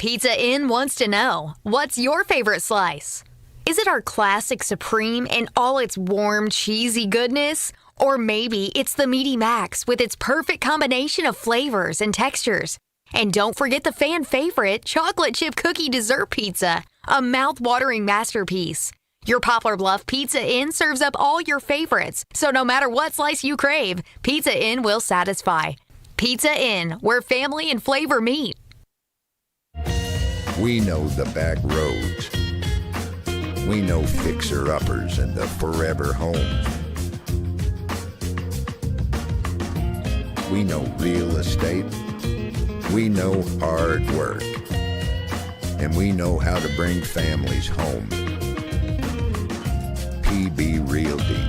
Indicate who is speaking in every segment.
Speaker 1: Pizza Inn wants to know, what's your favorite slice? Is it our classic Supreme and all its warm, cheesy goodness? Or maybe it's the Meaty Max with its perfect combination of flavors and textures. And don't forget the fan favorite chocolate chip cookie dessert pizza, a mouth-watering masterpiece. Your Poplar Bluff Pizza Inn serves up all your favorites, so no matter what slice you crave, Pizza Inn will satisfy. Pizza Inn, where family and flavor meet.
Speaker 2: We know the back roads. We know fixer-uppers and the forever homes. We know real estate. We know hard work. And we know how to bring families home. PB Realty,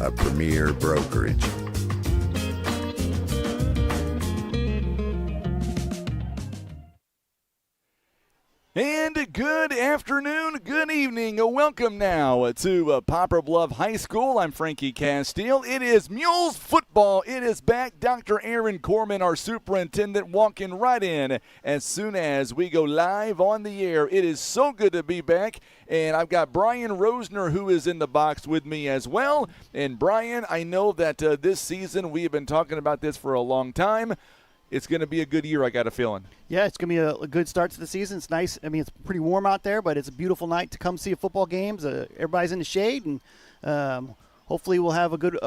Speaker 2: a premier brokerage.
Speaker 3: And good afternoon, good evening. Welcome now to Poplar Bluff High School. I'm Frankie Castile. It is Mules football. It is back. Dr. Aaron Corman, our superintendent, walking right in as soon as we go live on the air. It is so good to be back. And I've got Brian Rosner, who is in the box with me as well. And Brian, I know that this season, we have been talking about this for a long time. It's going to be a good year, I got a feeling.
Speaker 4: Yeah, it's going to be a good start to the season. It's nice. I mean, it's pretty warm out there, but it's a beautiful night to come see a football games. Everybody's in the shade, and hopefully we'll have a good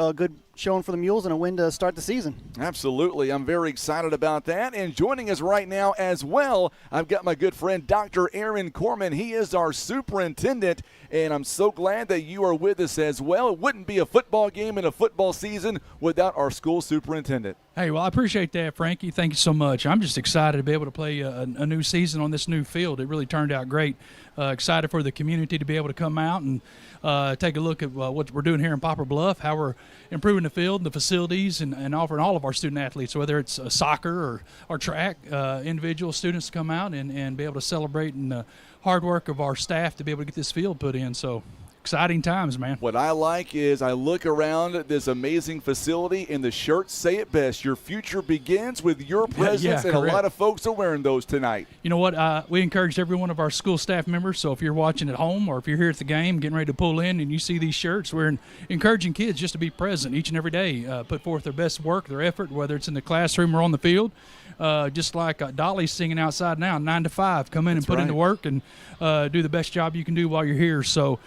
Speaker 4: showing for the Mules and a win to start the season.
Speaker 3: Absolutely. I'm very excited about that. And joining us right now as well, I've got my good friend Dr. Aaron Corman. He is our superintendent, and I'm so glad that you are with us as well. It wouldn't be a football game in a football season without our school superintendent.
Speaker 5: Hey, well, I appreciate that, Frankie. Thank you so much. I'm just excited to be able to play a new season on this new field. It really turned out great. Excited for the community to be able to come out and take a look at what we're doing here in Poplar Bluff, how we're improving the field, the facilities, and offering all of our student athletes, whether it's soccer or track, individual students to come out and be able to celebrate and the hard work of our staff to be able to get this field put in. So exciting times, man.
Speaker 3: What I like is I look around this amazing facility and the shirts say it best. Your future begins with your presence, and
Speaker 5: correct.
Speaker 3: A lot of folks are wearing those tonight.
Speaker 5: You know what? We encourage every one of our school staff members, so if you're watching at home or if you're here at the game getting ready to pull in and you see these shirts, we're encouraging kids just to be present each and every day, put forth their best work, their effort, whether it's in the classroom or on the field. Just like Dolly's singing outside now, 9 to 5. Come in and put in the work and do the best job you can do while you're here. So,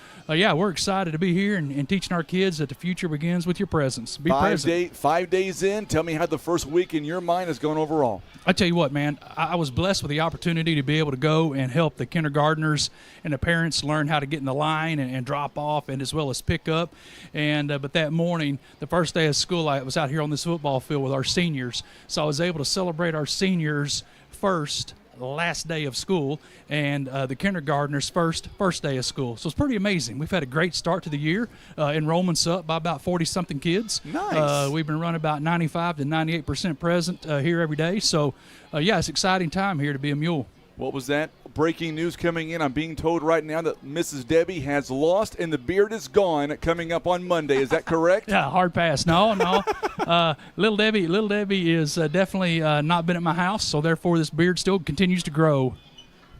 Speaker 5: we're excited to be here and teaching our kids that the future begins with your presence. Be present.
Speaker 3: 5 days in, tell me how the first week in your mind is going overall.
Speaker 5: I tell you what, man, I was blessed with the opportunity to be able to go and help the kindergartners and the parents learn how to get in the line and drop off and as well as pick up. And but that morning, the first day of school, I was out here on this football field with our seniors. So I was able to celebrate our seniors first, the last day of school, and the kindergartners first day of school. So it's pretty amazing. We've had a great start to the year. Enrollment's up by about 40-something kids.
Speaker 3: Nice.
Speaker 5: We've been running about 95 to 98% present here every day. So, it's an exciting time here to be a Mule.
Speaker 3: What was that? Breaking news coming in. I'm being told right now that Mrs. Debbie has lost and the beard is gone coming up on Monday. Is that correct?
Speaker 5: Yeah, hard pass. No. Little Debbie is definitely not been at my house, so therefore this beard still continues to grow.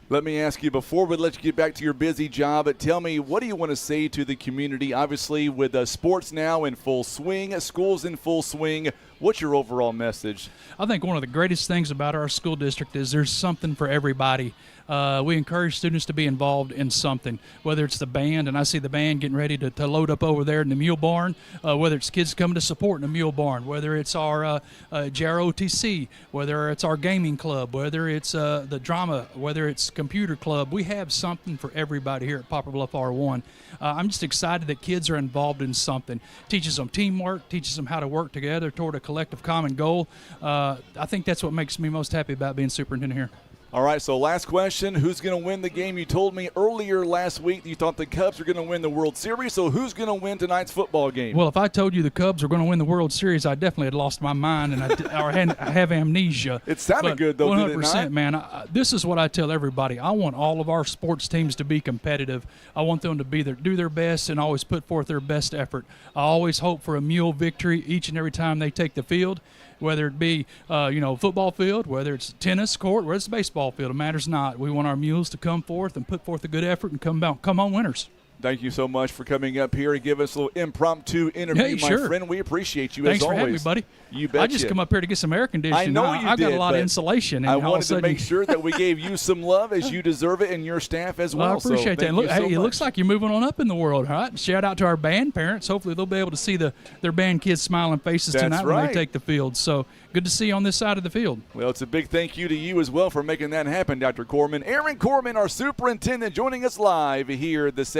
Speaker 3: Let me ask you, before we let you get back to your busy job, tell me, what do you want to say to the community? Obviously, with sports now in full swing, schools in full swing, what's your overall message?
Speaker 5: I think one of the greatest things about our school district is there's something for everybody. We encourage students to be involved in something, whether it's the band, and I see the band getting ready to load up over there in the Mule Barn, whether it's kids coming to support in the Mule Barn, whether it's our JROTC, whether it's our gaming club, whether it's the drama, whether it's computer club. We have something for everybody here at Poplar Bluff R1. I'm just excited that kids are involved in something. Teaches them teamwork, teaches them how to work together toward a collective common goal. I think that's what makes me most happy about being superintendent here.
Speaker 3: All right, so last question. Who's going to win the game? You told me earlier last week you thought the Cubs were going to win the World Series, so who's going to win tonight's football game?
Speaker 5: Well, if I told you the Cubs were going to win the World Series, I definitely had lost my mind, and I have amnesia.
Speaker 3: It sounded good, though, 100%,
Speaker 5: didn't it not? Man. This is what I tell everybody. I want all of our sports teams to be competitive. I want them to do their best and always put forth their best effort. I always hope for a Mule victory each and every time they take the field. whether it be football field, whether it's tennis court, whether it's a baseball field. It matters not. We want our Mules to come forth and put forth a good effort and come home winners.
Speaker 3: Thank you so much for coming up here and give us a little impromptu interview, my friend. We appreciate you
Speaker 5: Thanks
Speaker 3: as always.
Speaker 5: Thanks for having me, buddy.
Speaker 3: You betcha.
Speaker 5: I just come up here to get some air conditioning.
Speaker 3: I know you
Speaker 5: I've
Speaker 3: did,
Speaker 5: got a lot of insulation. And
Speaker 3: I wanted to make sure that we gave you some love as you deserve it and your staff as well.
Speaker 5: I appreciate that. Look,
Speaker 3: it
Speaker 5: looks like you're moving on up in the world, right? Shout out to our band parents. Hopefully they'll be able to see their band kids' smiling faces tonight when they take the field. So good to see you on this side of the field.
Speaker 3: Well, it's a big thank you to you as well for making that happen, Dr. Corman. Aaron Corman, our superintendent, joining us live here this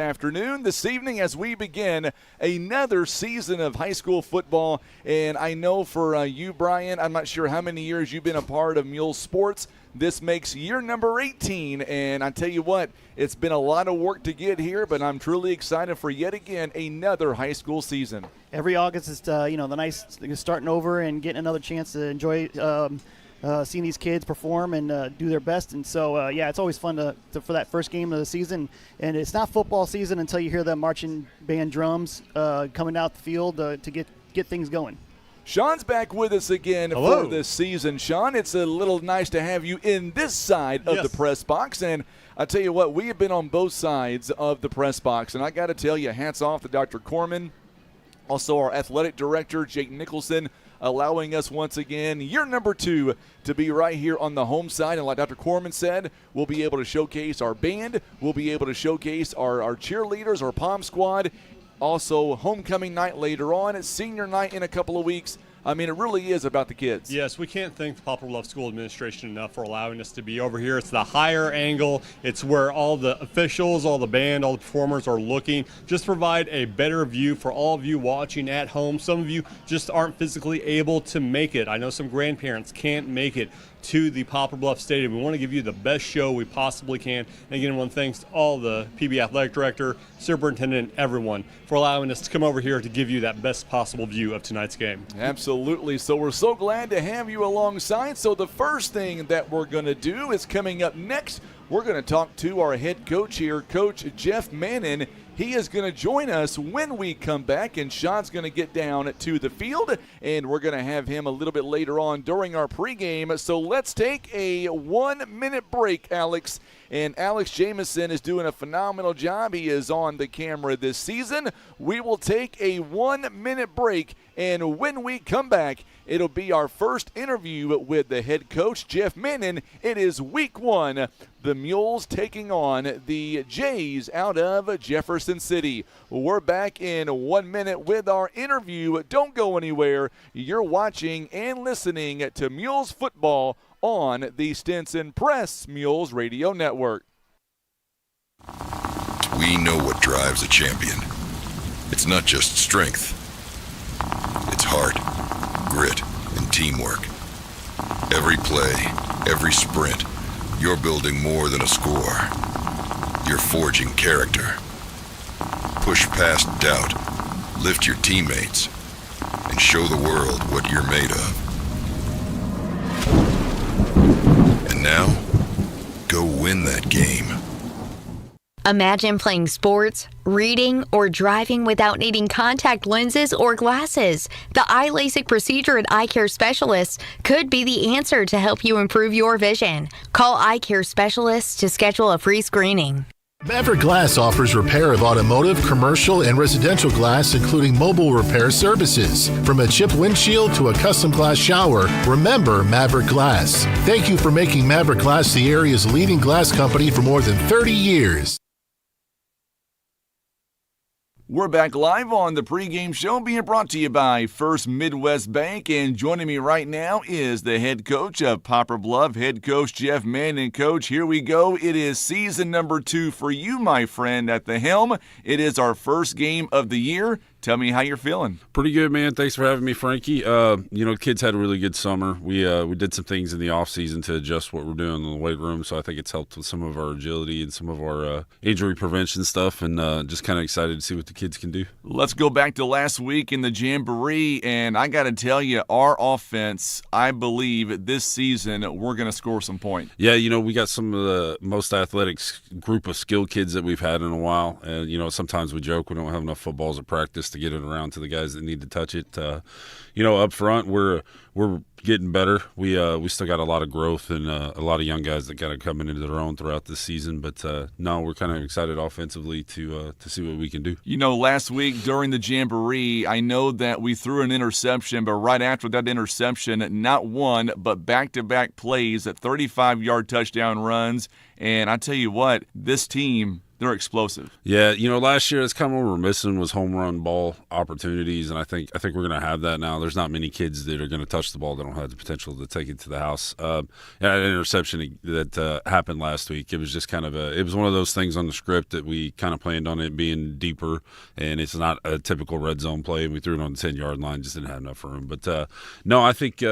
Speaker 3: evening as we begin another season of high school football. And I know for you, Brian, I'm not sure how many years you've been a part of Mules sports. This makes year number 18, and I tell you what, it's been a lot of work to get here, but I'm truly excited for yet again another high school season.
Speaker 4: Every August is the nice starting over and getting another chance to enjoy seeing these kids perform and do their best. And so, it's always fun for that first game of the season. And it's not football season until you hear the marching band drums coming out the field to get things going.
Speaker 3: Sean's back with us again for this season. Sean, it's a little nice to have you in this side of the press box. And I tell you what, we have been on both sides of the press box. And I got to tell you, hats off to Dr. Corman, also our athletic director, Jake Nicholson, allowing us once again, year number 2, to be right here on the home side. And like Dr. Corman said, we'll be able to showcase our band. We'll be able to showcase our cheerleaders, our pom squad. Also, homecoming night later on. It's senior night in a couple of weeks. I mean, it really is about the kids.
Speaker 6: Yes, we can't thank the Poplar Bluff School Administration enough for allowing us to be over here. It's the higher angle. It's where all the officials, all the band, all the performers are looking. Just provide a better view for all of you watching at home. Some of you just aren't physically able to make it. I know some grandparents can't make it to the Poplar Bluff Stadium. We want to give you the best show we possibly can. And again, one thanks to all the PB athletic director, superintendent, everyone for allowing us to come over here to give you that best possible view of tonight's game.
Speaker 3: Absolutely. So we're so glad to have you alongside. So the first thing that we're going to do is coming up next, we're going to talk to our head coach here, Coach Jeff Mannon. He is going to join us when we come back, and Sean's going to get down to the field, and we're going to have him a little bit later on during our pregame. So let's take a 1-minute break, Alex. And Alex Jamison is doing a phenomenal job. He is on the camera this season. We will take a 1-minute break, and when we come back, it'll be our first interview with the head coach, Jeff Mannon. It is week 1, the Mules taking on the Jays out of Jefferson City. We're back in 1 minute with our interview. Don't go anywhere. You're watching and listening to Mules football on the Stinson Press Mules Radio Network.
Speaker 7: We know what drives a champion. It's not just strength. It's heart, grit, and teamwork. Every play, every sprint, you're building more than a score. You're forging character. Push past doubt, lift your teammates, and show the world what you're made of. And now, go win that game.
Speaker 1: Imagine playing sports, reading, or driving without needing contact lenses or glasses. The eye LASIK procedure at Eye Care Specialists could be the answer to help you improve your vision. Call Eye Care Specialists to schedule a free screening.
Speaker 8: Maverick Glass offers repair of automotive, commercial, and residential glass, including mobile repair services. From a chipped windshield to a custom glass shower, remember Maverick Glass. Thank you for making Maverick Glass the area's leading glass company for more than 30 years.
Speaker 3: We're back live on the pregame show being brought to you by First Midwest Bank, and joining me right now is the head coach of Poplar Bluff, head coach Jeff Mannon. Coach, here we go. It is season number 2 for you, my friend, at the helm. It is our first game of the year. Tell me how you're feeling.
Speaker 9: Pretty good, man. Thanks for having me, Frankie. Kids had a really good summer. We did some things in the off season to adjust what we're doing in the weight room, so I think it's helped with some of our agility and some of our injury prevention stuff, and just kind of excited to see what the kids can do.
Speaker 3: Let's go back to last week in the Jamboree, and I got to tell you, our offense, I believe this season we're going to score some points.
Speaker 9: Yeah, we got some of the most athletic group of skilled kids that we've had in a while, and sometimes we joke we don't have enough footballs at practice to get it around to the guys that need to touch it. Up front, we're getting better. We still got a lot of growth and a lot of young guys that got to come into their own throughout this season. But no, we're kind of excited offensively to see what we can do.
Speaker 3: Last week during the Jamboree, I know that we threw an interception, but right after that interception, not one, but back-to-back plays at 35-yard touchdown runs. And I tell you what, this team, they're explosive.
Speaker 9: Yeah, last year that's kind of what we're missing was home run ball opportunities, and I think we're going to have that now. There's not many kids that are going to touch the ball that don't have the potential to take it to the house. That interception that happened last week, it was just kind of it was one of those things on the script that we kind of planned on it being deeper, and it's not a typical red zone play, and we threw it on the 10-yard line, just didn't have enough room. But no, I think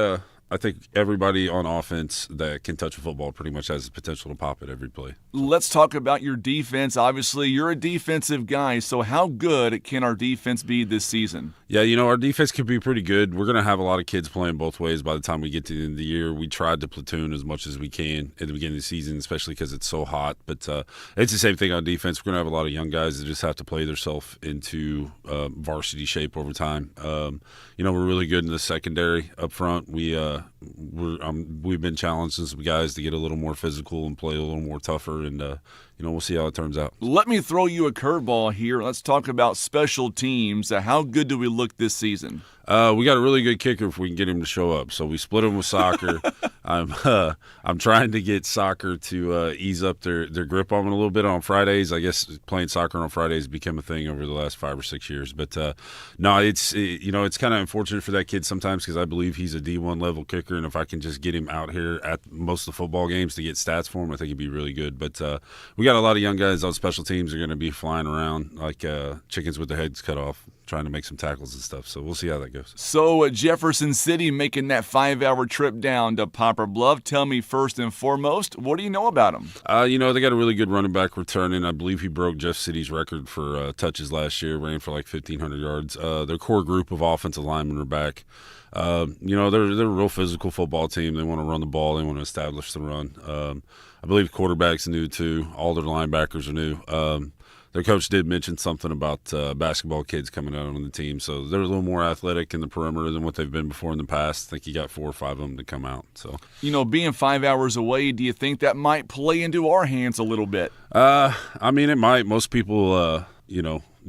Speaker 9: everybody on offense that can touch a football pretty much has the potential to pop at every play.
Speaker 3: Let's talk about your defense. Obviously, you're a defensive guy, so how good can our defense be this season?
Speaker 9: Yeah, our defense could be pretty good. We're going to have a lot of kids playing both ways by the time we get to the end of the year. We tried to platoon as much as we can at the beginning of the season, especially because it's so hot. But it's the same thing on defense. We're going to have a lot of young guys that just have to play themselves into varsity shape over time. We're really good in the secondary up front. We've been challenging some guys to get a little more physical and play a little more tougher, and we'll see how it turns out.
Speaker 3: Let me throw you a curveball here. Let's talk about special teams. How good do we look this season?
Speaker 9: We got a really good kicker if we can get him to show up. So we split him with soccer. I'm trying to get soccer to ease up their grip on it a little bit on Fridays. I guess playing soccer on Fridays became a thing over the last 5 or 6 years. But no, it's kind of unfortunate for that kid sometimes because I believe he's a D1 level kicker, and if I can just get him out here at most of the football games to get stats for him, I think he'd be really good. But we got a lot of young guys on special teams are going to be flying around like chickens with their heads cut off, trying to make some tackles and stuff. So we'll see how that goes.
Speaker 3: So Jefferson City making that 5-hour trip down to Poplar Bluff. Tell me first and foremost, what do you know about them?
Speaker 9: They got a really good running back returning. I believe he broke Jeff City's record for touches last year, ran for like 1,500 yards. Their core group of offensive linemen are back. They're a real physical football team. They want to run the ball. They want to establish the run. I believe quarterback's new too. All their linebackers are new. Their coach did mention something about basketball kids coming out on the team, so they're a little more athletic in the perimeter than what they've been before in the past. I think he got 4 or 5 of them to come out. So,
Speaker 3: being 5 hours away, do you think that might play into our hands a little bit?
Speaker 9: It might. Most people,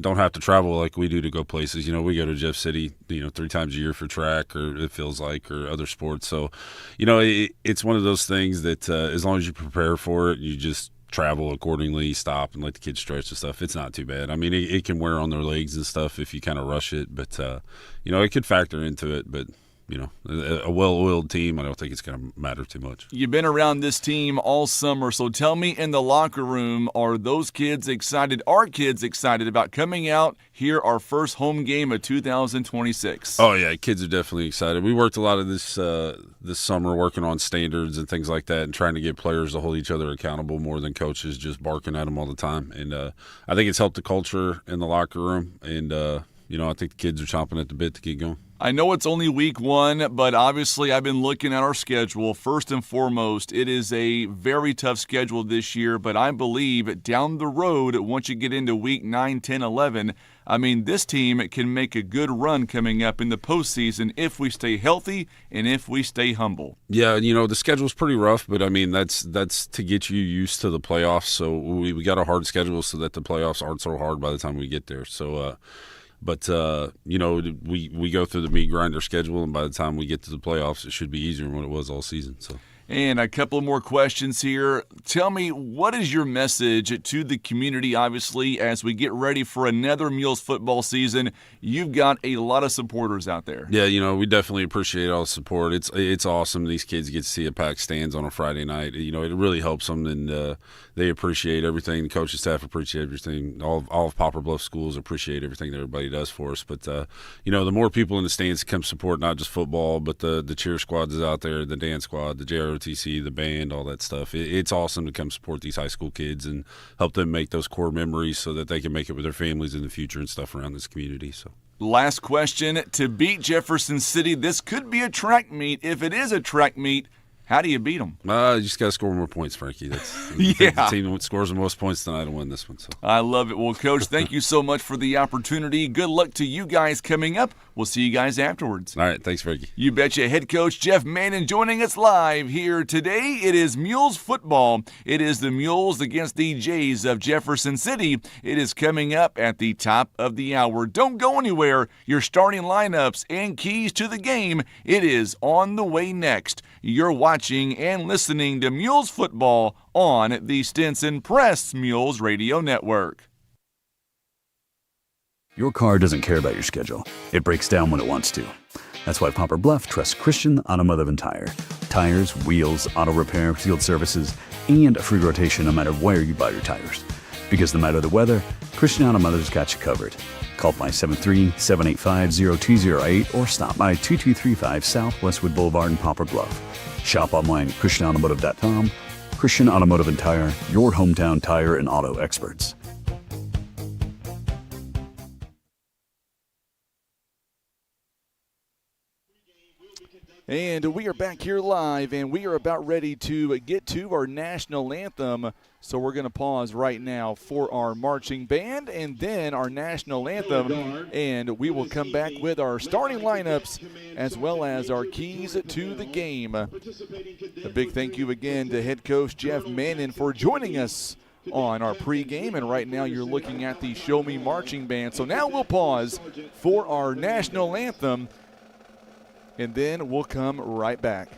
Speaker 9: don't have to travel like we do to go places. We go to Jeff City, 3 times a year for track, or it feels like, or other sports. So, it's one of those things that as long as you prepare for it, you just travel accordingly, stop and let the kids stretch and stuff. It's not too bad. It can wear on their legs and stuff if you kind of rush it, but it could factor into it. But a well-oiled team, I don't think it's going to matter too much.
Speaker 3: You've been around this team all summer, so tell me, in the locker room, are those kids excited? Are kids excited about coming out here, our first home game of 2026?
Speaker 9: Oh yeah, kids are definitely excited. We worked a lot of this summer working on standards and things like that, and trying to get players to hold each other accountable more than coaches just barking at them all the time. And I think it's helped the culture in the locker room, and I think the kids are chomping at the bit to get going.
Speaker 3: I know it's only week 1, but obviously I've been looking at our schedule. First and foremost, it is a very tough schedule this year, but I believe down the road, once you get into week 9, 10, 11, this team can make a good run coming up in the postseason if we stay healthy and if we stay humble.
Speaker 9: Yeah, the schedule's pretty rough, but that's to get you used to the playoffs. So we got a hard schedule so that the playoffs aren't so hard by the time we get there. So But, we go through the meat grinder schedule, and by the time we get to the playoffs, it should be easier than what it was all season. So.
Speaker 3: And a couple more questions here. Tell me, what is your message to the community, obviously, as we get ready for another Mules football season? You've got a lot of supporters out there.
Speaker 9: Yeah, we definitely appreciate all the support. It's awesome these kids get to see a packed stands on a Friday night. It really helps them, and they appreciate everything. The coaching staff appreciate everything. All of Poplar Bluff schools appreciate everything that everybody does for us. But, the more people in the stands that come support not just football, but the cheer squads is out there, the dance squad, the JROTC, the band, all that stuff. It's awesome to come support these high school kids and help them make those core memories so that they can make it with their families in the future and stuff around this community. So.
Speaker 3: Last question. To beat Jefferson City, this could be a track meet. If it is a track meet, How do you beat them?
Speaker 9: You just got to score more points, Frankie. That's the team that scores the most points tonight will win this one. So
Speaker 3: I love it. Well, Coach, thank you so much for the opportunity. Good luck to you guys coming up. We'll see you guys afterwards.
Speaker 9: All right, thanks, Frankie.
Speaker 3: You betcha. Head coach Jeff Manning joining us live here today. It is Mules football. It is the Mules against the Jays of Jefferson City. It is coming up at the top of the hour. Don't go anywhere. Your starting lineups and keys to the game. It is on the way next. You're watching and listening to Mules football on the Stinson Press Mules Radio Network.
Speaker 10: Your car doesn't care about your schedule. It breaks down when it wants to. That's why Poplar Bluff trusts Christian Automotive and Tire. Tires, wheels, auto repair, field services, and a free rotation no matter where you buy your tires. Because no matter the weather, Christian Automotive's got you covered. Call 573-785-0208 or stop by 2235 South Westwood Boulevard in Poplar Bluff. Shop online at ChristianAutomotive.com. Christian Automotive and Tire, your hometown tire and auto experts.
Speaker 3: And we are back here live, and we are about ready to get to our national anthem. So we're going to pause right now for our marching band and then our national anthem. And we will come back with our starting lineups as well as our keys to the game. A big thank you again to head coach Jeff Manning for joining us on our pregame. And right now you're looking at the Show Me Marching Band. So now we'll pause for our national anthem, and then we'll come right back.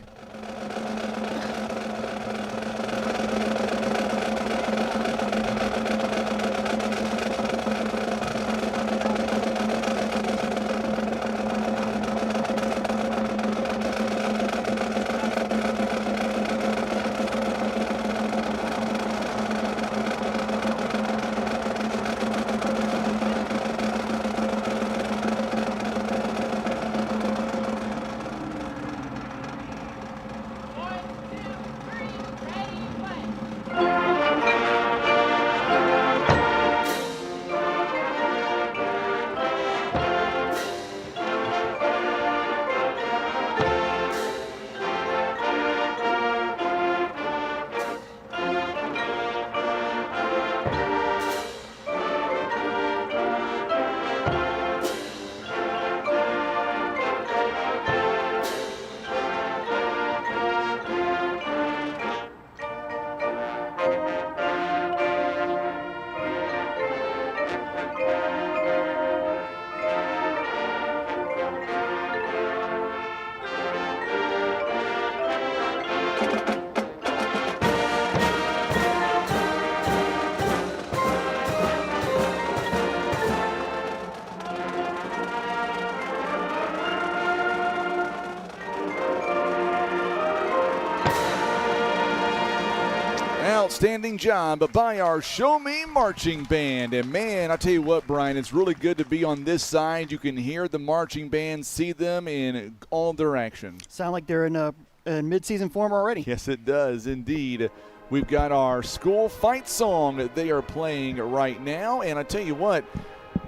Speaker 3: Outstanding job by our Show Me Marching Band. And man, I tell you what, Brian, it's really good to be on this side. You can hear the marching band, see them in all their action.
Speaker 4: Sound like they're in mid-season form already.
Speaker 3: Yes, it does indeed. We've got our school fight song that they are playing right now. And I tell you what,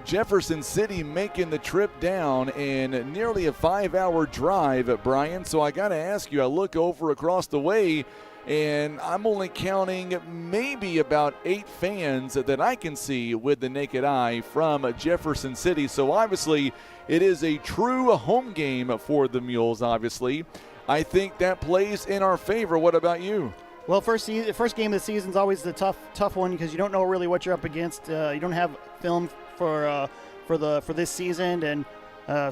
Speaker 3: Jefferson City making the trip down and nearly a 5-hour drive, Brian. So I got to ask you, I look over across the way, and I'm only counting maybe about 8 fans that I can see with the naked eye from Jefferson City. So obviously it is a true home game for the Mules, obviously. I think that plays in our favor. What about you?
Speaker 4: Well, first game of the season is always the tough one because you don't know really what you're up against. You don't have film for this season, and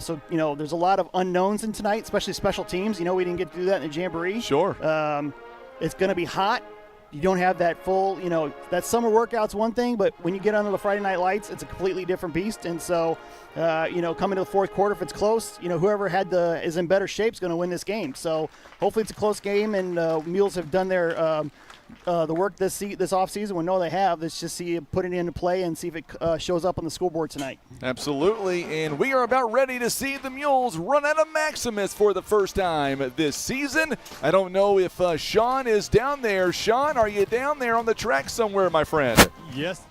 Speaker 4: so there's a lot of unknowns in tonight, especially special teams. We didn't get to do that in the Jamboree.
Speaker 3: Sure.
Speaker 4: It's going to be hot. You don't have that full, that summer workout's one thing, but when you get under the Friday night lights, it's a completely different beast. And so, coming to the fourth quarter, if it's close, whoever is in better shape is going to win this game. So hopefully it's a close game, and Mules have done their the work this offseason. We know they have. Let's just put it into play and see if it shows up on the scoreboard tonight.
Speaker 3: Absolutely, and we are about ready to see the Mules run out of Maximus for the first time this season. I don't know if Sean is down there. Sean, are you down there on the track somewhere, my friend?
Speaker 6: Yes,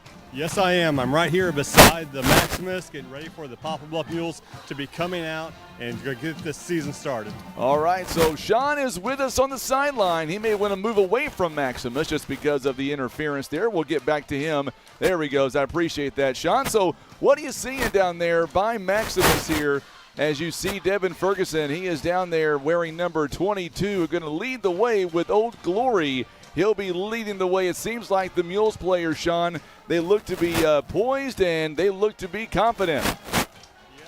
Speaker 6: I am. I'm right here beside the Maximus, getting ready for the Poplar Bluff Mules to be coming out and get this season started.
Speaker 3: All right, so Sean is with us on the sideline. He may want to move away from Maximus just because of the interference there. We'll get back to him. There he goes. I appreciate that, Sean. So what are you seeing down there by Maximus here? As you see Devin Ferguson, he is down there wearing number 22, going to lead the way with Old Glory. He'll be leading the way. It seems like the Mules players, Sean, they look to be poised and they look to be confident.
Speaker 6: Yeah,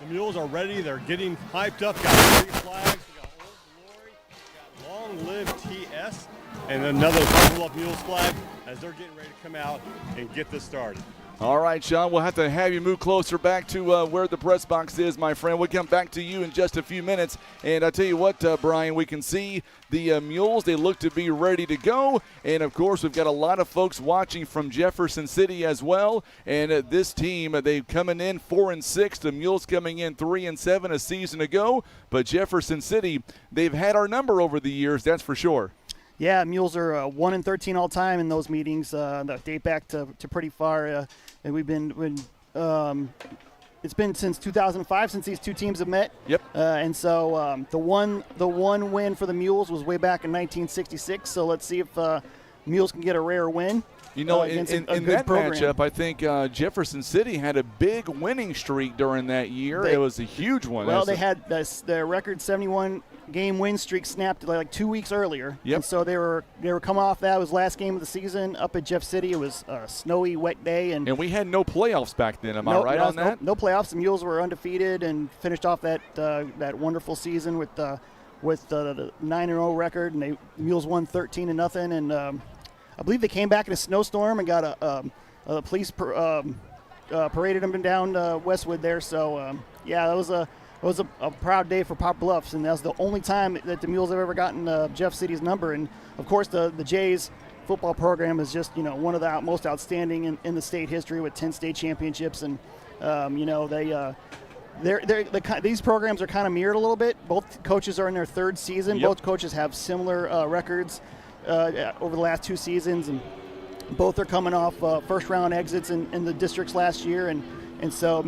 Speaker 6: the Mules are ready. They're getting hyped up. Got 3 flags. We got Old Glory. We got Long Live TS. And another Poplar Bluff Mules flag as they're getting ready to come out and get this started.
Speaker 3: All right, Sean, we'll have to have you move closer back to where the press box is, my friend. We'll come back to you in just a few minutes. And I tell you what, Brian, we can see the Mules. They look to be ready to go. And, of course, we've got a lot of folks watching from Jefferson City as well. And this team, they coming in 4-6. The Mules coming in 3-7 a season ago. But Jefferson City, they've had our number over the years, that's for sure.
Speaker 4: Yeah, Mules are 1-13 all time in those meetings that date back to pretty far. And we've been it's been since 2005 since these two teams have met.
Speaker 3: Yep.
Speaker 4: And so the one win for the Mules was way back in 1966. So let's see if Mules can get a rare win.
Speaker 3: You know, in that
Speaker 4: program.
Speaker 3: matchup, I think Jefferson City had a big winning streak during that year. It was a huge one.
Speaker 4: Well, they had their record 71-game win streak snapped like 2 weeks earlier.
Speaker 3: Yep.
Speaker 4: And so they were coming off that. It was last game of the season up at Jeff City. It was a snowy, wet day. And
Speaker 3: we had no playoffs back then. Am I right on that?
Speaker 4: No playoffs. The Mules were undefeated and finished off that wonderful season with the 9-0 record. And the Mules won 13-0. And I believe they came back in a snowstorm and got a police paraded them down Westwood there. So yeah, that was a proud day for Poplar Bluffs, and that was the only time that the Mules have ever gotten Jeff City's number. And of course, the Jays football program is just one of the most outstanding in the state history with 10 state championships. And these programs are kind of mirrored a little bit. Both coaches are in their 3rd season.
Speaker 3: Yep.
Speaker 4: Both coaches have similar records over the last 2 seasons, and both are coming off first-round exits in the districts last year, and so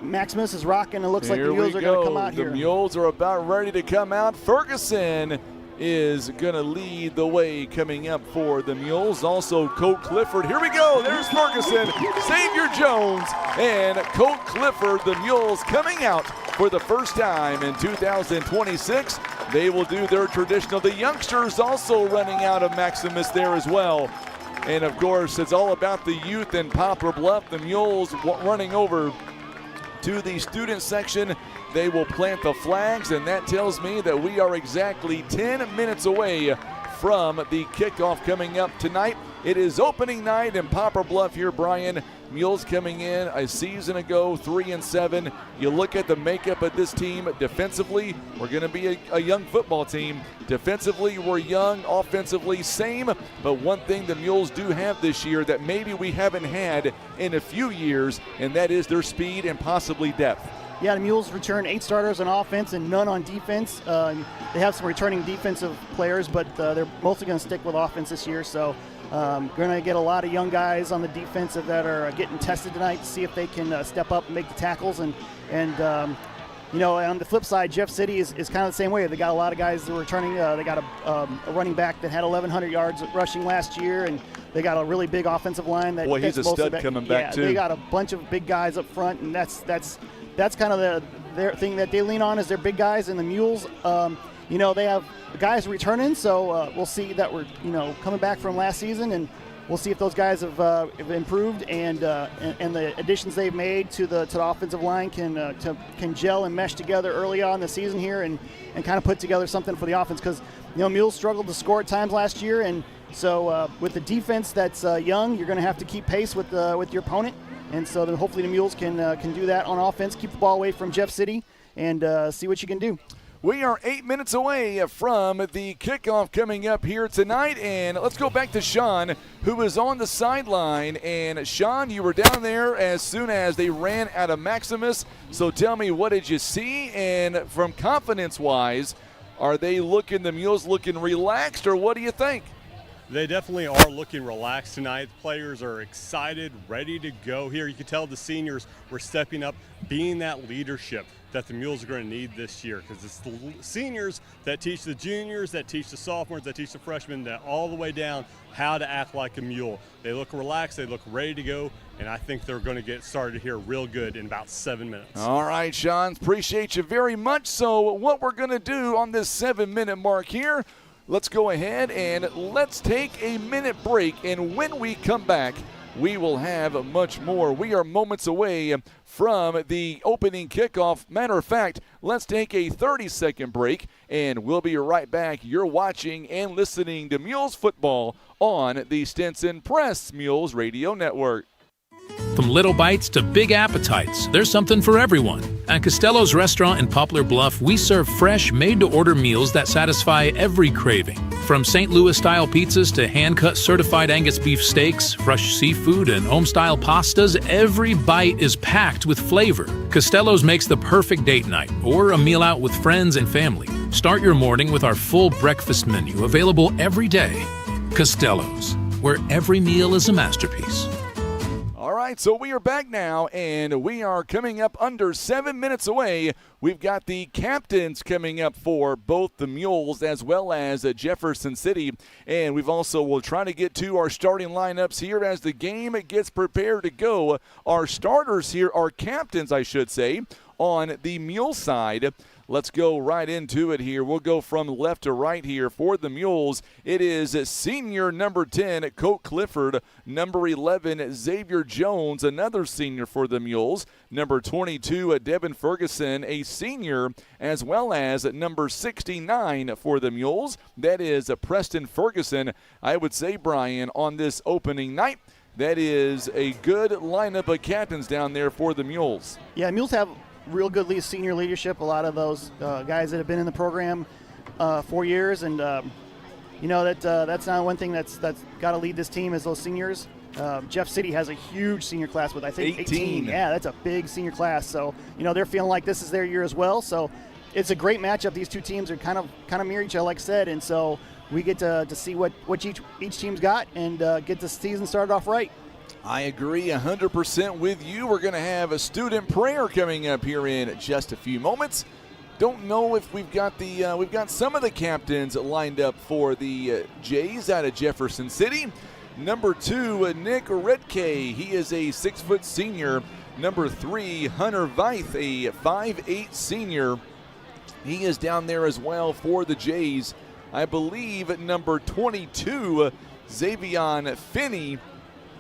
Speaker 4: Maximus is rocking. It looks like the Mules are going to come out here.
Speaker 3: The Mules are about ready to come out. Ferguson is going to lead the way coming up for the Mules. Also, Colt Clifford. Here we go. There's Ferguson, Xavier Jones, and Colt Clifford. The Mules coming out for the first time in 2026. They will do their traditional. The youngsters also running out of Maximus there as well. And, of course, it's all about the youth in Poplar Bluff. The Mules running over to the student section. They will plant the flags, and that tells me that we are exactly 10 minutes away from the kickoff coming up tonight. It is opening night in Poplar Bluff here, Brian. Mules coming in a season ago, 3-7. You look at the makeup of this team defensively, we're going to be a young football team. Defensively, we're young. Offensively, same. But one thing the Mules do have this year that maybe we haven't had in a few years, and that is their speed and possibly depth.
Speaker 4: Yeah, the Mules return 8 starters on offense and none on defense. They have some returning defensive players, but they're mostly going to stick with offense this year. So going to get a lot of young guys on the defensive that are getting tested tonight to see if they can step up and make the tackles. And on the flip side, Jeff City is kind of the same way. They got a lot of guys that are returning. They got a running back that had 1,100 yards rushing last year, and they got a really big offensive line.
Speaker 3: He's a stud coming back too.
Speaker 4: They got a bunch of big guys up front, and that's kind of their thing that they lean on is their big guys. And the Mules, they have guys returning, so we'll see that we're coming back from last season, and we'll see if those guys have improved and the additions they've made to the offensive line can gel and mesh together early on in the season here and kind of put together something for the offense, because Mules struggled to score at times last year, and so with the defense that's young, you're going to have to keep pace with your opponent. And so then hopefully the Mules can do that on offense, keep the ball away from Jeff City, and see what you can do.
Speaker 3: We are 8 minutes away from the kickoff coming up here tonight, and let's go back to Sean, who is on the sideline. And Sean, you were down there as soon as they ran out of Maximus, so tell me, what did you see? And from confidence-wise, are the Mules looking relaxed, or what do you think?
Speaker 6: They definitely are looking relaxed tonight. Players are excited, ready to go here. You can tell the seniors were stepping up, being that leadership that the Mules are going to need this year, because it's the seniors that teach the juniors, that teach the sophomores, that teach the freshmen, that all the way down how to act like a mule. They look relaxed, they look ready to go, and I think they're going to get started here real good in about 7 minutes.
Speaker 3: All right, Sean, appreciate you very much. So what we're going to do on this 7-minute mark here, let's go ahead and let's take a minute break, and when we come back, we will have much more. We are moments away from the opening kickoff. Matter of fact, let's take a 30-second break, and we'll be right back. You're watching and listening to Mules football on the Stinson Press Mules Radio Network.
Speaker 11: From little bites to big appetites, there's something for everyone. At Costello's Restaurant in Poplar Bluff, we serve fresh, made-to-order meals that satisfy every craving. From St. Louis-style pizzas to hand-cut certified Angus beef steaks, fresh seafood, and home-style pastas, every bite is packed with flavor. Costello's makes the perfect date night or a meal out with friends and family. Start your morning with our full breakfast menu, available every day. Costello's, where every meal is a masterpiece.
Speaker 3: All right, so we are back now, and we are coming up under 7 minutes away. We've got the captains coming up for both the Mules as well as Jefferson City, and we'll try to get to our starting lineups here as the game gets prepared to go. Our starters here, our captains, I should say, on the Mule side. Let's go right into it here. We'll go from left to right here for the Mules. It is senior number 10, Colt Clifford. Number 11, Xavier Jones, another senior for the Mules. Number 22, Devin Ferguson, a senior, as well as number 69 for the Mules. That is Preston Ferguson. I would say, Brian, on this opening night, that is a good lineup of captains down there for the Mules.
Speaker 4: Yeah, Mules have real good senior leadership. A lot of those guys that have been in the program 4 years, and that's not one thing that's got to lead this team is those seniors. Jeff City has a huge senior class with I think 18. Yeah, that's a big senior class. So they're feeling like this is their year as well. So it's a great matchup. These two teams are kind of mirror each other, like I said, and so we get to see what each team's got and get the season started off right.
Speaker 3: I agree 100% with you. We're going to have a student prayer coming up here in just a few moments. Don't know if we've got some of the captains lined up for the Jays out of Jefferson City. Number 2, Nick Redkay. He is a 6-foot senior. Number 3, Hunter Veith, a 5'8 senior. He is down there as well for the Jays. I believe number 22, Xavier Finney.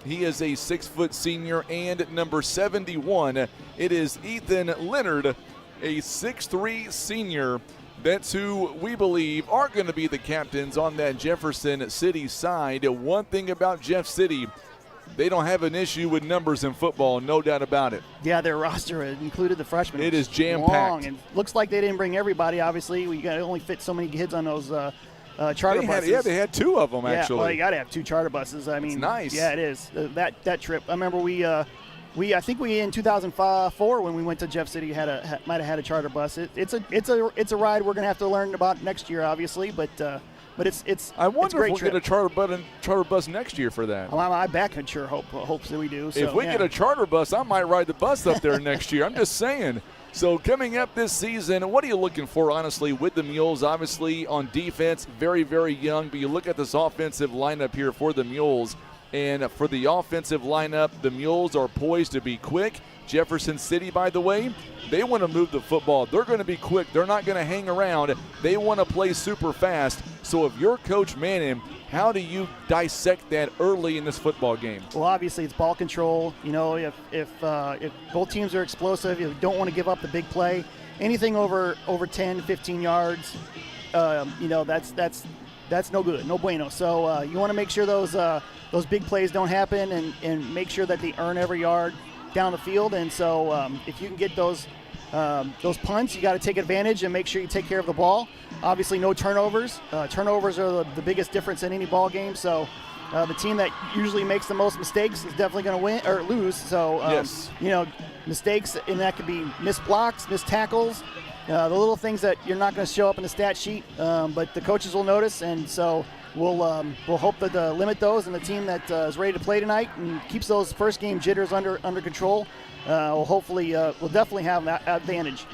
Speaker 3: He is a 6-foot senior. And number 71, it is Ethan Leonard, a 6'3 senior. That's who we believe are going to be the captains on that Jefferson City side. One thing about Jeff City, they don't have an issue with numbers in football, no doubt about it.
Speaker 4: Yeah, their roster included the freshmen.
Speaker 3: It is jam-packed.
Speaker 4: And looks like they didn't bring everybody, obviously. We got to only fit so many kids on those charter buses.
Speaker 3: They had 2 of them, actually.
Speaker 4: Well, you got to have 2 charter buses. I mean,
Speaker 3: it's nice.
Speaker 4: Yeah, it is. That trip. I remember I think we in 2004 when we went to Jeff City might have had a charter bus. It's a ride we're gonna have to learn about next year, obviously. But it's.
Speaker 3: I wonder
Speaker 4: if
Speaker 3: we'll get a charter bus next year for that.
Speaker 4: Well, I back sure hopes that we do. So,
Speaker 3: if we get a charter bus, I might ride the bus up there next year. I'm just saying. So coming up this season, what are you looking for, honestly, with the Mules? Obviously, on defense, very, very young. But you look at this offensive lineup here for the Mules. And for the offensive lineup, the Mules are poised to be quick. Jefferson City, by the way, they want to move the football. They're going to be quick. They're not going to hang around. They want to play super fast. So if you're Coach Manning, how do you dissect that early in this football game?
Speaker 4: Well, obviously it's ball control. If both teams are explosive, you don't want to give up the big play. Anything over 10, 15 yards, that's no good, no bueno. So you want to make sure those big plays don't happen and make sure that they earn every yard down the field. And so if you can get those punts, you got to take advantage and make sure you take care of the ball. Obviously, no turnovers. Turnovers are the biggest difference in any ball game. So the team that usually makes the most mistakes is definitely going to win or lose. So
Speaker 3: yes.
Speaker 4: Mistakes, and that could be missed blocks, missed tackles. the little things that you're not going to show up in the stat sheet, but the coaches will notice, and so we'll hope that limit those, and the team that is ready to play tonight and keeps those first game jitters under control will definitely have that advantage.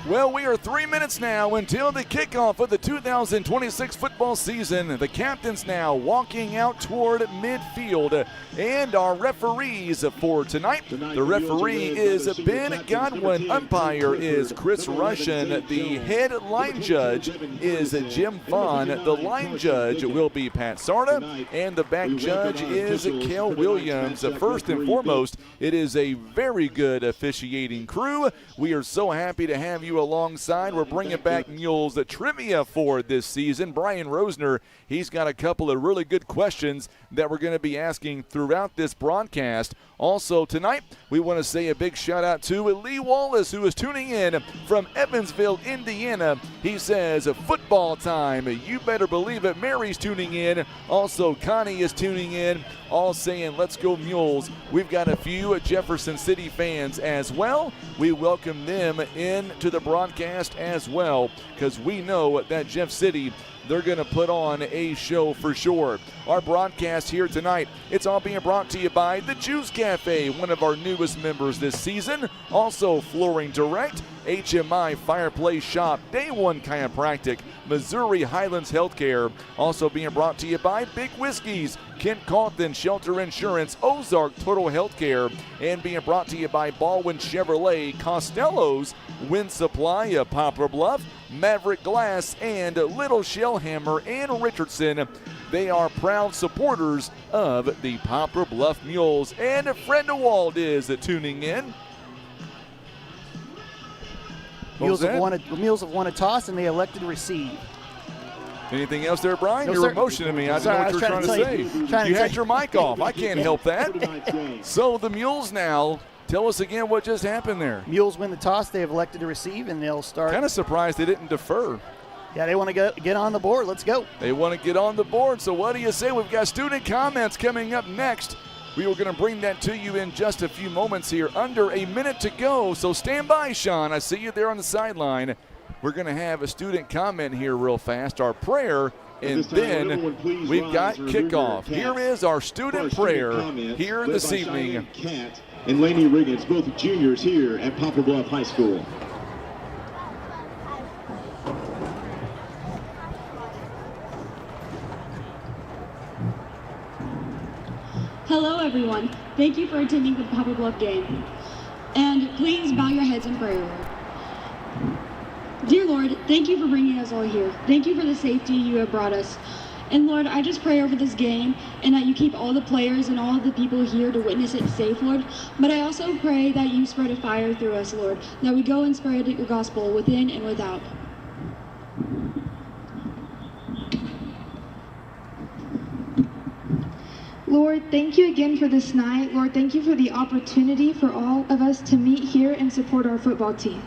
Speaker 3: Well, we are 3 minutes now until the kickoff of the 2026 football season. The captains now walking out toward midfield. And our referees for tonight, the referee is Ben Godwin. Umpire is Chris Rushin. The head line judge is Jim Vaughn. The line judge will be Pat Sarda. And the back judge is Kel Williams. First and foremost, it is a very good officiating crew. We are so happy to have you alongside. We're bringing back Mules Trivia for this season. Brian Rosner, he's got a couple of really good questions that we're going to be asking throughout this broadcast. Also tonight, we want to say a big shout out to Lee Wallace, who is tuning in from Evansville, Indiana. He says, football time. You better believe it. Mary's tuning in. Also, Connie is tuning in, all saying, let's go Mules. We've got a few Jefferson City fans as well. We welcome them into the broadcast as well, because we know that Jeff City, they're going to put on a show for sure. Our broadcast here tonight, it's all being brought to you by the Juice Cafe, one of our newest members this season. Also, Flooring Direct, HMI Fireplace Shop, Day One Chiropractic, Missouri Highlands Healthcare. Also being brought to you by Big Whiskeys, Kent Calton Shelter Insurance, Ozark Total Healthcare, and being brought to you by Baldwin Chevrolet, Costello's, Wind Supply of Poplar Bluff, Maverick Glass, and Little Shellhammer and Richardson. They are proud supporters of the Poplar Bluff Mules. And Fred DeWald is tuning in.
Speaker 4: Mules have won a toss, and they elected to receive.
Speaker 3: Anything else there, Brian?
Speaker 4: No,
Speaker 3: you
Speaker 4: sir.
Speaker 3: were motioning me. I didn't know what you were trying to say. You had your mic off. I can't help that. So the Mules now, tell us again what just happened there.
Speaker 4: Mules win the toss. They have elected to receive, and they'll start.
Speaker 3: Kind of surprised they didn't defer.
Speaker 4: Yeah, they want to get on the board. Let's go.
Speaker 3: They want to get on the board. So what do you say? We've got student comments coming up next. We are going to bring that to you in just a few moments here. Under a minute to go. So stand by, Sean. I see you there on the sideline. We're going to have a student comment here real fast. Our prayer. And then we've got kickoff. Here is our student prayer here this evening.
Speaker 12: Kat and Lainey Riggins, both juniors here at Poplar Bluff High School.
Speaker 13: Hello everyone. Thank you for attending the Poplar Bluff game. And please bow your heads in prayer. Dear Lord, thank you for bringing us all here. Thank you for the safety you have brought us. And Lord, I just pray over this game and that you keep all the players and all the people here to witness it safe, Lord. But I also pray that you spread a fire through us, Lord, that we go and spread your gospel within and without. Lord, thank you again for this night. Lord, thank you for the opportunity for all of us to meet here and support our football team.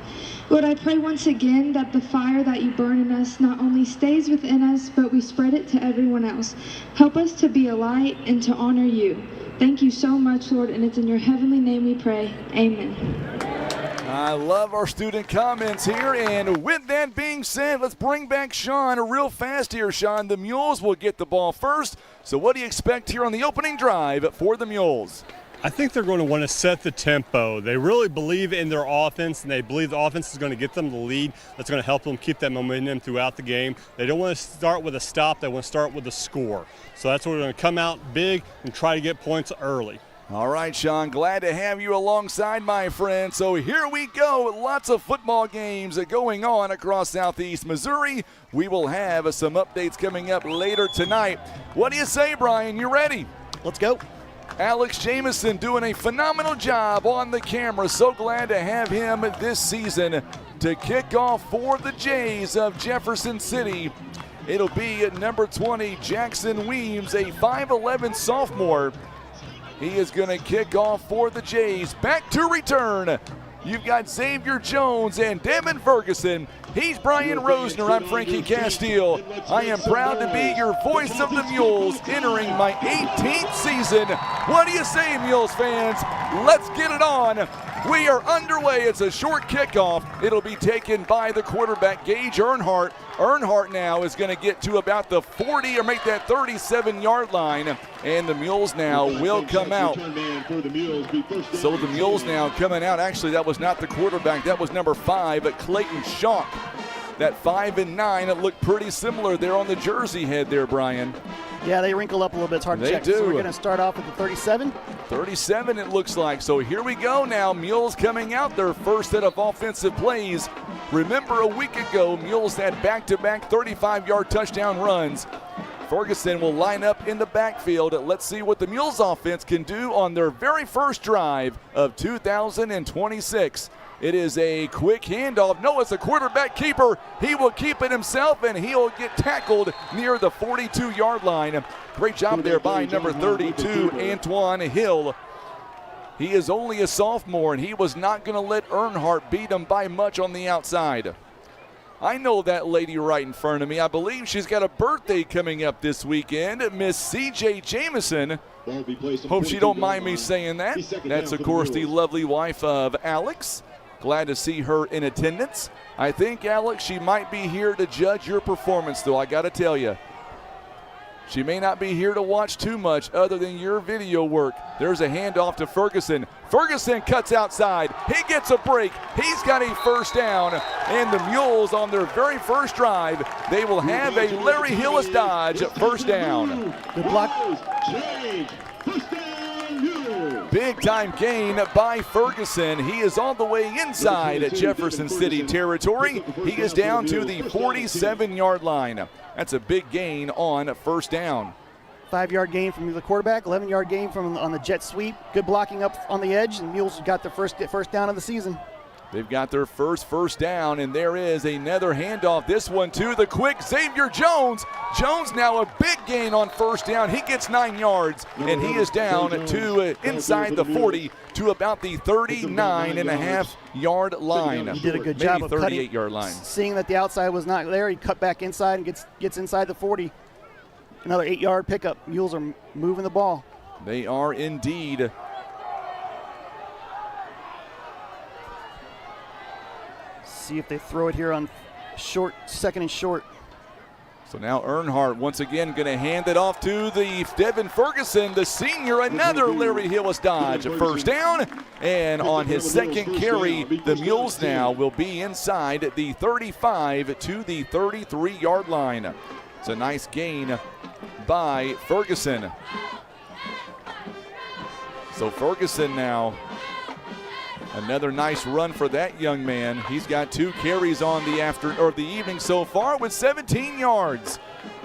Speaker 13: Lord, I pray once again that the fire that you burn in us not only stays within us, but we spread it to everyone else. Help us to be a light and to honor you. Thank you so much, Lord, and it's in your heavenly name we pray. Amen.
Speaker 3: I love our student comments here, and with that being said, let's bring back Sean real fast here. Sean, the Mules will get the ball first. So what do you expect here on the opening drive for the Mules?
Speaker 6: I think they're going to want to set the tempo. They really believe in their offense, and they believe the offense is going to get them the lead. That's going to help them keep that momentum throughout the game. They don't want to start with a stop. They want to start with a score. So that's where we're going to come out big and try to get points early.
Speaker 3: All right, Sean, glad to have you alongside, my friend. So here we go. Lots of football games going on across Southeast Missouri. We will have some updates coming up later tonight. What do you say, Brian? You ready?
Speaker 4: Let's go.
Speaker 3: Alex Jamison doing a phenomenal job on the camera. So glad to have him this season to kick off for the Jays of Jefferson City. It'll be at number 20, Jackson Weems, a 5'11 sophomore. He is going to kick off for the Jays. Back to return. You've got Xavier Jones and Devin Ferguson He's Brian Rosner. I'm Frankie Castile. I am proud to be your voice of the Mules entering my 18th season. What do you say, Mules fans? Let's get it on. We are underway. It's a short kickoff. It'll be taken by the quarterback, Gage Earnhardt. Earnhardt now is going to get to about the 40 or make that 37-yard line, and the Mules now will come out. So the Mules now coming out. Actually, that was not the quarterback. That was number 5, Clayton Schalk. That 5 and 9, it looked pretty similar there on the jersey head there, Brian.
Speaker 4: Yeah, they wrinkle up a little bit. It's hard to check.
Speaker 3: They do.
Speaker 4: So we're going to start off with the 37.
Speaker 3: 37 it looks like. So here we go now. Mules coming out their first set of offensive plays. Remember a week ago, Mules had back-to-back 35-yard touchdown runs. Ferguson will line up in the backfield. Let's see what the Mules offense can do on their very first drive of 2026. It is a quick handoff. No, it's a quarterback keeper. He will keep it himself, and he'll get tackled near the 42-yard line. Great job there by number 32, Antoine Hill. He is only a sophomore, and he was not going to let Earnhardt beat him by much on the outside. I know that lady right in front of me. I believe she's got a birthday coming up this weekend, Miss C.J. Jameson. Hope she don't mind me saying that. That's, of course, the lovely wife of Alex. Glad to see her in attendance. I think, Alex, she might be here to judge your performance, though, I got to tell you. She may not be here to watch too much other than your video work. There's a handoff to Ferguson. Ferguson cuts outside. He gets a break. He's got a first down. And the Mules on their very first drive, they will have a Larry Hillis Dodge first down.
Speaker 4: Good block.
Speaker 3: Big time gain by Ferguson. He is all the way inside Jefferson City territory. He is down to the 47-yard line. That's a big gain on first down.
Speaker 4: 5-yard gain from the quarterback, 11-yard gain from on the jet sweep. Good blocking up on the edge, and Mules got their first down of the season.
Speaker 3: They've got their first down, and there is another handoff. This one to the quick Xavier Jones. Jones now a big gain on first down. He gets 9 yards, and he is down to inside the 40 to about the 39.5-yard line.
Speaker 4: He did a good job of
Speaker 3: 38-yard line.
Speaker 4: Seeing that the outside was not there, he cut back inside and gets inside the 40. Another 8-yard pickup. Mules are moving the ball.
Speaker 3: They are indeed.
Speaker 4: See if they throw it here on short, second and short.
Speaker 3: So now Earnhardt once again going to hand it off to the Devin Ferguson, the senior, another Larry Hillis Dodge. A first down, and on his second carry, the Mules now will be inside the 35 to the 33-yard line. It's a nice gain by Ferguson. So Ferguson now, another nice run for that young man. He's got 2 carries on the evening so far with 17 yards.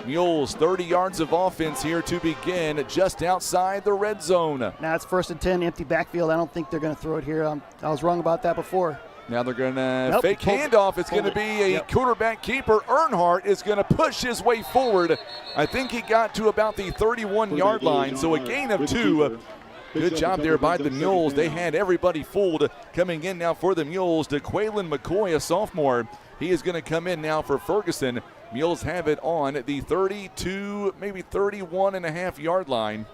Speaker 3: Mules 30 yards of offense here to begin just outside the red zone.
Speaker 4: Now it's 1st and 10, empty backfield. I don't think they're going to throw it here. I was wrong about that before.
Speaker 3: Now they're going to fake handoff. It's going to be a quarterback keeper. Earnhardt is going to push his way forward. I think he got to about the 31-yard line, so a gain of 2. Good job there by the Mules. They had everybody fooled. Coming in now for the Mules, DeQuaylen McCoy, a sophomore. He is going to come in now for Ferguson. Mules have it on the 32, maybe 31.5-yard line.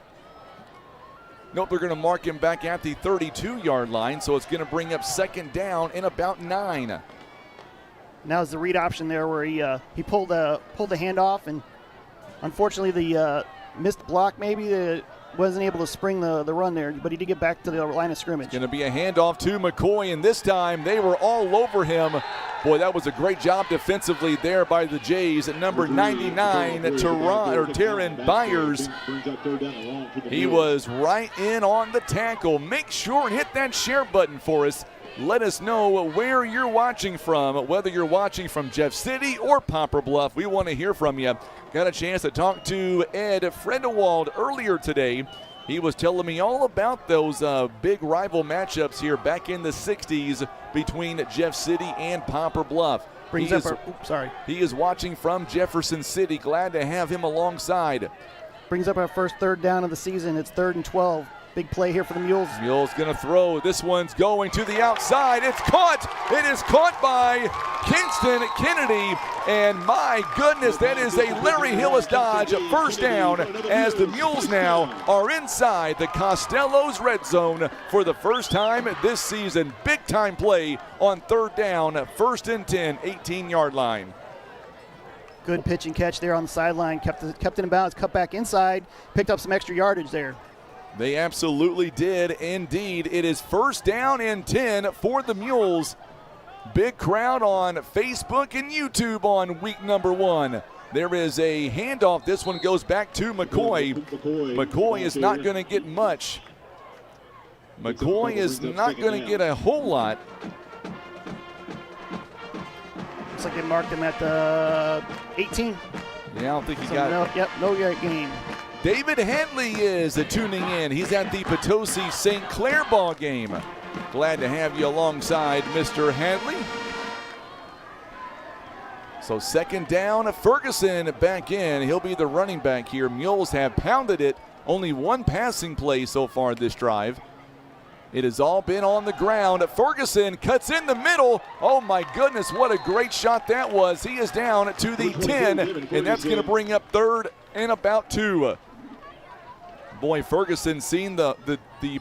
Speaker 3: Nope, they're going to mark him back at the 32-yard line, so it's going to bring up second down in about 9.
Speaker 4: Now is the read option there where he pulled the handoff, and unfortunately the missed block maybe wasn't able to spring the run there, but he did get back to the line of scrimmage.
Speaker 3: It's going to be a handoff to McCoy, and this time they were all over him. Boy, that was a great job defensively there by the Jays. At number 99, Taryn Byers. He was right in on the tackle. Make sure and hit that share button for us. Let us know where you're watching from, whether you're watching from Jeff City or Poplar Bluff. We want to hear from you. Got a chance to talk to Ed Fredewald earlier today. He was telling me all about those big rival matchups here back in the 60s between Jeff City and Poplar Bluff. He is watching from Jefferson City. Glad to have him alongside.
Speaker 4: Brings up our first 3rd down of the season. It's 3rd and 12. big play here for the Mules.
Speaker 3: Mules going to throw. This one's going to the outside. It's caught. It is caught by Kingston Kennedy. And my goodness, that is a Larry Hillis Dodge first down as the Mules now are inside the Costello's red zone for the first time this season. Big time play on third down, 1st and 10, 18-yard line.
Speaker 4: Good pitch and catch there on the sideline. Kept it in bounds, cut back inside, picked up some extra yardage there.
Speaker 3: They absolutely did indeed. It is 1st down and 10 for the Mules. Big crowd on Facebook and YouTube on week number 1. There is a handoff. This one goes back to McCoy. McCoy is not going to get much. McCoy is not going to get a whole lot.
Speaker 4: Looks like they marked him at the 18.
Speaker 3: Yeah, I don't think he got it.
Speaker 4: No game.
Speaker 3: David Hanley is tuning in. He's at the Potosi St. Clair ball game. Glad to have you alongside Mr. Hanley. So 2nd down, Ferguson back in. He'll be the running back here. Mules have pounded it. Only one passing play so far this drive. It has all been on the ground. Ferguson cuts in the middle. Oh my goodness, what a great shot that was. He is down to the 10, and that's going to bring up 3rd and about 2. Boy, Ferguson seen the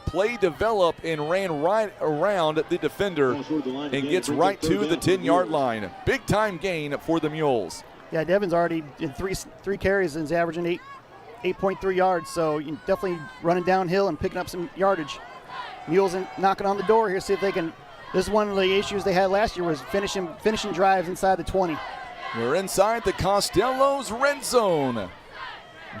Speaker 3: play develop and ran right around the defender and gets right to the 10-yard line. Big time gain for the Mules.
Speaker 4: Yeah, Devin's already in three carries and is averaging 8.3 yards, so you definitely running downhill and picking up some yardage. Mules knocking on the door here, see if they can. This is one of the issues they had last year, was finishing drives inside the 20.
Speaker 3: We're inside the Costello's red zone.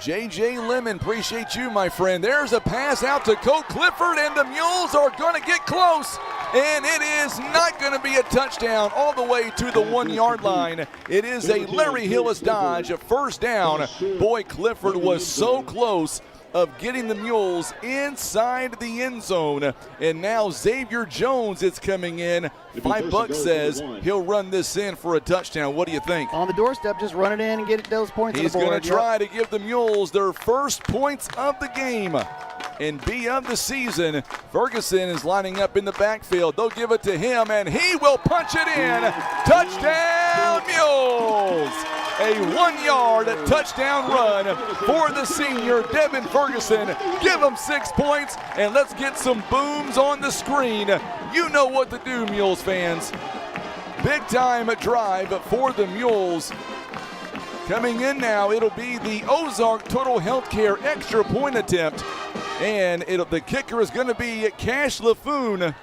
Speaker 3: J.J. Lemon, appreciate you, my friend. There's a pass out to Colt Clifford, and the Mules are going to get close, and it is not going to be a touchdown all the way to the 1-yard line. It is a Larry Hillis Dodge, 1st down. Boy, Clifford was so close of getting the Mules inside the end zone. And now Xavier Jones is coming in. $5 says he'll run this in for a touchdown. What do you think?
Speaker 4: On the doorstep, just run it in and get those points on the board.
Speaker 3: He's going to try to give the Mules their first points of the game and B of the season. Ferguson is lining up in the backfield. They'll give it to him, and he will punch it in. Touchdown, Mules! A 1-yard touchdown run for the senior, Devin Ferguson. Give him 6 points, and let's get some booms on the screen. You know what to do, Mules fans. Big time drive for the Mules. Coming in now, it'll be the Ozark Total Healthcare extra point attempt. And the kicker is going to be Cash LaFoon.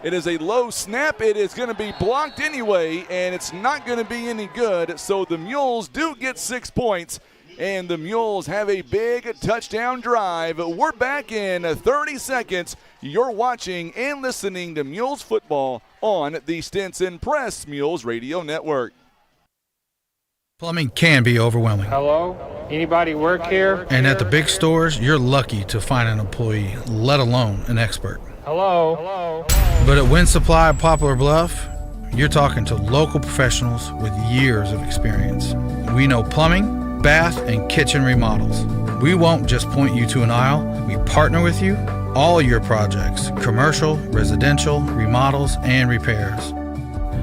Speaker 3: It is a low snap. It is going to be blocked anyway, and it's not going to be any good. So the Mules do get 6 points, and the Mules have a big touchdown drive. We're back in 30 seconds. You're watching and listening to Mules football on the Stinson Press Mules Radio Network.
Speaker 14: Plumbing can be overwhelming.
Speaker 15: Hello? Anybody work here?
Speaker 14: And at the big stores, you're lucky to find an employee, let alone an expert.
Speaker 15: Hello?
Speaker 14: But at Wind Supply Poplar Bluff, you're talking to local professionals with years of experience. We know plumbing, bath, and kitchen remodels. We won't just point you to an aisle. We partner with you. All your projects, commercial, residential, remodels, and repairs.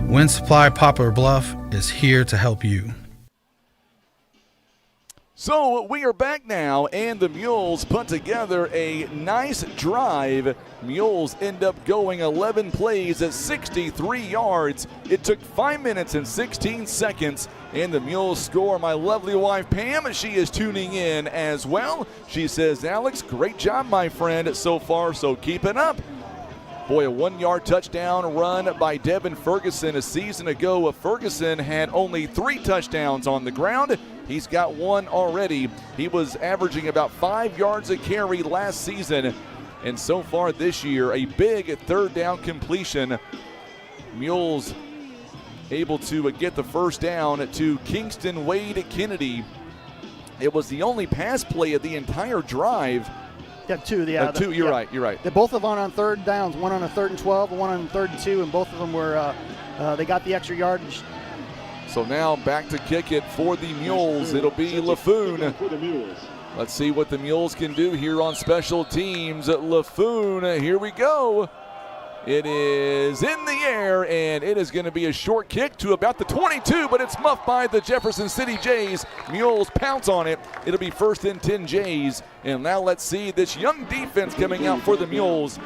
Speaker 14: Wind Supply Poplar Bluff is here to help you.
Speaker 3: So we are back now, and the Mules put together a nice drive. Mules end up going 11 plays at 63 yards. It took 5 minutes and 16 seconds, and the Mules score. My lovely wife, Pam, she is tuning in as well. She says, Alex, great job, my friend, so far, so keep it up. Boy, a 1-yard touchdown run by Devin Ferguson. A season ago, Ferguson had only 3 touchdowns on the ground. He's got 1 already. He was averaging about 5 yards a carry last season. And so far this year, a big 3rd down completion. Mules able to get the first down to Kingston Wade Kennedy. It was the only pass play of the entire drive.
Speaker 4: Yeah, 2.
Speaker 3: You're right.
Speaker 4: They both have on 3rd downs, one on a 3rd and 12, and one on 3rd and 2, and both of them were, they got the extra yardage.
Speaker 3: So now back to kick it for the Mules. It'll be LaFoon. Let's see what the Mules can do here on special teams. LaFoon, here we go. It is in the air, and it is going to be a short kick to about the 22, but it's muffed by the Jefferson City Jays. Mules pounce on it. It'll be 1st and 10 Jays. And now let's see this young defense coming out for the Mules.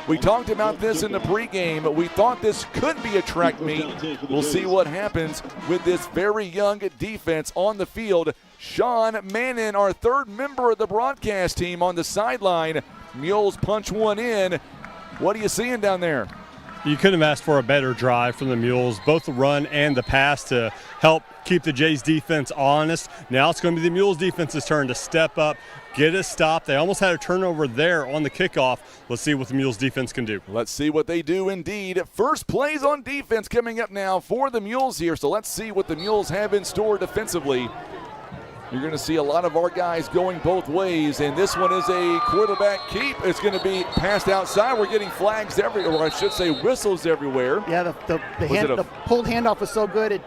Speaker 3: We talked about this in the pregame. We thought this could be a track meet. We'll see what happens with this very young defense on the field. Sean Mannon, our 3rd member of the broadcast team, on the sideline. Mules punch one in. What are you seeing down there?
Speaker 6: You couldn't have asked for a better drive from the Mules, both the run and the pass to help keep the Jays defense honest. Now it's going to be the Mules defense's turn to step up, get a stop. They almost had a turnover there on the kickoff. Let's see what the Mules defense can do.
Speaker 3: Let's see what they do indeed. First plays on defense coming up now for the Mules here. So let's see what the Mules have in store defensively. You're going to see a lot of our guys going both ways, and this one is a quarterback keep. It's going to be passed outside. We're getting flags everywhere, or I should say whistles everywhere.
Speaker 4: Yeah, the pulled handoff was so good.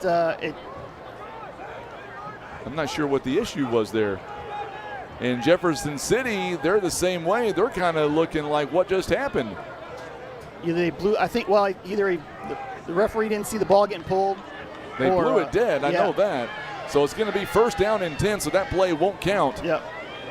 Speaker 3: I'm not sure what the issue was there. In Jefferson City, they're the same way. They're kind of looking like what just happened.
Speaker 4: Either they blew. I think. Well, either the referee didn't see the ball getting pulled.
Speaker 3: They blew it dead. I know that. So it's going to be 1st down and 10, so that play won't count.
Speaker 4: Yep.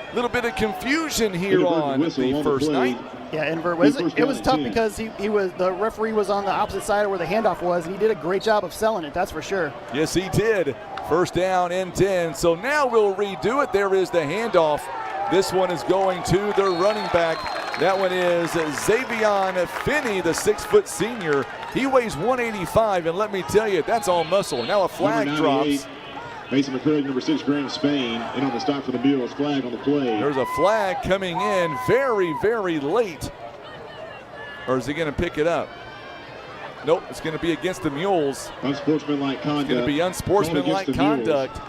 Speaker 3: A little bit of confusion here on the first night.
Speaker 4: Yeah, it was tough because the referee was on the opposite side of where the handoff was, and he did a great job of selling it, that's for sure.
Speaker 3: Yes, he did. 1st down and 10. So now we'll redo it. There is the handoff. This one is going to their running back. That one is Xavion Finney, the 6-foot senior. He weighs 185, and let me tell you, that's all muscle. Now a flag drops.
Speaker 12: Mason McCraig, number 6, Graham Spain, in on the stop for the Mules. Flag on the play.
Speaker 3: There's a flag coming in very, very late. Or is he going to pick it up? Nope, it's going to be against the Mules.
Speaker 12: Unsportsmanlike conduct.
Speaker 3: It's going to be unsportsmanlike conduct.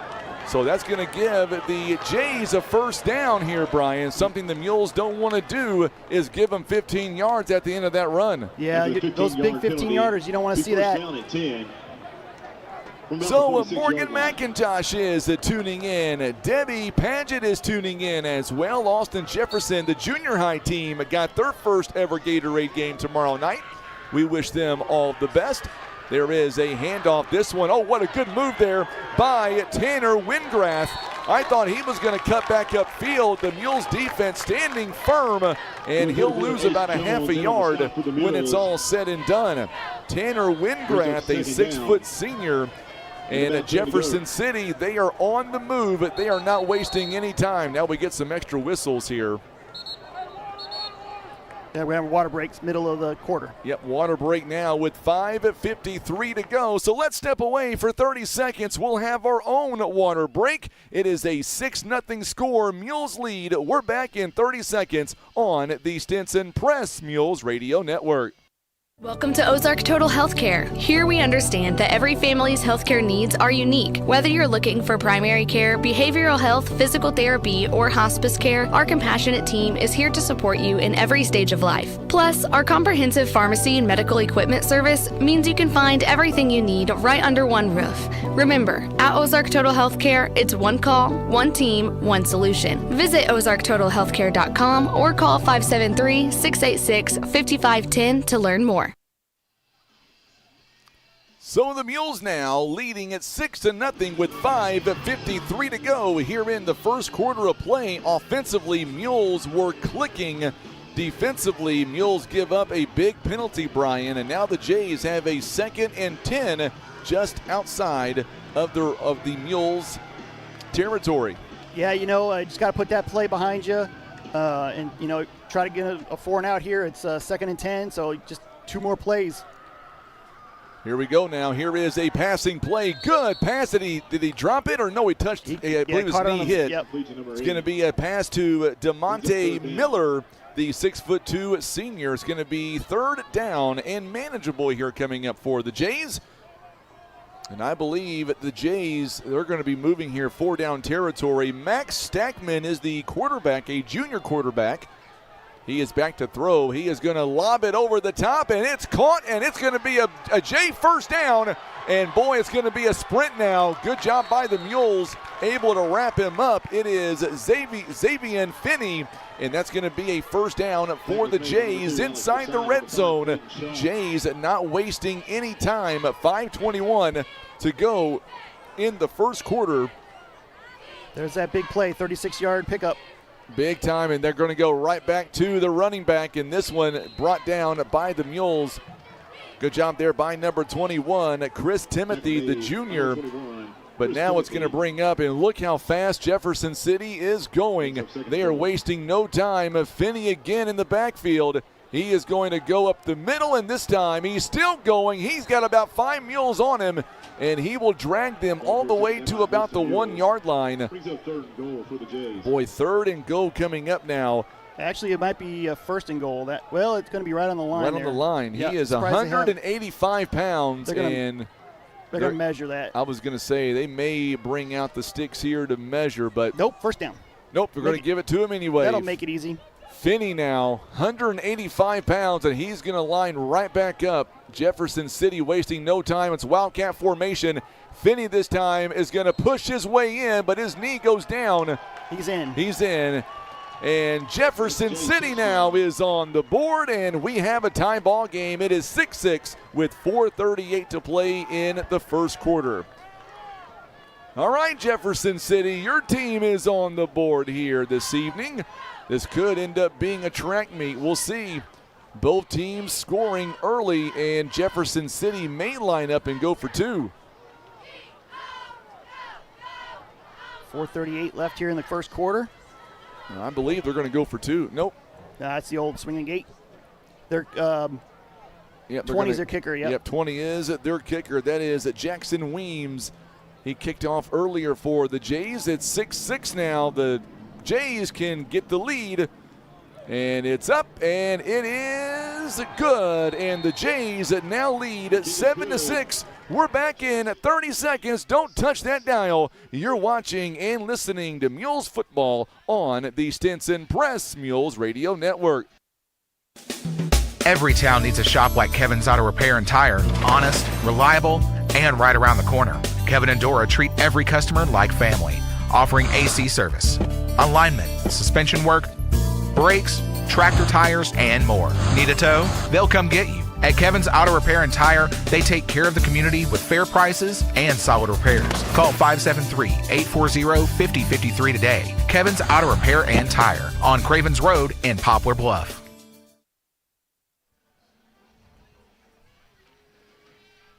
Speaker 3: So that's going to give the Jays a 1st down here, Brian. Something the Mules don't want to do is give them 15 yards at the end of that run.
Speaker 4: Yeah, those big 15-yarders, you don't want to see that.
Speaker 3: So Morgan McIntosh is tuning in. Debbie Paget is tuning in as well. Austin Jefferson, the junior high team, got their first ever Gatorade game tomorrow night. We wish them all the best. There is a handoff. This one, oh, what a good move there by Tanner Wingrath. I thought he was going to cut back upfield. The Mules defense standing firm, and he'll lose about a half a yard when it's all said and done. Tanner Wingrath, a 6-foot senior. And at Jefferson City, they are on the move. They are not wasting any time. Now we get some extra whistles here.
Speaker 4: Yeah, we have water breaks middle of the quarter.
Speaker 3: Yep, water break now with 5:53 to go. So let's step away for 30 seconds. We'll have our own water break. It is a 6-0 score. Mules lead. We're back in 30 seconds on the Stinson Press Mules Radio Network.
Speaker 16: Welcome to Ozark Total Healthcare. Here we understand that every family's healthcare needs are unique. Whether you're looking for primary care, behavioral health, physical therapy, or hospice care, our compassionate team is here to support you in every stage of life. Plus, our comprehensive pharmacy and medical equipment service means you can find everything you need right under one roof. Remember, at Ozark Total Healthcare, it's one call, one team, one solution. Visit ozarktotalhealthcare.com or call 573-686-5510 to learn more.
Speaker 3: So the Mules now leading at 6-0 with 5:53 to go here in the first quarter of play. Offensively, Mules were clicking. Defensively, Mules give up a big penalty, Brian, and now the Jays have a 2nd and 10 just outside of the Mules territory.
Speaker 4: Yeah, just got to put that play behind you, and try to get a 4-and-out here. It's 2nd and 10, so just 2 more plays.
Speaker 3: Here we go now. Here is a passing play. Good pass. Did he drop it or no? He touched it. I believe his knee hit.
Speaker 4: Yep.
Speaker 3: It's going to be a pass to DeMonte Miller, the 6'2" senior. It's going to be 3rd down and manageable here coming up for the Jays. And I believe the Jays, they're going to be moving here 4-down territory. Max Stackman is the quarterback, a junior quarterback. He is back to throw. He is going to lob it over the top, and it's caught, and it's going to be a Jay 1st down. And, boy, it's going to be a sprint now. Good job by the Mules. able to wrap him up. It is Xavier Finney, and that's going to be a first down for the Jays inside the red zone. Jays not wasting any time. 5:21 to go in the first quarter.
Speaker 4: There's that big play, 36-yard pickup.
Speaker 3: Big time, and they're going to go right back to the running back, and this one brought down by the Mules. Good job there by number 21, Chris Timothy, the junior. But now it's going to bring up, and look how fast Jefferson City is going. They are wasting no time. Finney again in the backfield. He is going to go up the middle, and this time he's still going. He's got about 5 Mules on him, and he will drag them all the way to about the 1-yard line. Boy, 3rd and goal coming up now.
Speaker 4: Actually, it might be first and goal. It's going to be right on the line.
Speaker 3: Right on the line. He is 185 pounds, and
Speaker 4: they're going to measure that.
Speaker 3: I was going to say they may bring out the sticks here to measure, but
Speaker 4: nope, first down.
Speaker 3: Nope, they're going to give it to him anyway.
Speaker 4: That'll make it easy.
Speaker 3: Finney now, 185 pounds, and he's going to line right back up. Jefferson City wasting no time. It's Wildcat formation. Finney this time is going to push his way in, but his knee goes down.
Speaker 4: He's in.
Speaker 3: He's in. And Jefferson City now is on the board, and we have a tie ball game. It is 6-6 with 4:38 to play in the first quarter. All right, Jefferson City, your team is on the board here this evening. This could end up being a track meet. We'll see. Both teams scoring early, and Jefferson City may line up and go for 2.
Speaker 4: 4:38 left here in the first quarter.
Speaker 3: I believe they're going to go for 2. Nope.
Speaker 4: That's the old swinging gate. They're
Speaker 3: 20
Speaker 4: is their kicker. Yep.
Speaker 3: 20 is their kicker. That is Jackson Weems. He kicked off earlier for the Jays. It's 6-6 now. The Jays can get the lead. And it's up, and it is good. And the Jays now lead 7-6. We're back in 30 seconds. Don't touch that dial. You're watching and listening to Mules football on the Stinson Press Mules Radio Network.
Speaker 17: Every town needs a shop like Kevin's Auto Repair and Tire. Honest, reliable, and right around the corner. Kevin and Dora treat every customer like family, offering AC service, alignment, suspension work, brakes, tractor tires, and more. Need a tow? They'll come get you. At Kevin's Auto Repair and Tire, they take care of the community with fair prices and solid repairs. Call 573-840-5053 today. Kevin's Auto Repair and Tire on Cravens Road in Poplar Bluff.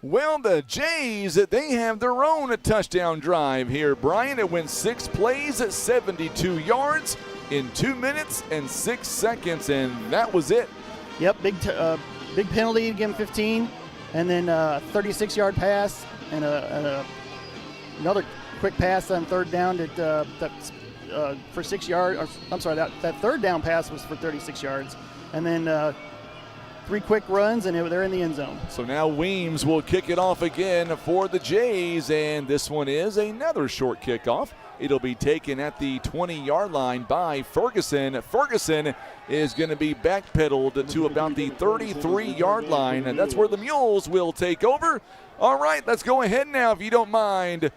Speaker 3: Well, the Jays, they have their own touchdown drive here, Brian. It went 6 plays at 72 yards in 2 minutes and 6 seconds, and that was it.
Speaker 4: Yep, big penalty to give him 15, and then a 36-yard pass and another quick pass on third down for 6 yards. I'm sorry, that third down pass was for 36 yards, and then 3 quick runs, and they're in the end zone.
Speaker 3: So now Weems will kick it off again for the Jays, and this one is another short kickoff. It'll be taken at the 20-yard line by Ferguson. Ferguson is going to be backpedaled to about the 33-yard line, and that's where the Mules will take over. All right, let's go ahead now, if you don't mind.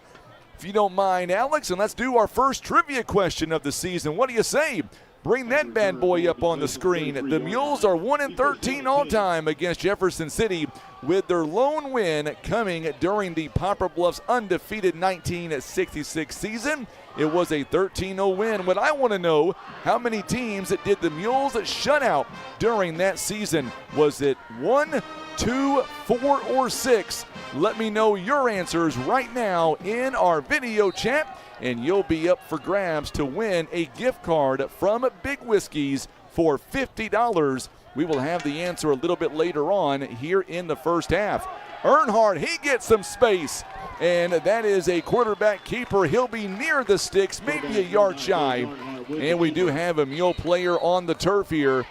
Speaker 3: If you don't mind, Alex, and let's do our first trivia question of the season. What do you say? Bring that bad boy up on the screen. The Mules are 1-13 all time against Jefferson City, with their lone win coming during the Poplar Bluff's undefeated 1966 season. It was a 13-0 win. What I want to know, how many teams did the Mules shut out during that season? Was it 1, 2, 4, or 6? Let me know your answers right now in our video chat, and you'll be up for grabs to win a gift card from Big Whiskey's for $50. We will have the answer a little bit later on here in the first half. Earnhardt, he gets some space, and that is a quarterback keeper. He'll be near the sticks, maybe a yard shy, and we do have a Mule player on the turf here.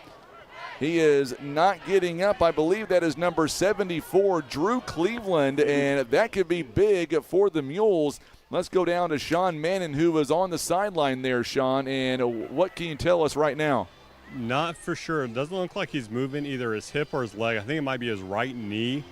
Speaker 3: He is not getting up. I believe that is number 74, Drew Cleveland, and that could be big for the Mules. Let's go down to Sean Mannon, who was on the sideline there, Sean, and what can you tell us right now?
Speaker 6: Not for sure. It doesn't look like he's moving either his hip or his leg. I think it might be his right knee.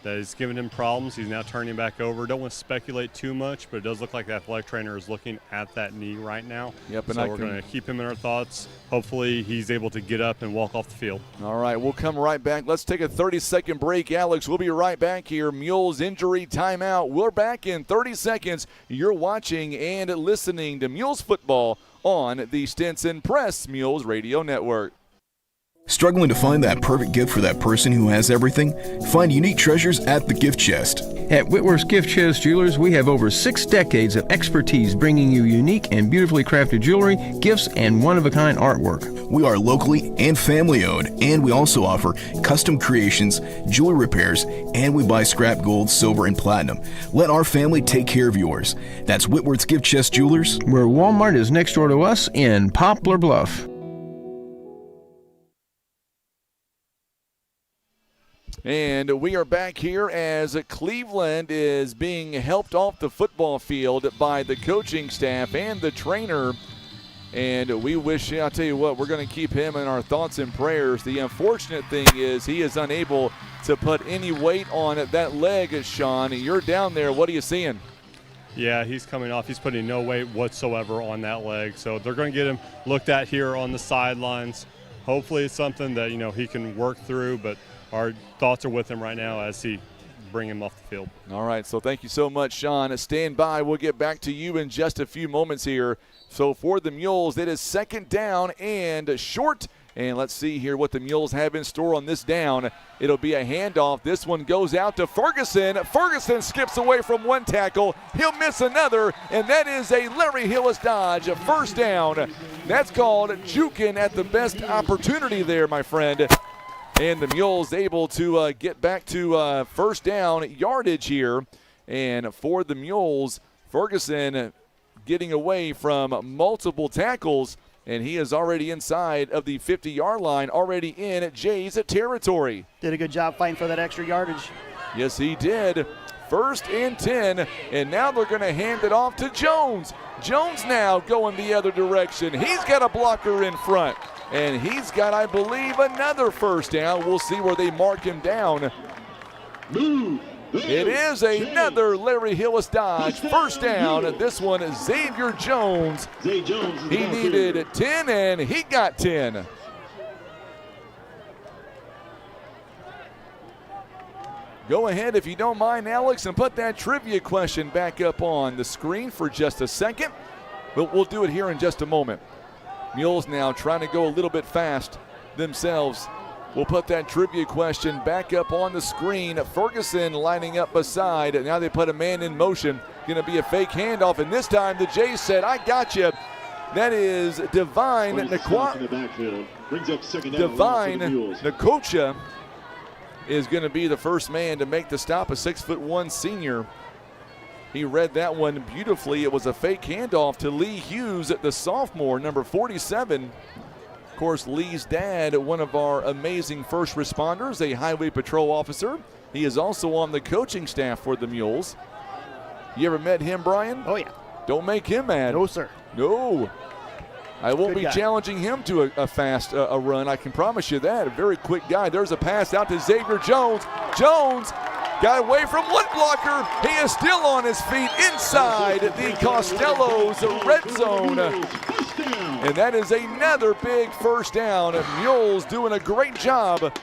Speaker 6: that is giving him problems. He's now turning back over. Don't want to speculate too much, but it does look like the athletic trainer is looking at that knee right now.
Speaker 3: Yep, and
Speaker 6: so we're going to keep him in our thoughts. Hopefully he's able to get up and walk off the field.
Speaker 3: All right, we'll come right back. Let's take a 30-second break, Alex. We'll be right back here. Mules injury timeout. We're back in 30 seconds. You're watching and listening to Mules football on the Stinson Press Mules Radio Network.
Speaker 18: Struggling to find that perfect gift for that person who has everything? Find unique treasures at the gift chest.
Speaker 19: At Whitworth's Gift Chest Jewelers, we have over 6 decades of expertise bringing you unique and beautifully crafted jewelry, gifts, and one-of-a-kind artwork.
Speaker 18: We are locally and family-owned, and we also offer custom creations, jewelry repairs, and we buy scrap gold, silver, and platinum. Let our family take care of yours. That's Whitworth's Gift Chest Jewelers,
Speaker 19: where Walmart is next door to us in Poplar Bluff.
Speaker 3: And we are back here as Cleveland is being helped off the football field by the coaching staff and the trainer. And we wish, I'll tell you what, we're going to keep him in our thoughts and prayers. The unfortunate thing is he is unable to put any weight on that leg, Sean. You're down there. What are you seeing?
Speaker 6: Yeah, he's coming off. He's putting no weight whatsoever on that leg. So they're going to get him looked at here on the sidelines. Hopefully it's something that, he can work through, but our thoughts are with him right now as he bring him off the field.
Speaker 3: All right, so thank you so much, Sean. Stand by. We'll get back to you in just a few moments here. So for the Mules, it is second down and short. And let's see here what the Mules have in store on this down. It'll be a handoff. This one goes out to Ferguson. Ferguson skips away from one tackle. He'll miss another, and that is a Larry Hillis Dodge, a first down. That's called juking at the best opportunity there, my friend. And the Mules able to get back to first down yardage here. And for the Mules, Ferguson getting away from multiple tackles, and he is already inside of the 50-yard line, already in Jays territory.
Speaker 4: Did a good job fighting for that extra yardage.
Speaker 3: Yes, he did. First and 10, and now they're going to hand it off to Jones. Jones now going the other direction. He's got a blocker in front. And he's got, I believe, another first down. We'll see where they mark him down. It is another Larry Hillis Dodge. First down. This one is Xavier Jones. He needed 10, and he got 10. Go ahead, if you don't mind, Alex, and put that trivia question back up on the screen for just a second. But we'll do it here in just a moment. Mules now trying to go a little bit fast themselves. We'll put that trivia question back up on the screen. Ferguson lining up beside. Now they put a man in motion. Going to be a fake handoff, and this time the Jays said, I got you. That is Divine Nakocha is going to be the first man to make the stop, a 6'1" senior. He read that one beautifully. It was a fake handoff to Lee Hughes, the sophomore, number 47. Of course, Lee's dad, one of our amazing first responders, a highway patrol officer. He is also on the coaching staff for the Mules. You ever met him, Brian?
Speaker 4: Oh, yeah.
Speaker 3: Don't make him mad.
Speaker 4: No, sir.
Speaker 3: No. I won't be challenging him to a fast run. I can promise you that. A very quick guy. There's a pass out to Xavier Jones. Jones got away from one blocker. He is still on his feet inside the Costello's red zone. And that is another big first down. Mules doing a great job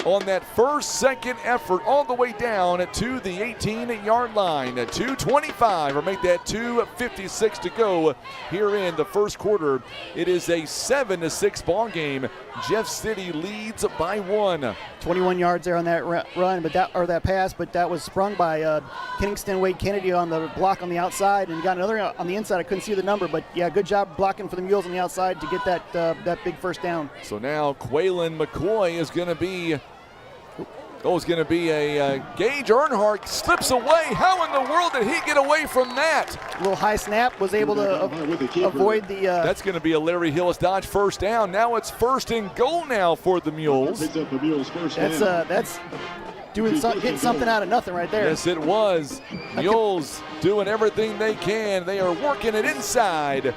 Speaker 3: on that second effort all the way down to the 18-yard line. 2:25, or make that 2:56 to go here in the first quarter. It is a 7-6 ball game. Jeff City leads by 1.
Speaker 4: 21 yards there on that run, that pass, but that was sprung by Kingston Wade Kennedy on the block on the outside, and got another on the inside. I couldn't see the number, but yeah, good job blocking for the Mules on the outside to get that big first down.
Speaker 3: So now Quaylen McCoy is going to be. It's going to be a Gage Earnhardt slips away. How in the world did he get away from that?
Speaker 4: A little high snap, was able to avoid the.
Speaker 3: That's going to be a Larry Hillis Dodge first down. Now it's first and goal now for the Mules.
Speaker 4: That's getting something out of nothing right there.
Speaker 3: Yes, it was. Mules doing everything they can. They are working it inside.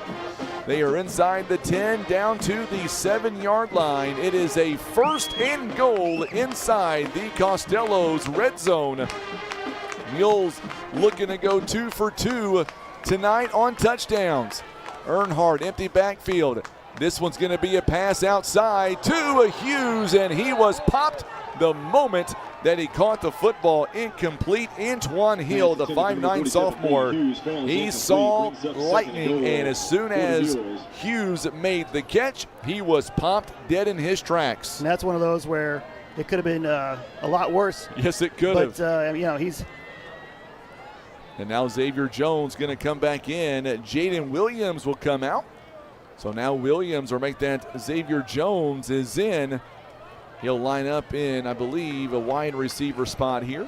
Speaker 3: They are inside the 10, down to the 7-yard line. It is a 1st and goal inside the Costello's red zone. Mules looking to go 2 for 2 tonight on touchdowns. Earnhardt, empty backfield. This one's going to be a pass outside to Hughes, and he was popped the moment that he caught the football. Incomplete. Antoine Hill, the 5'9 sophomore, he saw lightning, and as soon as Hughes made the catch, he was popped dead in his tracks.
Speaker 4: And that's one of those where it could have been a lot worse.
Speaker 3: Yes, it could have.
Speaker 4: But, he's...
Speaker 3: And now Xavier Jones going to come back in. Jaden Williams will come out. So now Williams, or make that Xavier Jones, is in. He'll line up in, I believe, a wide receiver spot here.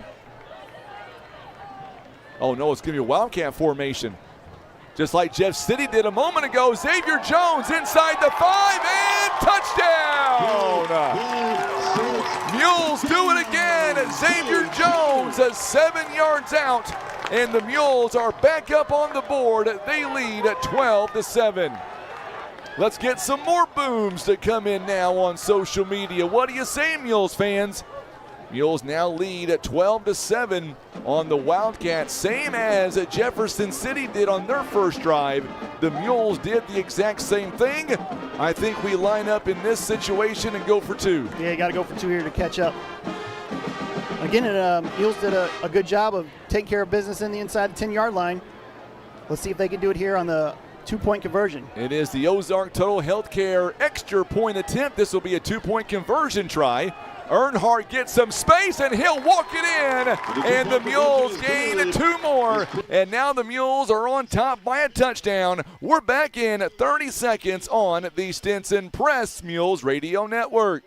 Speaker 3: Oh, no, it's going to be a Wildcat formation. Just like Jeff City did a moment ago. Xavier Jones inside the 5 and touchdown! Mules do it again. Xavier Jones, 7 yards out, and the Mules are back up on the board. They lead at 12-7. Let's get some more booms to come in now on social media. What do you say, Mules fans? Mules now lead at 12-7 on the Wildcats, same as Jefferson City did on their first drive. The Mules did the exact same thing. I think we line up in this situation and go for 2.
Speaker 4: Yeah, you got to go for 2 here to catch up. Again, Mules did a good job of taking care of business in the inside the 10-yard line. Let's see if they can do it here on the 2-point conversion.
Speaker 3: It is the Ozark Total Healthcare extra point attempt. This will be a 2-point conversion try. Earnhardt gets some space, and he'll walk it in, and the Mules gain 2 more. And now the Mules are on top by a touchdown. We're back in 30 seconds on the Stinson Press Mules Radio Network.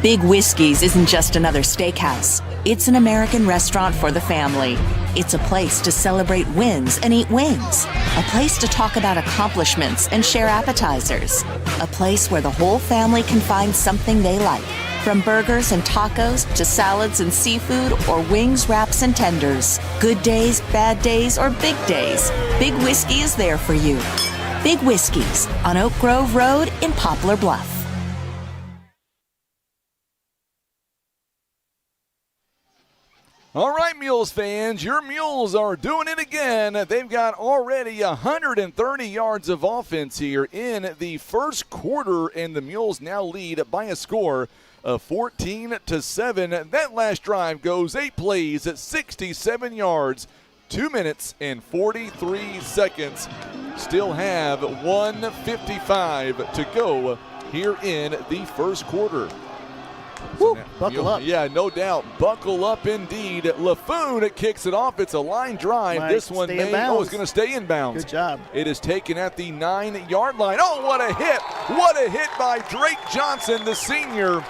Speaker 20: Big Whiskey's isn't just another steakhouse. It's an American restaurant for the family. It's a place to celebrate wins and eat wings. A place to talk about accomplishments and share appetizers. A place where the whole family can find something they like. From burgers and tacos to salads and seafood or wings, wraps, and tenders. Good days, bad days, or big days. Big Whiskey is there for you. Big Whiskey's on Oak Grove Road in Poplar Bluff.
Speaker 3: All right, Mules fans, your Mules are doing it again. They've got already 130 yards of offense here in the first quarter, and the Mules now lead by a score of 14-7. That last drive goes 8 plays at 67 yards, 2 minutes and 43 seconds. Still have 1:55 to go here in the first quarter.
Speaker 4: Woo, buckle up.
Speaker 3: Yeah, no doubt. Buckle up indeed. LaFoon kicks it off. It's a line drive. This one it's going to stay in bounds.
Speaker 4: Good job.
Speaker 3: It is taken at the 9-yard line. Oh, what a hit. What a hit by Drake Johnson, the senior.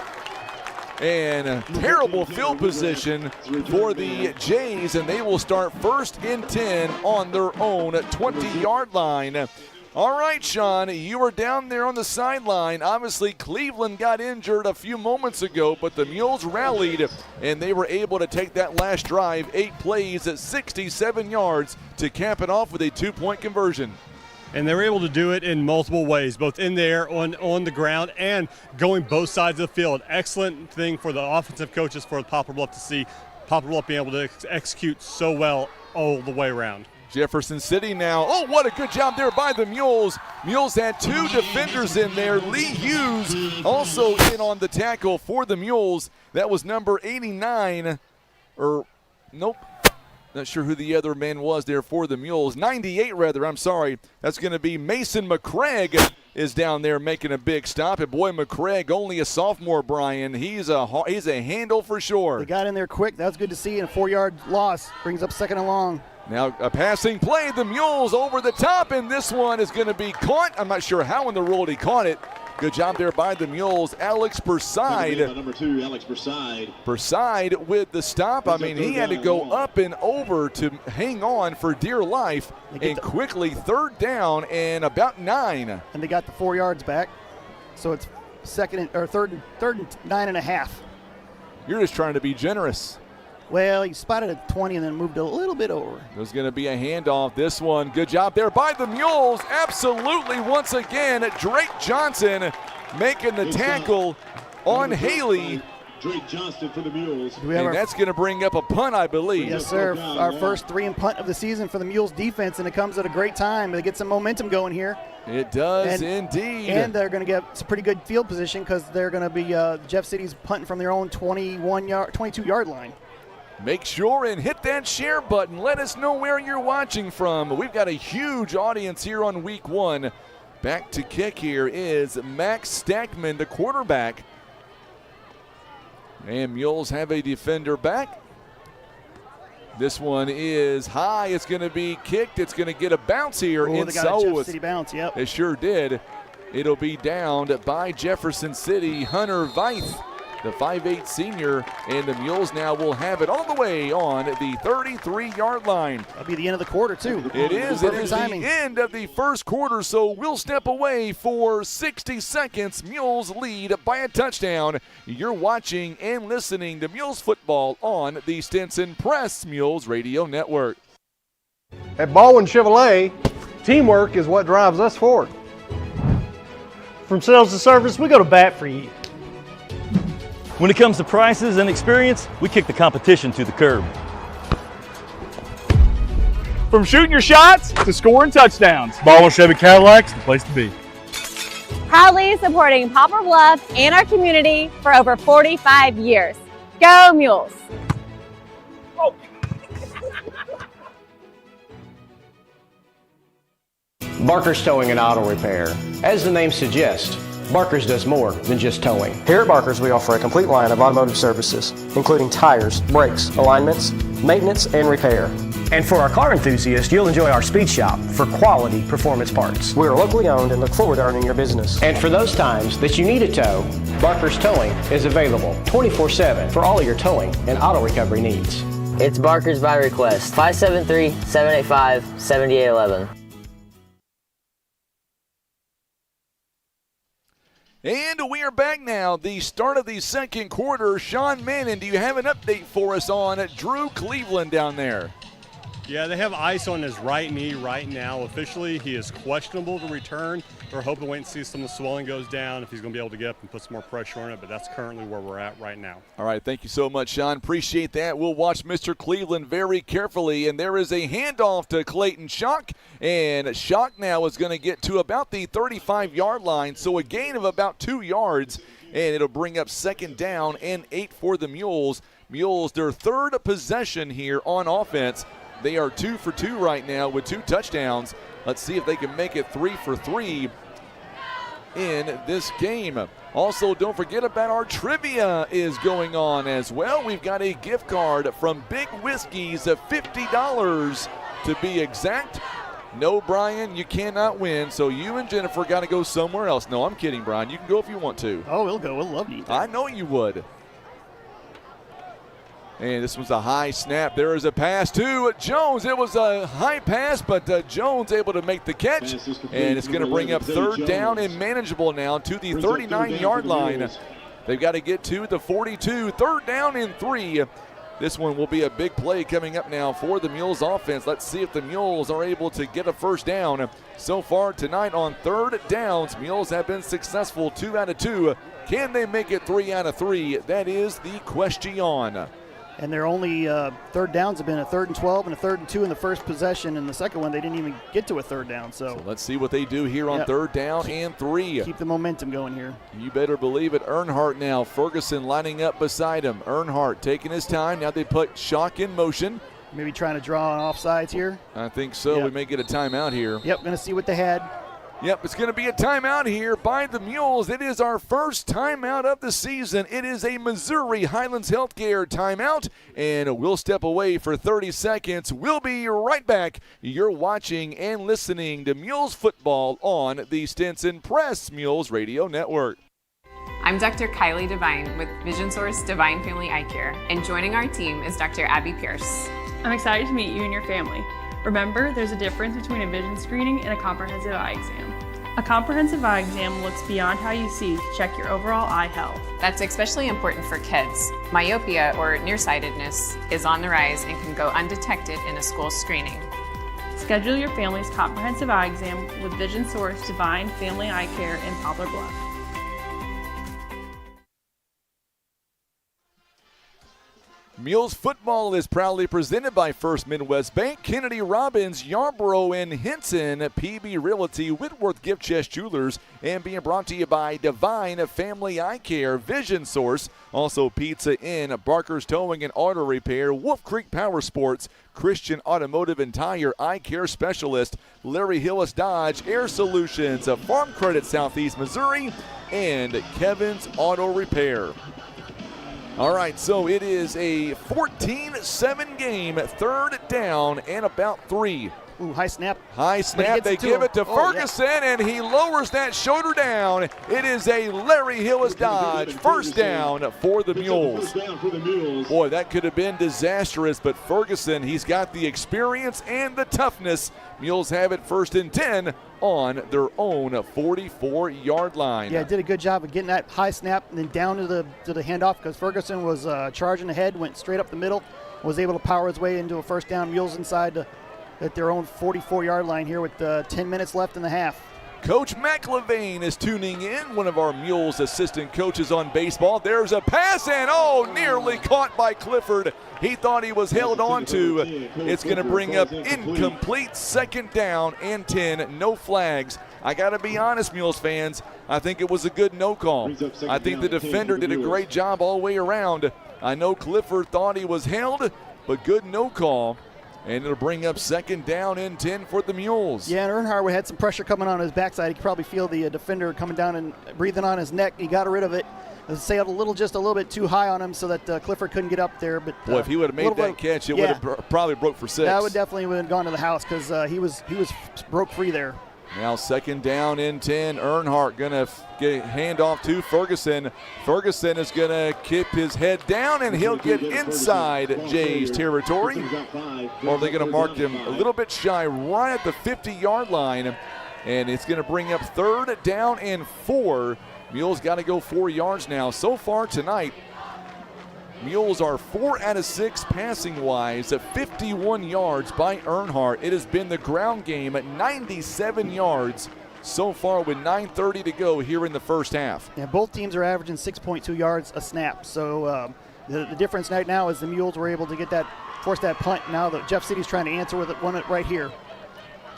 Speaker 3: And terrible field position for the Jays, and they will start 1st and 10 on their own 20-yard line. All right, Sean, you were down there on the sideline. Obviously, Cleveland got injured a few moments ago, but the Mules rallied, and they were able to take that last drive, 8 plays at 67 yards, to cap it off with a 2-point conversion.
Speaker 6: And they were able to do it in multiple ways, both in the air, on the ground, and going both sides of the field. Excellent thing for the offensive coaches for Poplar Bluff to see Poplar Bluff being able to execute so well all the way around.
Speaker 3: Jefferson City now. Oh, what a good job there by the Mules. Mules had 2 defenders in there. Lee Hughes also in on the tackle for the Mules. That was number 89. Nope. Not sure who the other man was there for the Mules. 98, rather. I'm sorry. That's going to be Mason McCraig is down there making a big stop. And boy, McCraig, only a sophomore, Brian. He's a handle for sure.
Speaker 4: They got in there quick. That was good to see. And a 4-yard loss brings up 2nd and long.
Speaker 3: Now a passing play, the Mules over the top, and this one is going to be caught. I'm not sure how in the world he caught it. Good job there by the Mules. Alex Perside.
Speaker 12: Number 2, Alex Perside.
Speaker 3: Perside with the stop. I mean, he had to go up and over to hang on for dear life, and quickly 3rd down and about 9.
Speaker 4: And they got the 4 yards back, so it's 3rd and 9.5.
Speaker 3: You're just trying to be generous.
Speaker 4: Well, he spotted at 20 and then moved a little bit over.
Speaker 3: There's going to be a handoff. This one, good job there by the Mules. Absolutely, once again, Drake Johnson making the tackle on Haley.
Speaker 12: Drake Johnston for the Mules.
Speaker 3: And that's going to bring up a punt, I believe.
Speaker 4: Yes, sir. Our first 3 and punt of the season for the Mules defense, and it comes at a great time to get some momentum going here.
Speaker 3: It does indeed.
Speaker 4: And they're going to get some pretty good field position because they're going to be Jeff City's punting from their own 22-yard line.
Speaker 3: Make sure and hit that share button. Let us know where you're watching from. We've got a huge audience here on week 1. Back to kick here is Max Stackman, the quarterback. And Mules have a defender back. This one is high. It's going to be kicked. It's going to get a bounce here.
Speaker 4: Oh, they got a Jeff City bounce, yep.
Speaker 3: It sure did. It'll be downed by Jefferson City, Hunter Veith, the 5'8 senior, and the Mules now will have it all the way on the 33-yard line.
Speaker 4: That'll be the end of the quarter, too.
Speaker 3: It is. It is the end of the first quarter, so we'll step away for 60 seconds. Mules lead by a touchdown. You're watching and listening to Mules football on the Stinson Press Mules Radio Network.
Speaker 21: At Baldwin Chevrolet, teamwork is what drives us forward.
Speaker 22: From sales to service, we go to bat for you. When it comes to prices and experience, we kick the competition to the curb.
Speaker 23: From shooting your shots to scoring touchdowns,
Speaker 22: Baldwin Chevy Cadillac's the place to be.
Speaker 24: Proudly supporting Poplar Bluff and our community for over 45 years. Go Mules!
Speaker 25: Barker's Towing and Auto Repair. As the name suggests, Barker's does more than just towing.
Speaker 26: Here at Barker's, we offer a complete line of automotive services, including tires, brakes, alignments, maintenance, and repair.
Speaker 25: And for our car enthusiasts, you'll enjoy our speed shop for quality performance parts.
Speaker 26: We are locally owned and look forward to earning your business.
Speaker 25: And for those times that you need a tow, Barker's Towing is available 24/7 for all of your towing and auto recovery needs.
Speaker 27: It's Barker's by request, 573-785-7811.
Speaker 3: And we are back now, the start of the second quarter. Sean Manning, do you have an update for us on Drew Cleveland down there?
Speaker 6: Yeah, they have ice on his right knee right now. Officially, he is questionable to return. We're hoping to wait and see if some of the swelling goes down, if he's going to be able to get up and put some more pressure on it, but that's currently where we're at right now.
Speaker 3: All right, thank you so much, Sean. Appreciate that. We'll watch Mr. Cleveland very carefully, and there is a handoff to Clayton Schock, and Schock now is going to get to about the 35-yard line, so a gain of about 2 yards, and it'll bring up 2nd down and 8 for the Mules. Mules, their 3rd possession here on offense. They are 2 for 2 right now with 2 touchdowns. Let's see if they can make it 3 for 3 in this game. Also, don't forget about our trivia is going on as well. We've got a gift card from Big Whiskey's of $50 to be exact. No, Brian, you cannot win, so you and Jennifer got to go somewhere else. No, I'm kidding, Brian. You can go if you want to.
Speaker 4: Oh, we'll go. We'll love to eat that.
Speaker 3: I know you would. And this was a high snap. There is a pass to Jones. It was a high pass, but Jones able to make the catch. And it's going to bring up 3rd down and manageable now to the 39-yard line. They've got to get to the 42. 3rd down and 3. This one will be a big play coming up now for the Mules offense. Let's see if the Mules are able to get a 1st down. So far tonight on 3rd downs, Mules have been successful 2 out of 2. Can they make it 3 out of 3? That is the question.
Speaker 4: And their only 3rd downs have been a 3rd and 12 and a 3rd and 2 in the first possession. And the second one, they didn't even get to a 3rd down. So
Speaker 3: let's see what they do here on 3rd down and 3.
Speaker 4: Keep the momentum going here.
Speaker 3: You better believe it. Earnhardt now. Ferguson lining up beside him. Earnhardt taking his time. Now they put Schock in motion.
Speaker 4: Maybe trying to draw on offsides here.
Speaker 3: I think so.
Speaker 4: Yep.
Speaker 3: We may get a timeout here.
Speaker 4: Yep, going to see what they had.
Speaker 3: Yep, it's going to be a timeout here by the Mules. It is our first timeout of the season. It is a Missouri Highlands Healthcare timeout, and we'll step away for 30 seconds. We'll be right back. You're watching and listening to Mules football on the Stinson Press Mules Radio Network.
Speaker 28: I'm Dr. Kylie Devine with Vision Source Divine Family Eye Care, and joining our team is Dr. Abby Pierce.
Speaker 29: I'm excited to meet you and your family. Remember, there's a difference between a vision screening and a comprehensive eye exam.
Speaker 1: A comprehensive eye exam looks beyond how you see to check your overall eye health.
Speaker 28: That's especially important for kids. Myopia or nearsightedness is on the rise and can go undetected in a school screening.
Speaker 1: Schedule your family's comprehensive eye exam with Vision Source Divine Family Eye Care in Poplar Bluff.
Speaker 3: Mules football is proudly presented by First Midwest Bank, Kennedy Robbins, Yarborough and Hinton, PB Realty, Whitworth Gift Chest Jewelers, and being brought to you by Divine Family Eye Care, Vision Source, also Pizza Inn, Barker's Towing and Auto Repair, Wolf Creek Power Sports, Christian Automotive and Tire Eye Care Specialist, Larry Hillis Dodge, Air Solutions, Farm Credit Southeast Missouri, and Kevin's Auto Repair. All right, so it is a 14-7 game, third down and about 3.
Speaker 4: Ooh, high snap.
Speaker 3: High snap. They give it to Ferguson, and he lowers that shoulder down. It is a Larry Hillis Dodge first down for the Mules. Boy, that could have been disastrous, but Ferguson, he's got the experience and the toughness. Mules have it 1st and 10 on their own 44-yard line.
Speaker 4: Yeah, did a good job of getting that high snap and then down to the handoff because Ferguson was charging ahead, went straight up the middle, was able to power his way into a first down. Mules inside at their own 44-yard line here with 10 minutes left in the half.
Speaker 3: Coach McLevain is tuning in, one of our Mules assistant coaches on baseball. There's a pass, and nearly caught by Clifford. He thought he was held on to. It's going to bring up incomplete 2nd down and 10, no flags. I got to be honest, Mules fans, I think it was a good no call. I think the defender did a great job all the way around. I know Clifford thought he was held, but good no call. And it'll bring up 2nd down and 10 for the Mules.
Speaker 4: Yeah, and Earnhardt had some pressure coming on his backside. He could probably feel the defender coming down and breathing on his neck. He got rid of it. Sailed just a little bit too high on him so that Clifford couldn't get up there. But
Speaker 3: boy, if he would have made that catch, it would have probably broke for 6.
Speaker 4: That would definitely have gone to the house because he was broke free there.
Speaker 3: Now 2nd down and 10. Earnhardt going to get hand off to Ferguson. Ferguson is going to keep his head down, and he'll get inside Jays territory. Or are they going to mark him a little bit shy right at the 50-yard line? And it's going to bring up 3rd down and 4. Mules got to go 4 yards now. So far tonight, Mules are 4 out of 6 passing-wise at 51 yards by Earnhardt. It has been the ground game at 97 yards so far with 9:30 to go here in the first half.
Speaker 4: Yeah, both teams are averaging 6.2 yards a snap. So the difference right now is the Mules were able to force that punt. Now that Jeff City's trying to answer with one right here.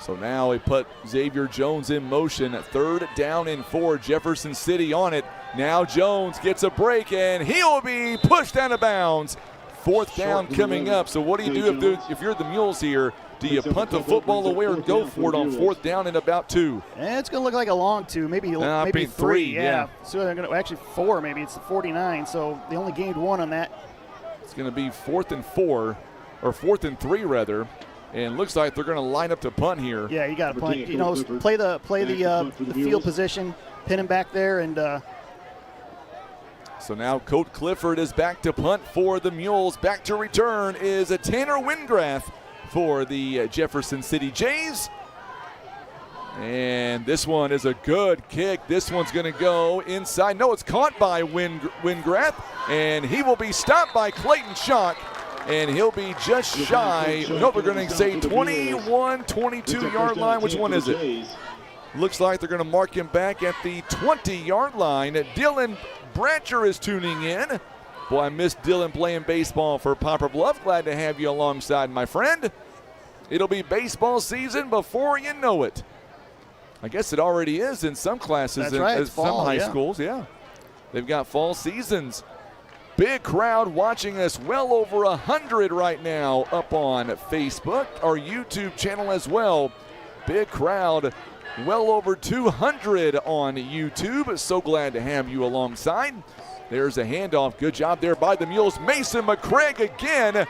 Speaker 3: So now they put Xavier Jones in motion at 3rd down and 4. Jefferson City on it. Now Jones gets a break, and he'll be pushed out of bounds. 4th down coming up. So what do you do if you're the Mules here? Do you punt the football away or go for it on 4th down and about 2?
Speaker 4: And it's going to look like a long 2, maybe 3. Yeah. So they're going to actually 4, maybe. It's 49, so they only gained 1 on that.
Speaker 3: It's going to be 4th and 4, or 4th and 3 rather. And looks like they're going to line up to punt here.
Speaker 4: Yeah, you got to punt. Play the field position, pin him back there, and.
Speaker 3: So now Coach Clifford is back to punt for the Mules. Back to return is a Tanner Wingrath for the Jefferson City Jays. And this one is a good kick. This one's going to go inside. No, it's caught by Wingrath, and he will be stopped by Clayton Schock. And he'll be just shy. No, they're going to say 21, 22-yard line. Which one is it? Looks like they're going to mark him back at the 20-yard line. Dylan Bratcher is tuning in. Boy, I miss Dylan playing baseball for Poplar Bluff. Glad to have you alongside, my friend. It'll be baseball season before you know it. I guess it already is in some classes.
Speaker 4: That's right.
Speaker 3: Some high schools, yeah. They've got fall seasons. Big crowd watching us, well over 100 right now up on Facebook, our YouTube channel as well. Big crowd, well over 200 on YouTube. So glad to have you alongside. There's a handoff. Good job there by the Mules. Mason McCraig again.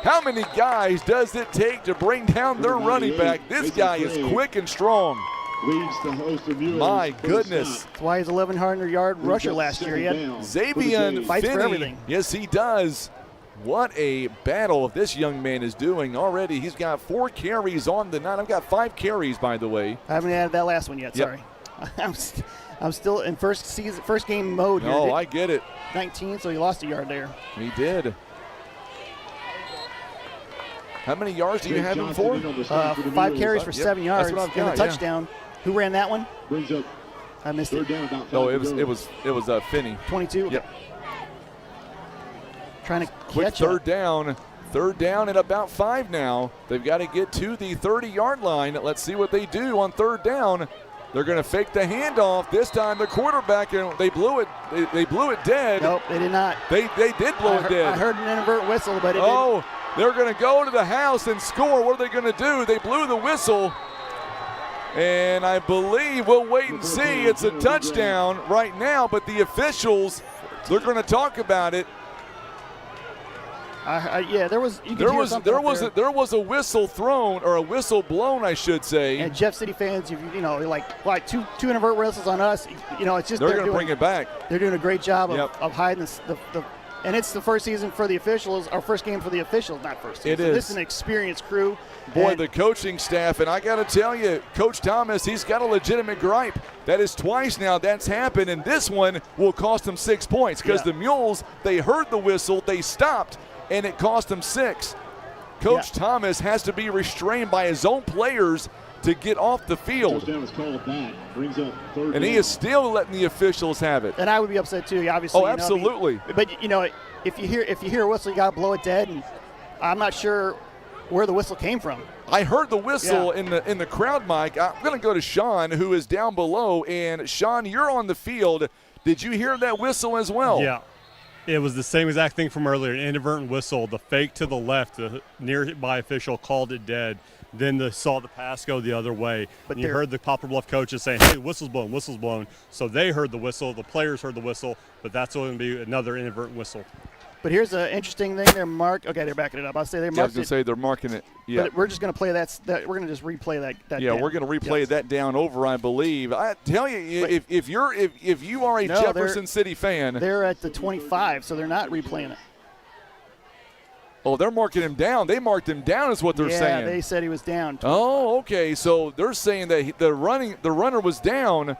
Speaker 3: How many guys does it take to bring down their running back? This guy is quick and strong. My goodness.
Speaker 4: That's why he's 1,100-yard rusher last year. He had
Speaker 3: Xavier
Speaker 4: fights for everything.
Speaker 3: Yes, he does. What a battle this young man is doing already. He's got 4 carries on the night. I've got 5 carries, by the way.
Speaker 4: I haven't added that last one yet, sorry. I'm still in first game mode here.
Speaker 3: No, I get it.
Speaker 4: 19, so he lost a yard there.
Speaker 3: He did. How many yards do you have him for?
Speaker 4: 5 carries for 7 yards and a touchdown. Who ran that one? I missed it.
Speaker 3: No, it was Finney.
Speaker 4: 22.
Speaker 3: Yep.
Speaker 4: Trying to
Speaker 3: Quick
Speaker 4: catch
Speaker 3: third down. Third down at about 5 now. They've got to get to the 30-yard line. Let's see what they do on third down. They're going to fake the handoff. This time the quarterback, and they blew it. They blew it dead.
Speaker 4: Nope, they did not.
Speaker 3: They did blow it dead.
Speaker 4: I heard an inadvertent whistle, but it
Speaker 3: didn't. They're going to go to the house and score. What are they going to do? They blew the whistle. And I believe we'll wait and see. It's a touchdown right now, but the officials, they're going to talk about it.
Speaker 4: Yeah, there was
Speaker 3: a whistle thrown, or a whistle blown, I should say.
Speaker 4: And Jeff City fans, like two inadvertent whistles on us. It's just
Speaker 3: they're going to bring it back.
Speaker 4: They're doing a great job of hiding the and it's the first season for the officials, our first game for the officials, not first season.
Speaker 3: It is.
Speaker 4: This is an experienced crew.
Speaker 3: Boy, the coaching staff, and I got to tell you, Coach Thomas, he's got a legitimate gripe. That is twice now that's happened, and this one will cost them 6 points because the Mules, they heard the whistle, they stopped, and it cost them 6. Coach Thomas has to be restrained by his own players to get off the field. And he is still letting the officials have it.
Speaker 4: And I would be upset too, obviously.
Speaker 3: Oh, absolutely.
Speaker 4: But if you hear a whistle, you got to blow it dead. And I'm not sure where the whistle came from.
Speaker 3: I heard the whistle in the crowd mic. I'm going to go to Sean, who is down below. And Sean, you're on the field. Did you hear that whistle as well?
Speaker 6: Yeah. It was the same exact thing from earlier, an inadvertent whistle. The fake to the left, the nearby official called it dead. Then saw the pass go the other way. But you heard the Poplar Bluff coaches saying, hey, whistle's blown, whistle's blown. So they heard the whistle, the players heard the whistle, but that's going to be another inadvertent whistle.
Speaker 4: But here's an interesting thing. They're marked. Okay, they're backing it up. I'll say they're marked.
Speaker 3: I was going to say they're marking it. Yeah.
Speaker 4: But we're just going to play that. We're going to just replay that.
Speaker 3: Yeah,
Speaker 4: down.
Speaker 3: We're going to replay that down over, I believe. I tell you, if you are a Jefferson City fan,
Speaker 4: they're at the 25, so they're not replaying it.
Speaker 3: Oh, they're marking him down. They marked him down is what they're saying.
Speaker 4: Yeah, they said he was down.
Speaker 3: Oh, okay. So they're saying that the runner was down.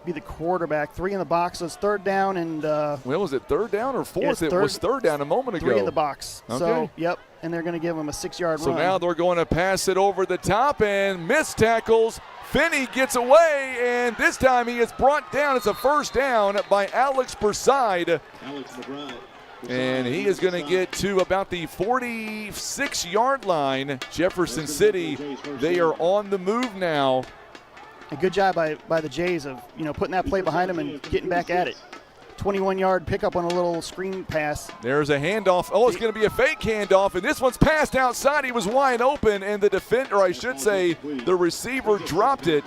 Speaker 4: Be the quarterback. 3 in the box. So it's third down and
Speaker 3: when was it, third down or fourth?
Speaker 4: Yeah,
Speaker 3: it was third down a moment ago.
Speaker 4: 3 in the box.
Speaker 3: Okay.
Speaker 4: So, yep. And they're going to give him a 6-yard run.
Speaker 3: So now they're going to pass it over the top and miss tackles. Finney gets away, and this time he is brought down. It's a first down by Alex Berside. And he is going to get to about the 46-yard line. Jefferson City, they are on the move now.
Speaker 4: A good job by the Jays of putting that play behind them and getting back at it. 21-yard pickup on a little screen pass.
Speaker 3: There's a handoff. Oh, it's going to be a fake handoff, and this one's passed outside. He was wide open, and the defender, I should say, the receiver dropped it.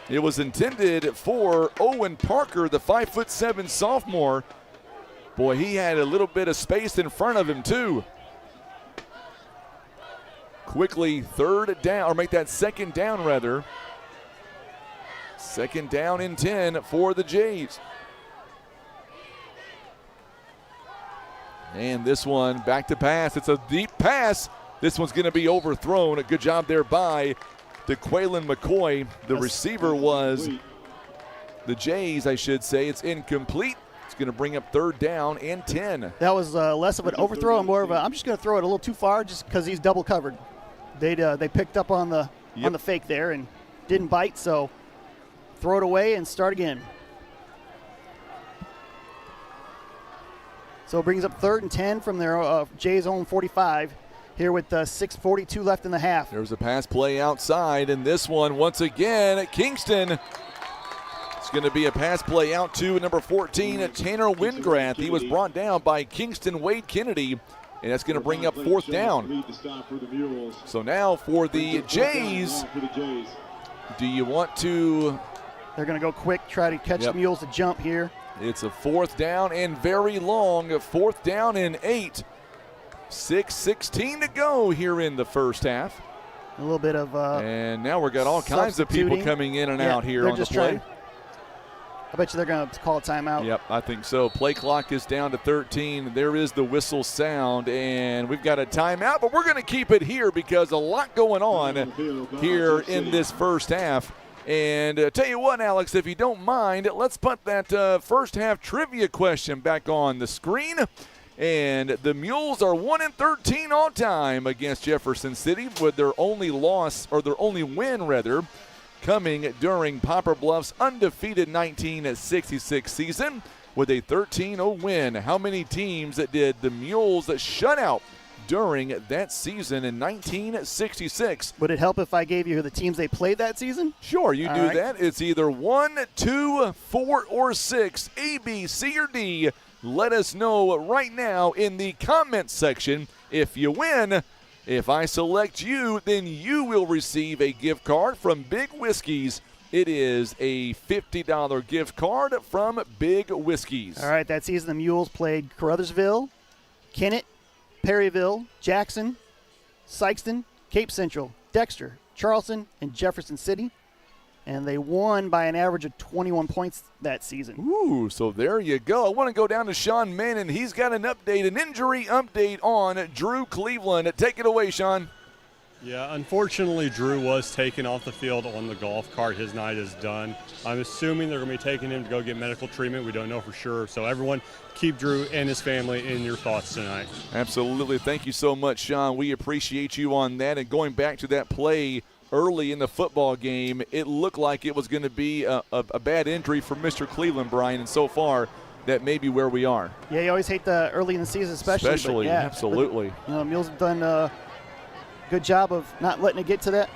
Speaker 3: It was intended for Owen Parker, the 5'7" sophomore. Boy, he had a little bit of space in front of him, too. Quickly, third down, or make that second down, rather. Second down and 10 for the Jays. And this one back to pass. It's a deep pass. This one's going to be overthrown. A good job there by DeQuaylen McCoy. The receiver was the Jays, I should say. It's incomplete. It's going to bring up third down and 10.
Speaker 4: That was less of an overthrow and more of a, I'm just going to throw it a little too far just because he's double covered. They picked up on the fake there and didn't bite, so throw it away and start again. So it brings up third and 10 from their Jays' own 45 here with 6:42 left in the half.
Speaker 3: There's a pass play outside, and this one once again at Kingston. It's going to be a pass play out to number 14, Tanner Wingrath. He was brought down by Kingston Wade Kennedy, and that's going to bring up fourth down. So now for the Jays, do you want to?
Speaker 4: They're going to go quick, try to catch the Mules to jump here.
Speaker 3: It's a fourth down and very long. Fourth down and 8. 6:16 to go here in the first half.
Speaker 4: A little bit of
Speaker 3: and now we've got all kinds of people coming in and out here on the play.
Speaker 4: I bet you they're going to call a timeout.
Speaker 3: Yep, I think so. Play clock is down to 13. There is the whistle sound, and we've got a timeout, but we're going to keep it here because a lot going on here in this first half. And tell you what, Alex, if you don't mind, let's put that first half trivia question back on the screen. And the Mules are 1-13 all time against Jefferson City, with their only win coming during Poplar Bluff's undefeated 1966 season with a 13-0 win. How many teams did the Mules shut out during that season in 1966?
Speaker 4: Would it help if I gave you the teams they played that season?
Speaker 3: Sure, you
Speaker 4: All
Speaker 3: do
Speaker 4: right.
Speaker 3: that. It's either 1, 2, 4, or 6, A, B, C, or D. Let us know right now in the comments section. If you win, if I select you, then you will receive a gift card from Big Whiskey's. It is a $50 gift card from Big Whiskey's.
Speaker 4: All right, that season the Mules played Caruthersville, Kennett, Perryville, Jackson, Sykeston, Cape Central, Dexter, Charleston, and Jefferson City. And they won by an average of 21 points that season.
Speaker 3: Ooh, so there you go. I want to go down to Sean Manning. He's got an injury update on Drew Cleveland. Take it away, Sean.
Speaker 6: Yeah, unfortunately, Drew was taken off the field on the golf cart. His night is done. I'm assuming they're going to be taking him to go get medical treatment. We don't know for sure. So everyone, keep Drew and his family in your thoughts tonight.
Speaker 3: Absolutely. Thank you so much, Sean. We appreciate you on that. And going back to that play early in the football game, it looked like it was going to be a bad injury for Mr. Cleveland, Brian, and so far that may be where we are.
Speaker 4: Yeah, you always hate the early in the season, especially. But yeah,
Speaker 3: absolutely.
Speaker 4: But, Mules have done a good job of not letting it get to that.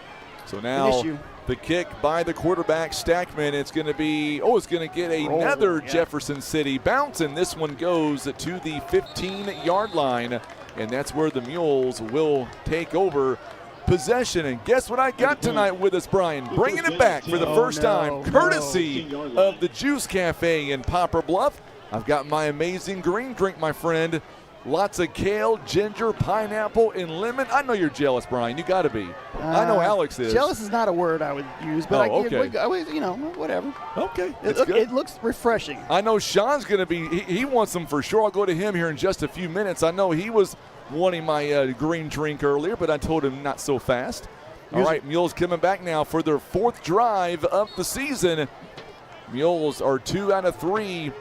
Speaker 3: So now
Speaker 4: issue.
Speaker 3: The kick by the quarterback, Stackman. It's going to be, it's going to get another Jefferson City bounce, and this one goes to the 15-yard line, and that's where the Mules will take over possession. And guess what I got tonight with us, Brian? Bringing it back for the first time, courtesy of the Juice Cafe in Poplar Bluff. I've got my amazing green drink, my friend. Lots of kale, ginger, pineapple, and lemon. I know you're jealous, Brian. You got to be. I know Alex is.
Speaker 4: Jealous is not a word I would use, but whatever.
Speaker 3: Okay,
Speaker 4: it looks refreshing.
Speaker 3: I know Sean's going to be. He wants them for sure. I'll go to him here in just a few minutes. I know he was wanting my green drink earlier, but I told him not so fast. All right, Mules coming back now for their fourth drive of the season. Mules are 2 out of 3.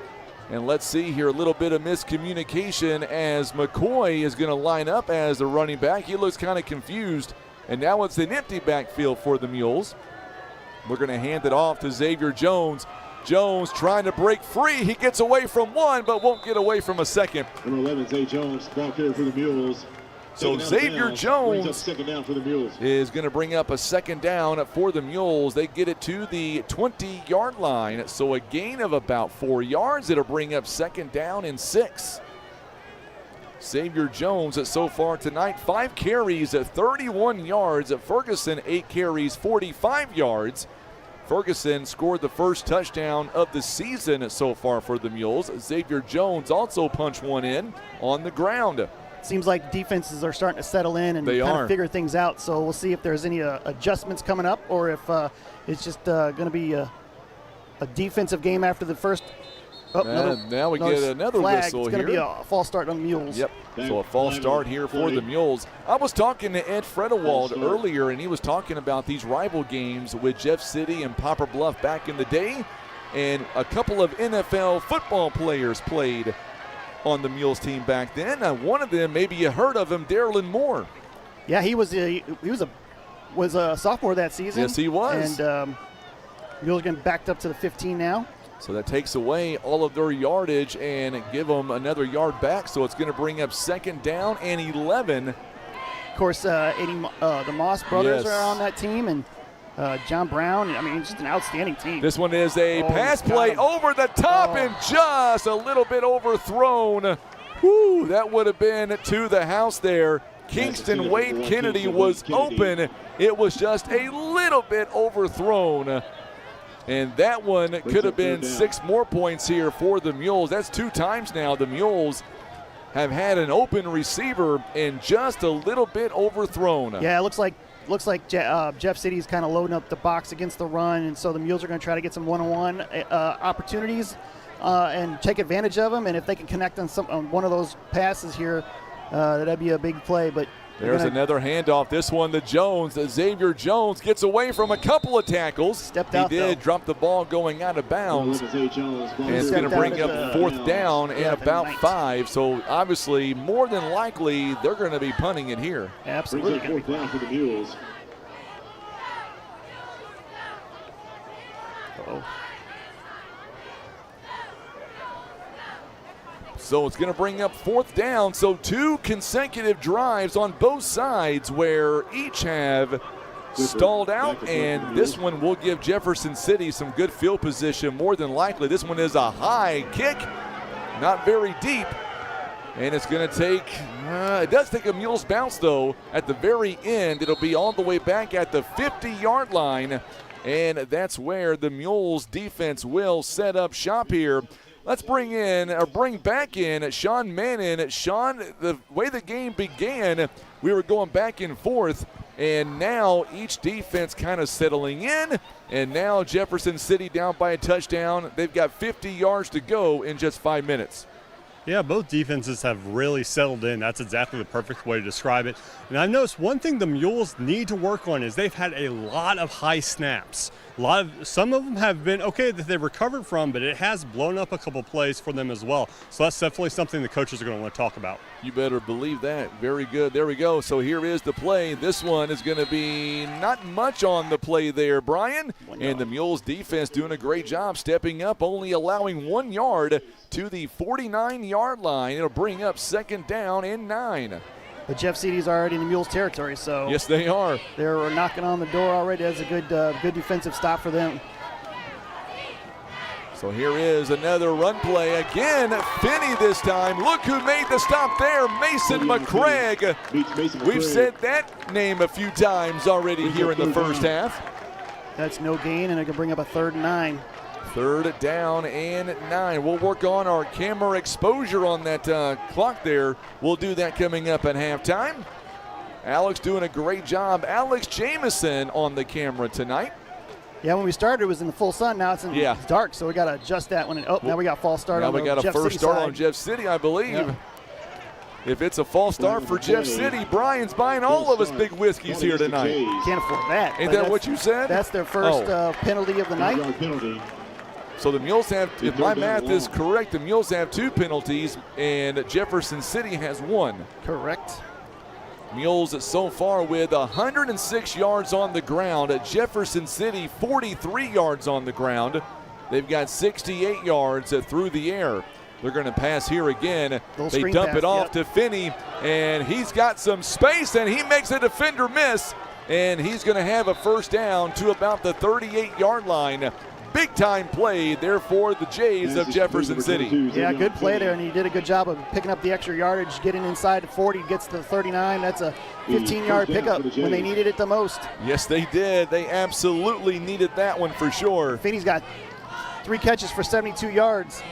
Speaker 3: And let's see here, a little bit of miscommunication as McCoy is going to line up as a running back. He looks kind of confused. And now it's an empty backfield for the Mules. We're going to hand it off to Xavier Jones. Jones trying to break free. He gets away from one, but won't get away from a second.
Speaker 12: Number 11, Zay Jones, ball carrier for the Mules.
Speaker 3: So Xavier Jones
Speaker 12: second down for the Mules.
Speaker 3: is going to bring up a second down for the Mules. They get it to the 20-yard line, so a gain of about 4 yards. It'll bring up second down and 6. Xavier Jones so far tonight, 5 carries at 31 yards. Ferguson, 8 carries, 45 yards. Ferguson scored the first touchdown of the season so far for the Mules. Xavier Jones also punched one in on the ground.
Speaker 4: Seems like defenses are starting to settle in and kind of figure things out. So we'll see if there's any adjustments coming up, or if it's just going to be a defensive game after the first.
Speaker 3: Now we get another
Speaker 4: flag.
Speaker 3: Whistle
Speaker 4: here. It's going to be a false start on the Mules.
Speaker 3: Yep. So a false start here for the Mules. I was talking to Ed Fredewald earlier, and he was talking about these rival games with Jeff City and Poplar Bluff back in the day, and a couple of NFL football players played on the Mules team back then. One of them, maybe you heard of him, Darylin Moore.
Speaker 4: Yeah, he was a sophomore that season.
Speaker 3: Yes, he was.
Speaker 4: And Mules getting backed up to the 15 now.
Speaker 3: So that takes away all of their yardage and give them another yard back. So it's going to bring up second down and 11.
Speaker 4: Of course, the Moss brothers are on that team, and John Brown. I mean, just an outstanding team.
Speaker 3: This one is a pass play over the top and just a little bit overthrown. Whew, that would have been to the house there. Kingston Wade Kennedy was open. It was just a little bit overthrown. And that one could have been 6 more points here for the Mules. That's 2 times now the Mules have had an open receiver and just a little bit overthrown.
Speaker 4: Yeah, it looks like Jeff City's kind of loading up the box against the run, and so the Mules are going to try to get some one-on-one opportunities and take advantage of them. And if they can connect on one of those passes here, that'd be a big play. But
Speaker 3: There's another handoff. This one to Jones. Xavier Jones gets away from a couple of tackles.
Speaker 4: Stepped
Speaker 3: he
Speaker 4: out,
Speaker 3: did
Speaker 4: though.
Speaker 3: Drop the ball going out of bounds. And it's going to bring up fourth down and about 5. So obviously, more than likely, they're going to be punting it here.
Speaker 4: Absolutely.
Speaker 12: Fourth down for the Mules.
Speaker 3: So it's going to bring up fourth down. So 2 consecutive drives on both sides where each have stalled out, and this one will give Jefferson City some good field position more than likely. This one is a high kick, not very deep, and it's going to take, it does take a Mules bounce though. At the very end, it'll be all the way back at the 50-yard line, and that's where the Mules defense will set up shop here. Let's bring back in Sean Mannon. Sean, the way the game began, we were going back and forth, and now each defense kind of settling in, and now Jefferson City down by a touchdown. They've got 50 yards to go in just 5 minutes.
Speaker 6: Yeah, both defenses have really settled in. That's exactly the perfect way to describe it. And I've noticed one thing the Mules need to work on is they've had a lot of high snaps. Some of them have been okay that they've recovered from, but it has blown up a couple plays for them as well. So that's definitely something the coaches are going to want to talk about.
Speaker 3: You better believe that. Very good. There we go. So here is the play. This one is going to be not much on the play there, Brian. And the Mules defense doing a great job stepping up, only allowing 1 yard to the 49-yard line. It'll bring up second down and 9.
Speaker 4: But Jeff City's already in the Mules territory, so
Speaker 3: yes, they are.
Speaker 4: They're knocking on the door already. That's a good defensive stop for them.
Speaker 3: So here is another run play. Again, Finney this time. Look who made the stop there, Mason McCraig. We've said that name a few times already here in the first half.
Speaker 4: That's no gain, and it can bring up a 3rd and 9.
Speaker 3: 3rd down and 9. We'll work on our camera exposure on that clock there. We'll do that coming up at halftime. Alex doing a great job. Alex Jamison on the camera tonight.
Speaker 4: Yeah, when we started, it was in the full sun. Now it's it's dark, so we got to adjust that one. Now we got false start on the Jeff City side. Now we got a first start
Speaker 3: on Jeff City, I believe. Yeah. If it's a false start for Jeff City, Brian's buying all of us big whiskeys here tonight.
Speaker 4: Can't afford that.
Speaker 3: Ain't that what you said?
Speaker 4: That's their first penalty of the night.
Speaker 3: So the Mules have, if my math is correct, the Mules have 2 penalties, and Jefferson City has 1.
Speaker 4: Correct.
Speaker 3: Mules so far with 106 yards on the ground. Jefferson City 43 yards on the ground. They've got 68 yards through the air. They're going to pass here again. They dump it off to Finney, and he's got some space, and he makes a defender miss, and he's going to have a first down to about the 38-yard line. Big time play there for the Jays of Jefferson City.
Speaker 4: Yeah, good play there, and he did a good job of picking up the extra yardage, getting inside the 40, gets to the 39. That's a 15-yard pickup when they needed it the most.
Speaker 3: Yes, they did. They absolutely needed that one for sure.
Speaker 4: Finney's got 3 catches for 72 yards.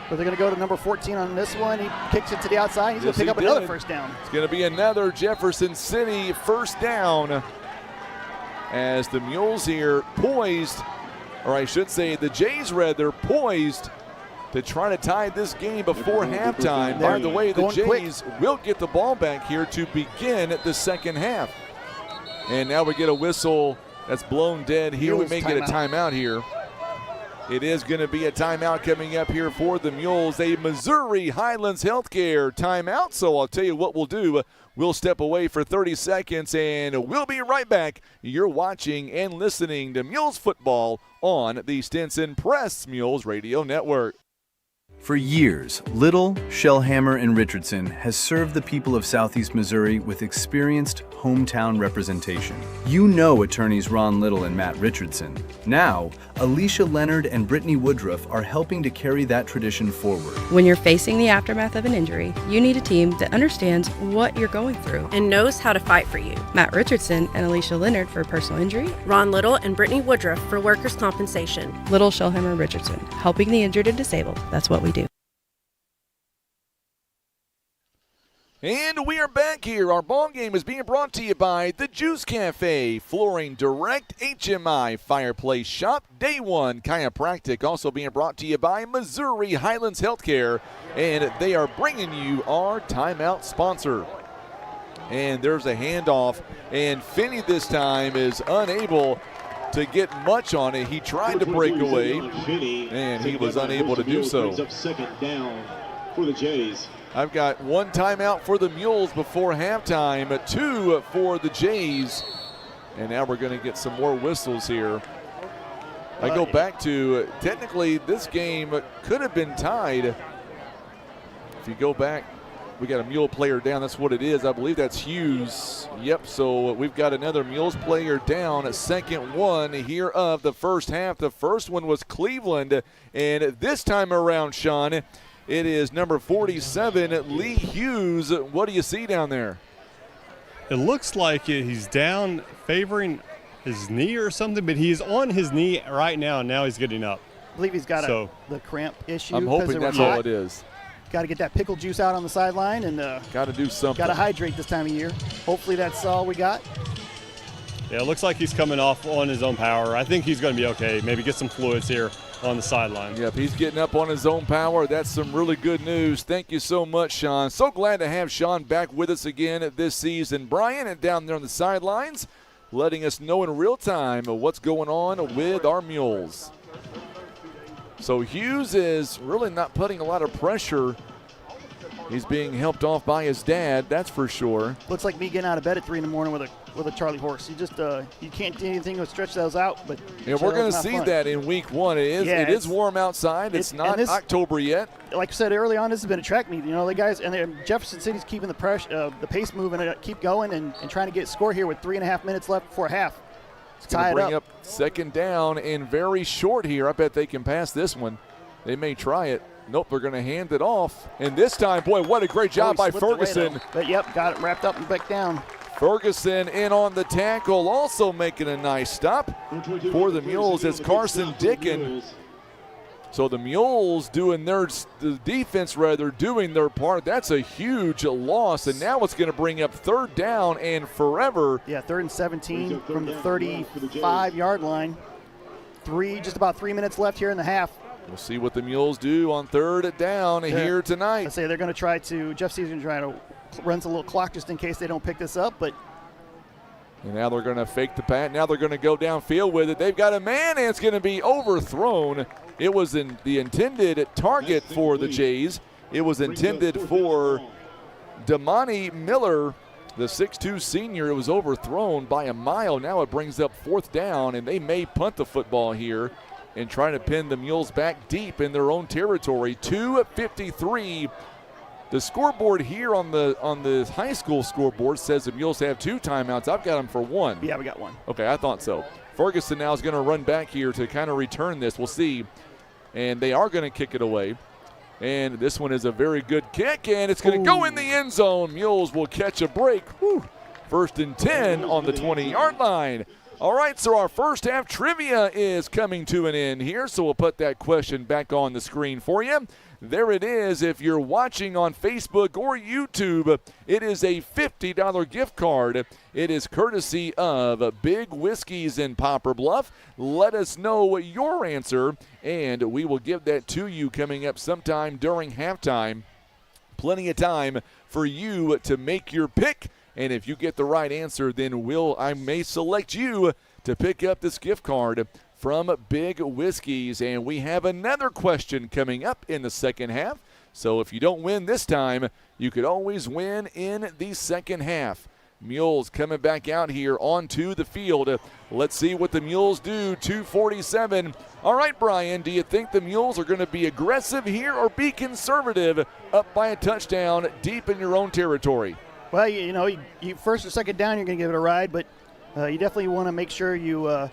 Speaker 4: But they're going to go to number 14 on this one. He kicks it to the outside. He's going to pick up another first down.
Speaker 3: It's going to be another Jefferson City first down as the Mules here poised, or I should say the Jays rather, poised to try to tie this game before halftime. By the way, the Jays will get the ball back here to begin the second half. And now we get a whistle that's blown dead here. We may get a timeout here. It is going to be a timeout coming up here for the Mules, a Missouri Highlands Healthcare timeout. So I'll tell you what we'll do. We'll step away for 30 seconds, and we'll be right back. You're watching and listening to Mules football on the Stinson Press Mules Radio Network.
Speaker 2: For years, Little, Shellhammer, and Richardson has served the people of Southeast Missouri with experienced hometown representation. You know attorneys Ron Little and Matt Richardson. Now, Alicia Leonard and Brittany Woodruff are helping to carry that tradition forward.
Speaker 5: When you're facing the aftermath of an injury, you need a team that understands what you're going through
Speaker 7: and knows how to fight for you.
Speaker 5: Matt Richardson and Alicia Leonard for personal injury.
Speaker 7: Ron Little and Brittany Woodruff for workers' compensation.
Speaker 5: Little, Shellhammer, Richardson, helping the injured and disabled. That's what we do.
Speaker 3: And we are back here. Our ball game is being brought to you by the Juice Cafe, Flooring Direct, HMI, Fireplace Shop, Day One Chiropractic. Also being brought to you by Missouri Highlands Healthcare, and they are bringing you our timeout sponsor. And there's a handoff, and Finney this time is unable to get much on it. He tried to break away, and he was unable to do so.
Speaker 12: Second down for the Jays.
Speaker 3: I've got 1 timeout for the Mules before halftime, 2 for the Jays. And now we're going to get some more whistles here. I go back to, technically, this game could have been tied. If you go back, we got a Mule player down. That's what it is. I believe that's Hughes. Yep, so we've got another Mules player down. Second one here of the first half. The first one was Cleveland. And this time around, Sean, it is number 47, Lee Hughes. What do you see down there?
Speaker 6: It looks like he's down favoring his knee or something, but he's on his knee right now, and now he's getting up.
Speaker 4: I believe he's got the cramp issue.
Speaker 3: I'm hoping that's all it is.
Speaker 4: Got to get that pickle juice out on the sideline, and
Speaker 3: got to do something.
Speaker 4: Got to hydrate this time of year. Hopefully that's all we got.
Speaker 6: Yeah, it looks like he's coming off on his own power. I think he's going to be okay. Maybe get some fluids here on the sideline.
Speaker 3: Yep, he's getting up on his own power. That's some really good news. Thank you so much, Sean. So glad to have Sean back with us again this season. Brian, and down there on the sidelines, letting us know in real time what's going on with our Mules. So Hughes is really not putting a lot of pressure. He's being helped off by his dad, that's for sure.
Speaker 4: Looks like me getting out of bed at 3 in the morning with a Charlie horse. You just you can't do anything to stretch those out. But
Speaker 3: yeah, we're going to see that in week 1. It is warm outside. It's not October yet.
Speaker 4: Like I said early on, this has been a track meet. You know, the guys and Jefferson City's keeping the pace moving and keep going and trying to get a score here with 3.5 minutes left before half.
Speaker 3: It's going to bring up second down and very short here. I bet they can pass this one. They may try it. Nope, they're going to hand it off. And this time, boy, what a great job by Ferguson.
Speaker 4: But yep, got it wrapped up and back down.
Speaker 3: Ferguson in on the tackle, also making a nice stop for the Mules. It's Carson Dickin. So the Mules doing the defense doing their part. That's a huge loss, and now it's going to bring up 3rd down and forever.
Speaker 4: Yeah, 3rd and 17 from the 35-yard line. Just about 3 minutes left here in the half.
Speaker 3: We'll see what the Mules do on 3rd down here tonight.
Speaker 4: I say they're going to try to, Jeff C's going to try to run a little clock just in case they don't pick this up, but.
Speaker 3: And now they're going to fake the pat. Now they're going to go downfield with it. They've got a man, and it's going to be overthrown. It was the intended target for the Jays. It was intended for Damani Miller, the 6'2 senior. It was overthrown by a mile. Now it brings up 4th down, and they may punt the football here and trying to pin the Mules back deep in their own territory. 2:53. The scoreboard here on the high school scoreboard says the Mules have 2 timeouts. I've got them for 1.
Speaker 4: Yeah, we got 1.
Speaker 3: Okay, I thought so. Ferguson now is going to run back here to kind of return this. We'll see. And they are going to kick it away. And this one is a very good kick, and it's going to go in the end zone. Mules will catch a break. Whew. 1st and 10 on the 20-yard line. All right, so our first half trivia is coming to an end here, so we'll put that question back on the screen for you. There it is. If you're watching on Facebook or YouTube, it is a $50 gift card. It is courtesy of Big Whiskeys in Poplar Bluff. Let us know your answer, and we will give that to you coming up sometime during halftime. Plenty of time for you to make your pick. And if you get the right answer, then I may select you to pick up this gift card from Big Whiskeys. And we have another question coming up in the second half. So if you don't win this time, you could always win in the second half. Mules coming back out here onto the field. Let's see what the Mules do. 2:47. All right, Brian, do you think the Mules are going to be aggressive here or be conservative up by a touchdown deep in your own territory?
Speaker 4: Well, you know, you first or second down, you're going to give it a ride, but you definitely want to make sure you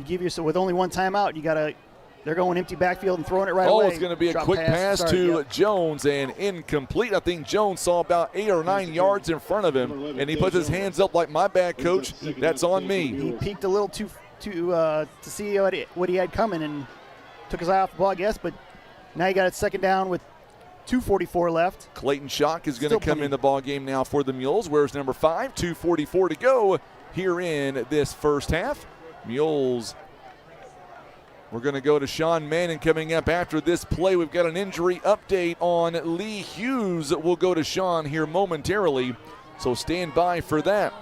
Speaker 4: give yourself, with only 1 timeout, they're going empty backfield and throwing it right away.
Speaker 3: Oh, it's going to be a quick pass to Jones, and incomplete. I think Jones saw about 8 or 9 yards in front of him, and he puts his hands up like, my bad, coach, that's on me.
Speaker 4: He peeked a little to see what he had coming and took his eye off the ball, I guess, but now you got it second down with 2:44 left.
Speaker 3: Clayton Schock is going to come in the ball game now for the Mules. Where's number 5? 2:44 to go here in this first half. Mules, we're going to go to Sean Manning coming up after this play. We've got an injury update on Lee Hughes. We'll go to Sean here momentarily. So stand by for that.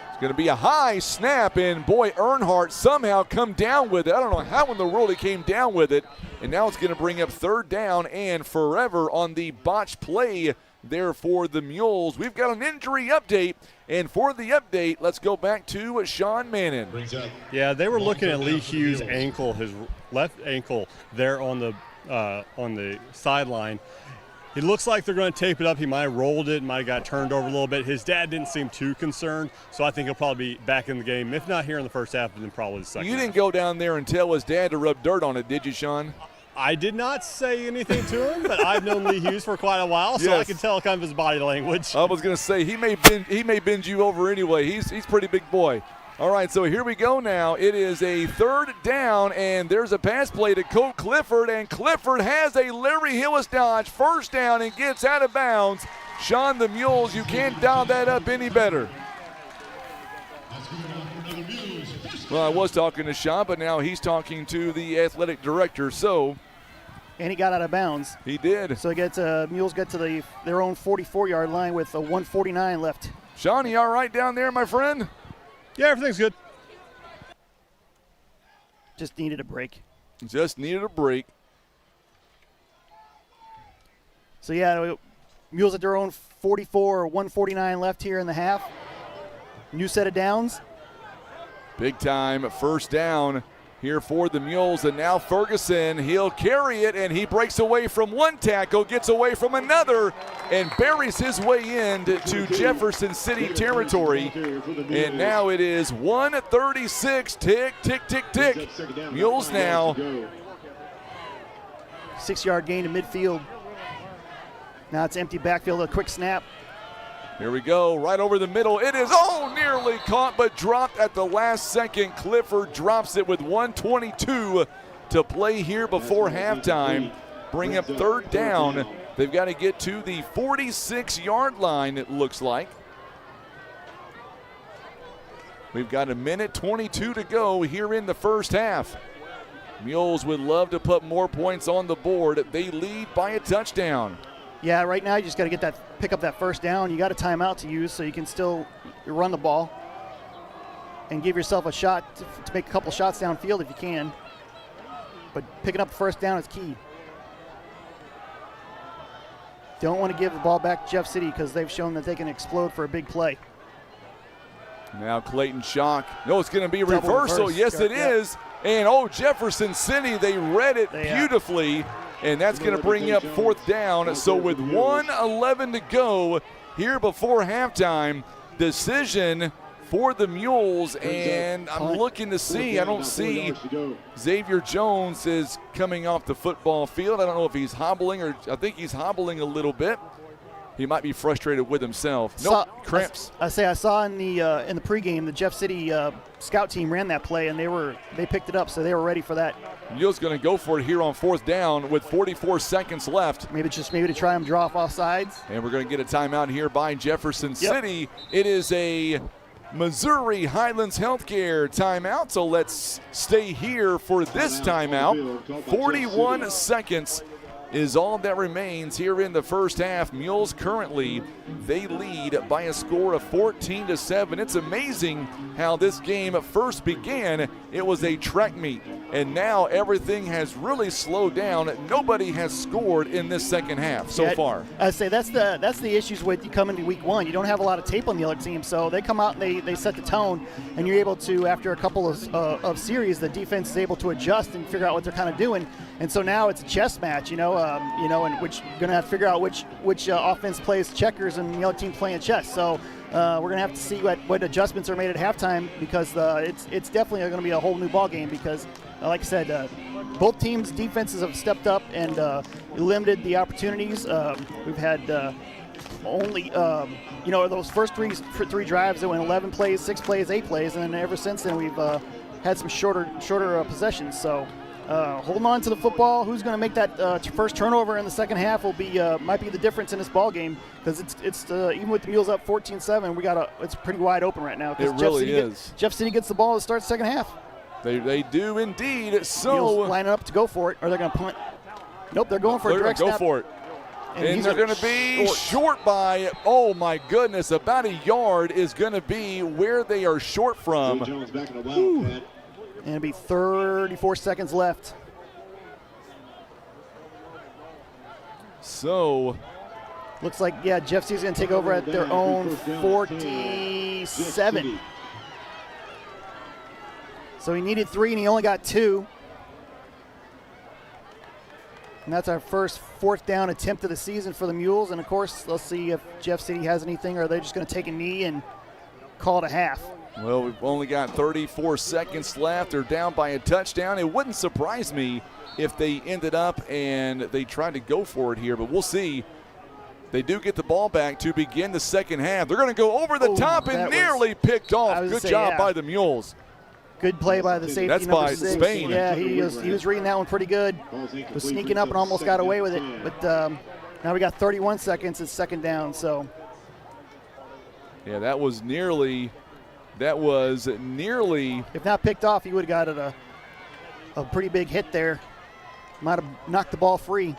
Speaker 3: It's going to be a high snap, and boy, Earnhardt somehow come down with it. I don't know how in the world he came down with it. And now it's going to bring up third down and forever on the botch play there for the Mules. We've got an injury update, and for the update, let's go back to Sean Mannon.
Speaker 6: Yeah, they were looking at Lee Hughes' ankle, his left ankle there on the sideline. It looks like they're going to tape it up. He might have rolled it, might have got turned over a little bit. His dad didn't seem too concerned, so I think he'll probably be back in the game. If not here in the first half, then probably the second.
Speaker 3: You didn't go down there and tell his dad to rub dirt on it, did you, Sean?
Speaker 6: I did not say anything to him, but I've known Lee Hughes for quite a while, so I can tell kind of his body language.
Speaker 3: I was going to say, he may bend you over anyway. He's a pretty big boy. All right, so here we go now. It is a third down, and there's a pass play to Colt Clifford, and Clifford has a Larry Hillis dodge, first down, and gets out of bounds. Sean, the Mules, you can't dial that up any better. Well, I was talking to Sean, but now he's talking to the athletic director, so.
Speaker 4: And he got out of bounds.
Speaker 3: He did.
Speaker 4: So Mules get to their own 44-yard line with a 1:49 left.
Speaker 3: Sean, you all right down there, my friend?
Speaker 6: Yeah, everything's good.
Speaker 4: Just needed a break.
Speaker 3: Just needed a break.
Speaker 4: So, yeah, Mules at their own 44, 1:49 left here in the half. New set of downs.
Speaker 3: Big time first down here for the Mules, and now Ferguson, he'll carry it, and he breaks away from one tackle, gets away from another, and buries his way into Jefferson City territory. And now it is 1:36, tick, tick, tick, tick. Mules now.
Speaker 4: 6-yard gain to midfield. Now it's empty backfield, a quick snap.
Speaker 3: Here we go, right over the middle. It is, nearly caught, but dropped at the last second. Clifford drops it with 1:22 to play here before halftime. Bring up third down. They've got to get to the 46-yard line, it looks like. We've got 1:22 to go here in the first half. Mules would love to put more points on the board. They lead by a touchdown.
Speaker 4: Yeah, right now you just got to pick up that first down. You got a timeout to use so you can still run the ball and give yourself a shot to make a couple shots downfield if you can. But picking up the first down is key. Don't want to give the ball back to Jeff City because they've shown that they can explode for a big play.
Speaker 3: Now Clayton Shock. No, it's going to be a reversal. Yes, it is. And, Jefferson City, they read it beautifully. And that's going to bring up fourth down. So with 1:11 to go here before halftime, decision for the Mules. And I'm looking to see, I don't see Xavier Jones is coming off the football field. I don't know if he's hobbling, or I think he's hobbling a little bit. He might be frustrated with himself. Cramps.
Speaker 4: I saw in the pregame the Jeff City scout team ran that play, and they picked it up, so they were ready for that.
Speaker 3: Mules going to go for it here on fourth down with 44 seconds left.
Speaker 4: Maybe to try and draw off sides.
Speaker 3: And we're going to get a timeout here by Jefferson City. It is a Missouri Highlands Healthcare timeout, so let's stay here for this timeout. 41 seconds is all that remains here in the first half. Mules currently, they lead by a score of 14-7. It's amazing how this game first began. It was a track meet, and now everything has really slowed down. Nobody has scored in this second half so far.
Speaker 4: I'd say that's the issues with you come into week one. You don't have a lot of tape on the other team, so they come out and they set the tone, and you're able to, after a couple of series, the defense is able to adjust and figure out what they're kind of doing. And so now it's a chess match, and which you're going to have to figure out which offense plays checkers and the other team playing chess. So we're going to have to see what adjustments are made at halftime, because it's definitely going to be a whole new ball game, because, like I said, both teams' defenses have stepped up and limited the opportunities. We've had only those first three drives that went 11 plays, 6 plays, 8 plays, and then ever since then we've had some shorter possessions. So holding on to the football. Who's going to make that first turnover in the second half might be the difference in this ball game, because it's even with the Mules up 14-7, it's pretty wide open right now.
Speaker 3: It really is.
Speaker 4: Jeff City gets the ball to start the second half.
Speaker 3: They do indeed. So
Speaker 4: Mules lining up to go for it, or they're going to punt. Nope, they're going for a direct snap.
Speaker 3: Go for it. And they're going to be short by, oh my goodness, about a yard is going to be where they are short from.
Speaker 4: And it'll be 34 seconds left.
Speaker 3: So,
Speaker 4: looks like, yeah, Jeff City's going to take over at their own 47. So he needed 3 and he only got 2. And that's our first 4th down attempt of the season for the Mules. And of course, let's see if Jeff City has anything, or they're just going to take a knee and call it a half.
Speaker 3: Well, we've only got 34 seconds left. They're down by a touchdown. It wouldn't surprise me if they ended up and they tried to go for it here, but we'll see. They do get the ball back to begin the second half. They're going to go over the top and nearly picked off. Good job by the Mules.
Speaker 4: Good play by the safety.
Speaker 3: That's
Speaker 4: number
Speaker 3: by
Speaker 4: 6.
Speaker 3: Spain.
Speaker 4: Yeah, he was reading that one pretty good. Was sneaking up and almost got away with it. But now we got 31 seconds. It's second down. So.
Speaker 3: Yeah, that was nearly.
Speaker 4: If not picked off, he would have got a pretty big hit there. Might have knocked the ball free.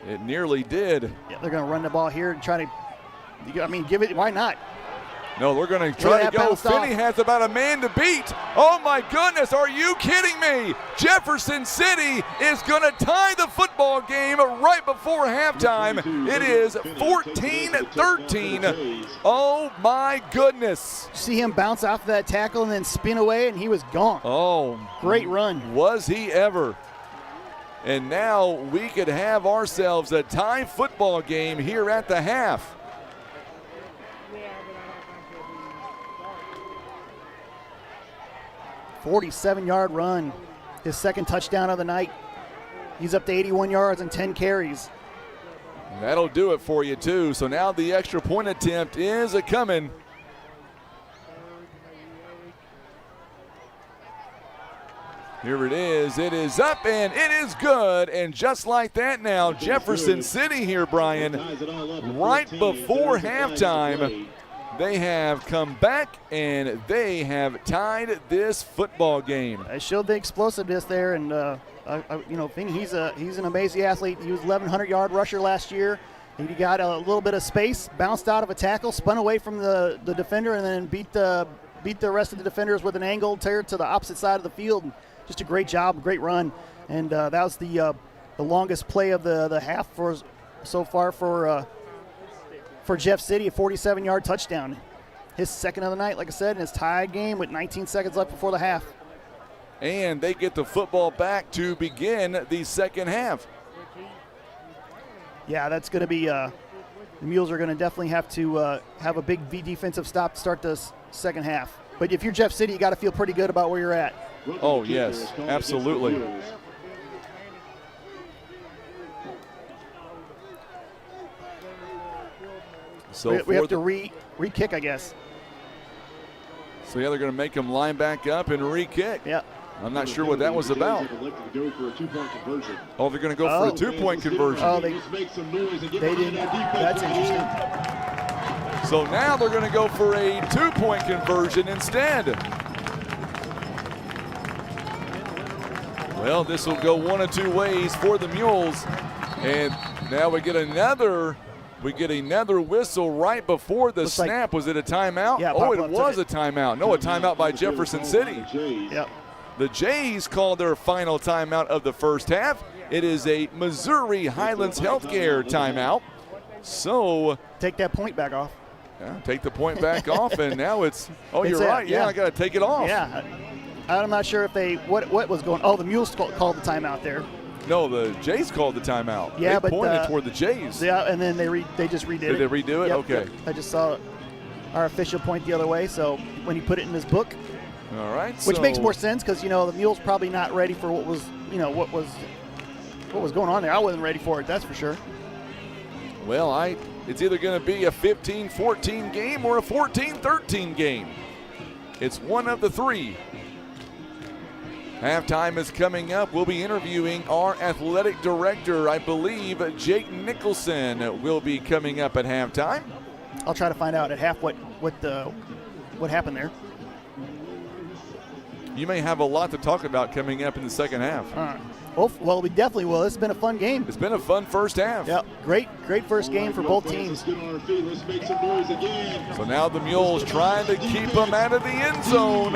Speaker 3: It nearly did.
Speaker 4: Yeah, they're going to run the ball here and try to. I mean, give it. Why not?
Speaker 3: No, they're going to try to go. Finney has about a man to beat. Oh, my goodness. Are you kidding me? Jefferson City is going to tie the football game right before halftime. It is 14-13. Oh, my goodness.
Speaker 4: See him bounce off that tackle and then spin away, and he was gone.
Speaker 3: Oh.
Speaker 4: Great run.
Speaker 3: Was he ever. And now we could have ourselves a tie football game here at the half.
Speaker 4: 47-yard run, his second touchdown of the night. He's up to 81 yards and 10 carries.
Speaker 3: That'll do it for you, too. So now the extra point attempt is a-coming. Here it is. It is up, and it is good. And just like that now, Jefferson City here, Brian, right before halftime, they have come back, and they have tied this football game.
Speaker 4: I showed the explosiveness there, and he's an amazing athlete. He was 1,100-yard rusher last year. He got a little bit of space, bounced out of a tackle, spun away from the defender, and then beat the rest of the defenders with an angle tear to the opposite side of the field. Just a great job, great run, and that was the longest play of the half so far for Jeff City, a 47-yard touchdown. His second of the night, like I said, in his tie game with 19 seconds left before the half.
Speaker 3: And they get the football back to begin the second half.
Speaker 4: Yeah, that's going to be the Mules are going to definitely have to have a big defensive stop to start this second half. But if you're Jeff City, you got to feel pretty good about where you're at.
Speaker 3: Oh, yes, absolutely. So
Speaker 4: we have to re-kick, I guess.
Speaker 3: So, yeah, they're going to make him line back up and re-kick.
Speaker 4: Yeah.
Speaker 3: I'm not sure what that was about. Oh, they're going to go for a two-point conversion.
Speaker 4: Oh, they didn't. That's interesting.
Speaker 3: So now they're going to go for a two-point conversion instead. Well, this will go one of two ways for the Mules. And now we get another whistle right before the snap. Was it a timeout?
Speaker 4: Yeah,
Speaker 3: oh, it was a timeout. No, a timeout by Jefferson City.
Speaker 4: Yep.
Speaker 3: The Jays called their final timeout of the first half. It is a Missouri Highlands Healthcare timeout. So
Speaker 4: take that point back off.
Speaker 3: Yeah, take the point back off, and now it's you're right. Yeah, I got to take it off.
Speaker 4: Yeah, I'm not sure if what was going. Oh, the Mules called the timeout there.
Speaker 3: No, the Jays called the timeout.
Speaker 4: Yeah,
Speaker 3: they pointed toward the Jays.
Speaker 4: Yeah, and then they just redid it.
Speaker 3: Did they redo it?
Speaker 4: Yep,
Speaker 3: okay.
Speaker 4: Yep. I just saw our official point the other way. So when he put it in his book.
Speaker 3: All right.
Speaker 4: Which makes more sense because the Mules probably not ready for what was going on there. I wasn't ready for it. That's for sure.
Speaker 3: Well, it's either going to be a 15-14 game or a 14-13 game. It's one of the three. Halftime is coming up. We'll be interviewing our athletic director. I believe Jake Nicholson will be coming up at halftime.
Speaker 4: I'll try to find out at half what happened there.
Speaker 3: you may have a lot to talk about coming up in the second half.
Speaker 4: Well, we definitely will. It's been a fun game.
Speaker 3: It's been a fun first half.
Speaker 4: Yep, great first game for both teams.
Speaker 12: Let's make some noise again.
Speaker 3: So now the Mules trying to keep them out of the end zone.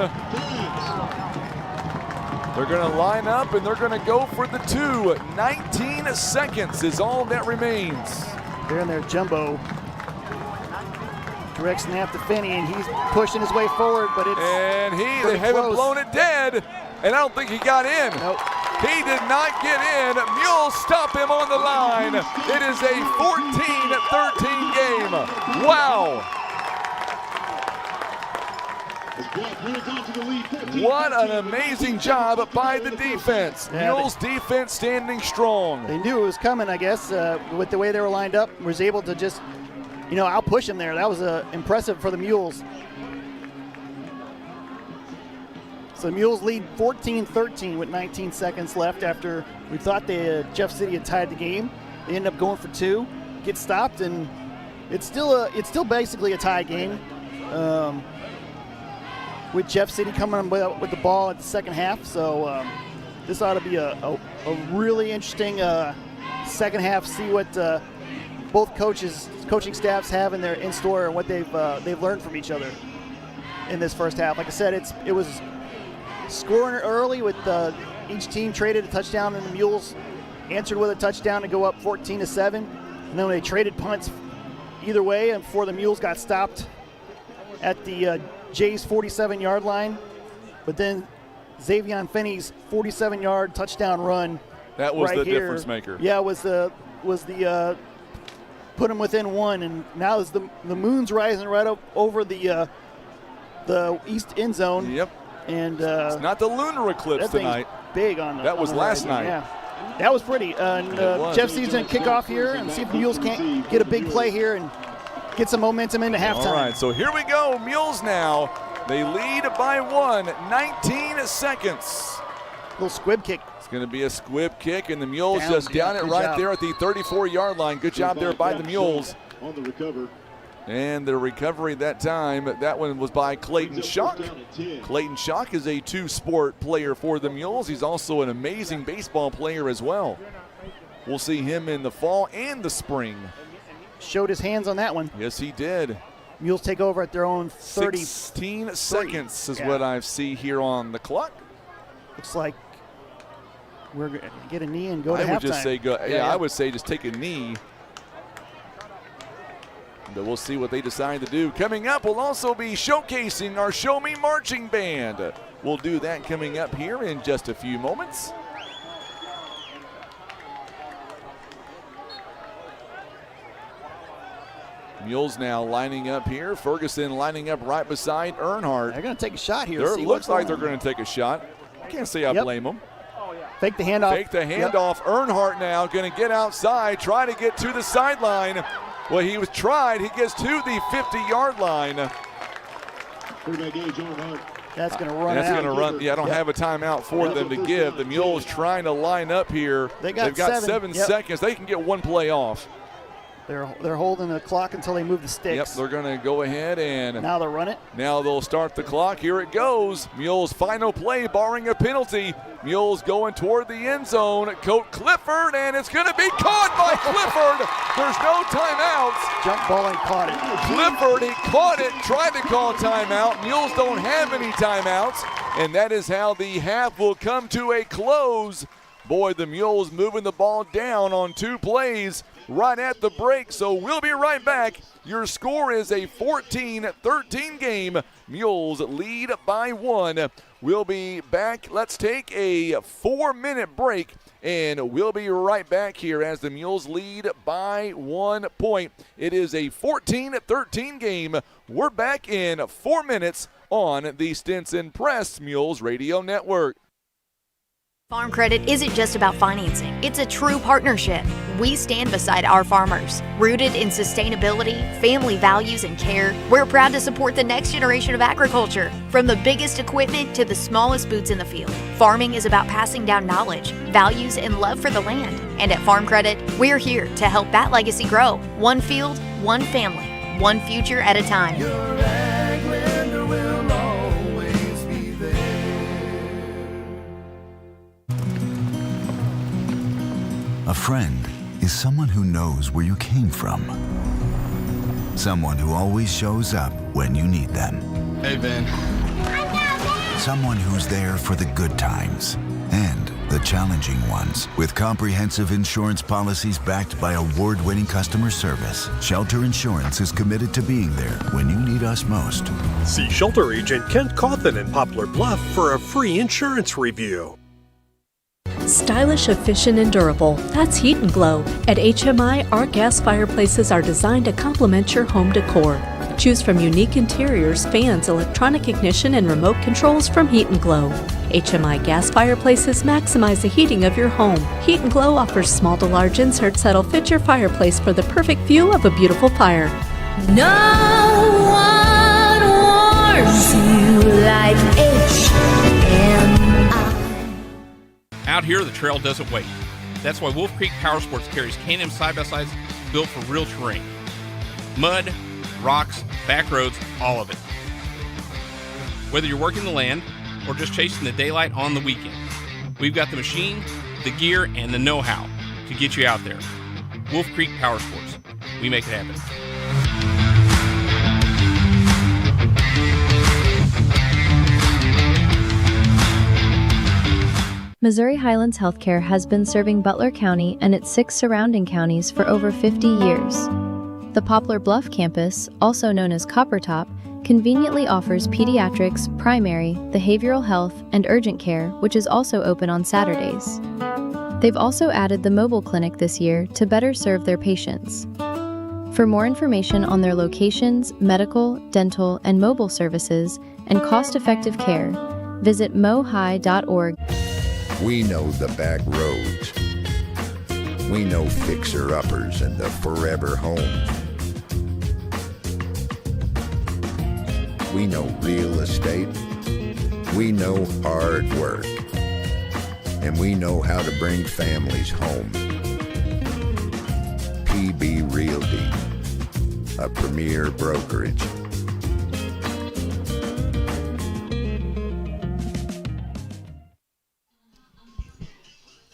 Speaker 3: They're going to line up and they're going to go for the 2. 19 seconds is all that remains.
Speaker 4: They're in their jumbo. Direct snap to Finney, and he's pushing his way forward, but it's
Speaker 3: they haven't blown it dead, and I don't think he got in.
Speaker 4: Nope.
Speaker 3: He did not get in. Mules stop him on the line. It is a 14-13 game. Wow. What an amazing job by the defense. Mules defense standing strong.
Speaker 4: They knew it was coming, I guess, with the way they were lined up. Was able to just, outpush him there. That was impressive for the Mules. So the Mules lead 14-13 with 19 seconds left after we thought Jeff City had tied the game. They ended up going for 2, get stopped, and it's still basically a tie game. With Jeff City coming with the ball at the second half. So this ought to be a really interesting second half. See what both coaching staffs have in store and what they've learned from each other in this first half. Like I said, it was scoring early with each team traded a touchdown, and the Mules answered with a touchdown to go up 14-7. And then they traded punts either way, and before the Mules got stopped at the Jays 47-yard line, but then Xavion Finney's 47-yard touchdown run.
Speaker 3: That was
Speaker 4: right
Speaker 3: the
Speaker 4: here.
Speaker 3: difference maker.
Speaker 4: Yeah, was the put him within 1, and now is the moon's rising right up over the east end zone.
Speaker 3: Yep.
Speaker 4: And
Speaker 3: it's not the lunar eclipse tonight.
Speaker 4: Big on the.
Speaker 3: That was last night.
Speaker 4: Yeah, that was pretty. And Jeff City's going to kick off here and see if the Mules can't get a big play here and get some momentum into halftime.
Speaker 3: All right, so here we go. Mules now. They lead by 1, 19 seconds.
Speaker 4: Little squib kick.
Speaker 3: It's going to be a squib kick, and the Mules just down it right there at the 34-yard line. Good job there by the Mules.
Speaker 12: On the recover.
Speaker 3: And the recovery that time, that one was by Clayton Schock. Clayton Schock is a 2-sport player for the Mules. He's also an amazing baseball player as well. We'll see him in the fall and the spring.
Speaker 4: Showed his hands on that one.
Speaker 3: Yes, he did.
Speaker 4: Mules take over at their own 30.
Speaker 3: 16 seconds is what I see here on the clock.
Speaker 4: Looks like we're going to get a knee and go to halftime.
Speaker 3: I would just say go. Yeah, I would say just take a knee. But we'll see what they decide to do. Coming up, we'll also be showcasing our Show Me Marching Band. We'll do that coming up here in just a few moments. Mules now lining up here. Ferguson lining up right beside Earnhardt.
Speaker 4: They're going to take a shot here.
Speaker 3: It looks like they're going to take a shot. I can't say I blame them.
Speaker 4: Fake the handoff.
Speaker 3: Fake the handoff. Earnhardt now going to get outside, try to get to the sideline. Well, he was tried. He gets to the 50-yard line.
Speaker 4: That's going to run
Speaker 3: That's going to run. Yeah, I don't have a timeout for them to give. The Mules trying to line up here.
Speaker 4: They've got
Speaker 3: 7 seconds. They can get one play off.
Speaker 4: They're holding the clock until they move the sticks.
Speaker 3: Yep, they're going to go ahead and
Speaker 4: now they'll run it.
Speaker 3: Now they'll start the clock. Here it goes. Mules final play, barring a penalty. Mules going toward the end zone. Coach Clifford, and it's going to be caught by Clifford. There's no timeouts.
Speaker 4: Jump ball and caught it.
Speaker 3: Clifford, he caught it, tried to call timeout. Mules don't have any timeouts, and that is how the half will come to a close. Boy, the Mules moving the ball down on 2 plays right at the break. So we'll be right back. Your score is a 14-13 game. Mules lead by 1. We'll be back. Let's take a 4-minute break, and we'll be right back here as the Mules lead by 1 point. It is a 14-13 game. We're back in 4 minutes on the Stinson Press Mules Radio Network.
Speaker 8: Farm Credit isn't just about financing, it's a true partnership. We stand beside our farmers. Rooted in sustainability, family values, and care, we're proud to support the next generation of agriculture. From the biggest equipment to the smallest boots in the field, farming is about passing down knowledge, values, and love for the land. And at Farm Credit, we're here to help that legacy grow. One field, one family, one future at a time.
Speaker 9: Your ag lender will always be there. A friend is someone who knows where you came from. Someone who always shows up when you need them.
Speaker 10: Hey, Ben.
Speaker 9: Someone who's there for the good times and the challenging ones. With comprehensive insurance policies backed by award-winning customer service, Shelter Insurance is committed to being there when you need us most.
Speaker 11: See Shelter Agent Kent Cawthon in Poplar Bluff for a free insurance review.
Speaker 13: Stylish, efficient, and durable. That's Heat and Glow. At HMI, our gas fireplaces are designed to complement your home decor. Choose from unique interiors, fans, electronic ignition, and remote controls from Heat and Glow. HMI gas fireplaces maximize the heating of your home. Heat and Glow offers small to large inserts that'll fit your fireplace for the perfect view of a beautiful fire.
Speaker 14: No one warms you like HMI.
Speaker 15: Out here, the trail doesn't wait. That's why Wolf Creek Power Sports carries K&M side-by-sides built for real terrain. Mud, rocks, back roads, all of it. Whether you're working the land or just chasing the daylight on the weekend, we've got the machine, the gear, and the know-how to get you out there. Wolf Creek Power Sports. We make it happen.
Speaker 16: Missouri Highlands Healthcare has been serving Butler County and its 6 surrounding counties for over 50 years. The Poplar Bluff campus, also known as Coppertop, conveniently offers pediatrics, primary, behavioral health, and urgent care, which is also open on Saturdays. They've also added the mobile clinic this year to better serve their patients. For more information on their locations, medical, dental, and mobile services, and cost-effective care, visit mohigh.org.
Speaker 17: We know the back roads. We know fixer-uppers and the forever home. We know real estate. We know hard work. And we know how to bring families home. PB Realty, a premier brokerage.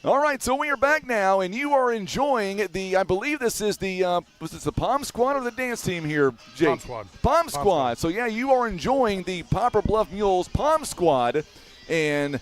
Speaker 3: All right, so we are back now, and you are enjoying I believe this is was this the Palm Squad or the dance team here, Jake?
Speaker 29: Palm Squad.
Speaker 3: Palm Squad. So, yeah, you are enjoying the Poplar Bluff Mules Palm Squad, and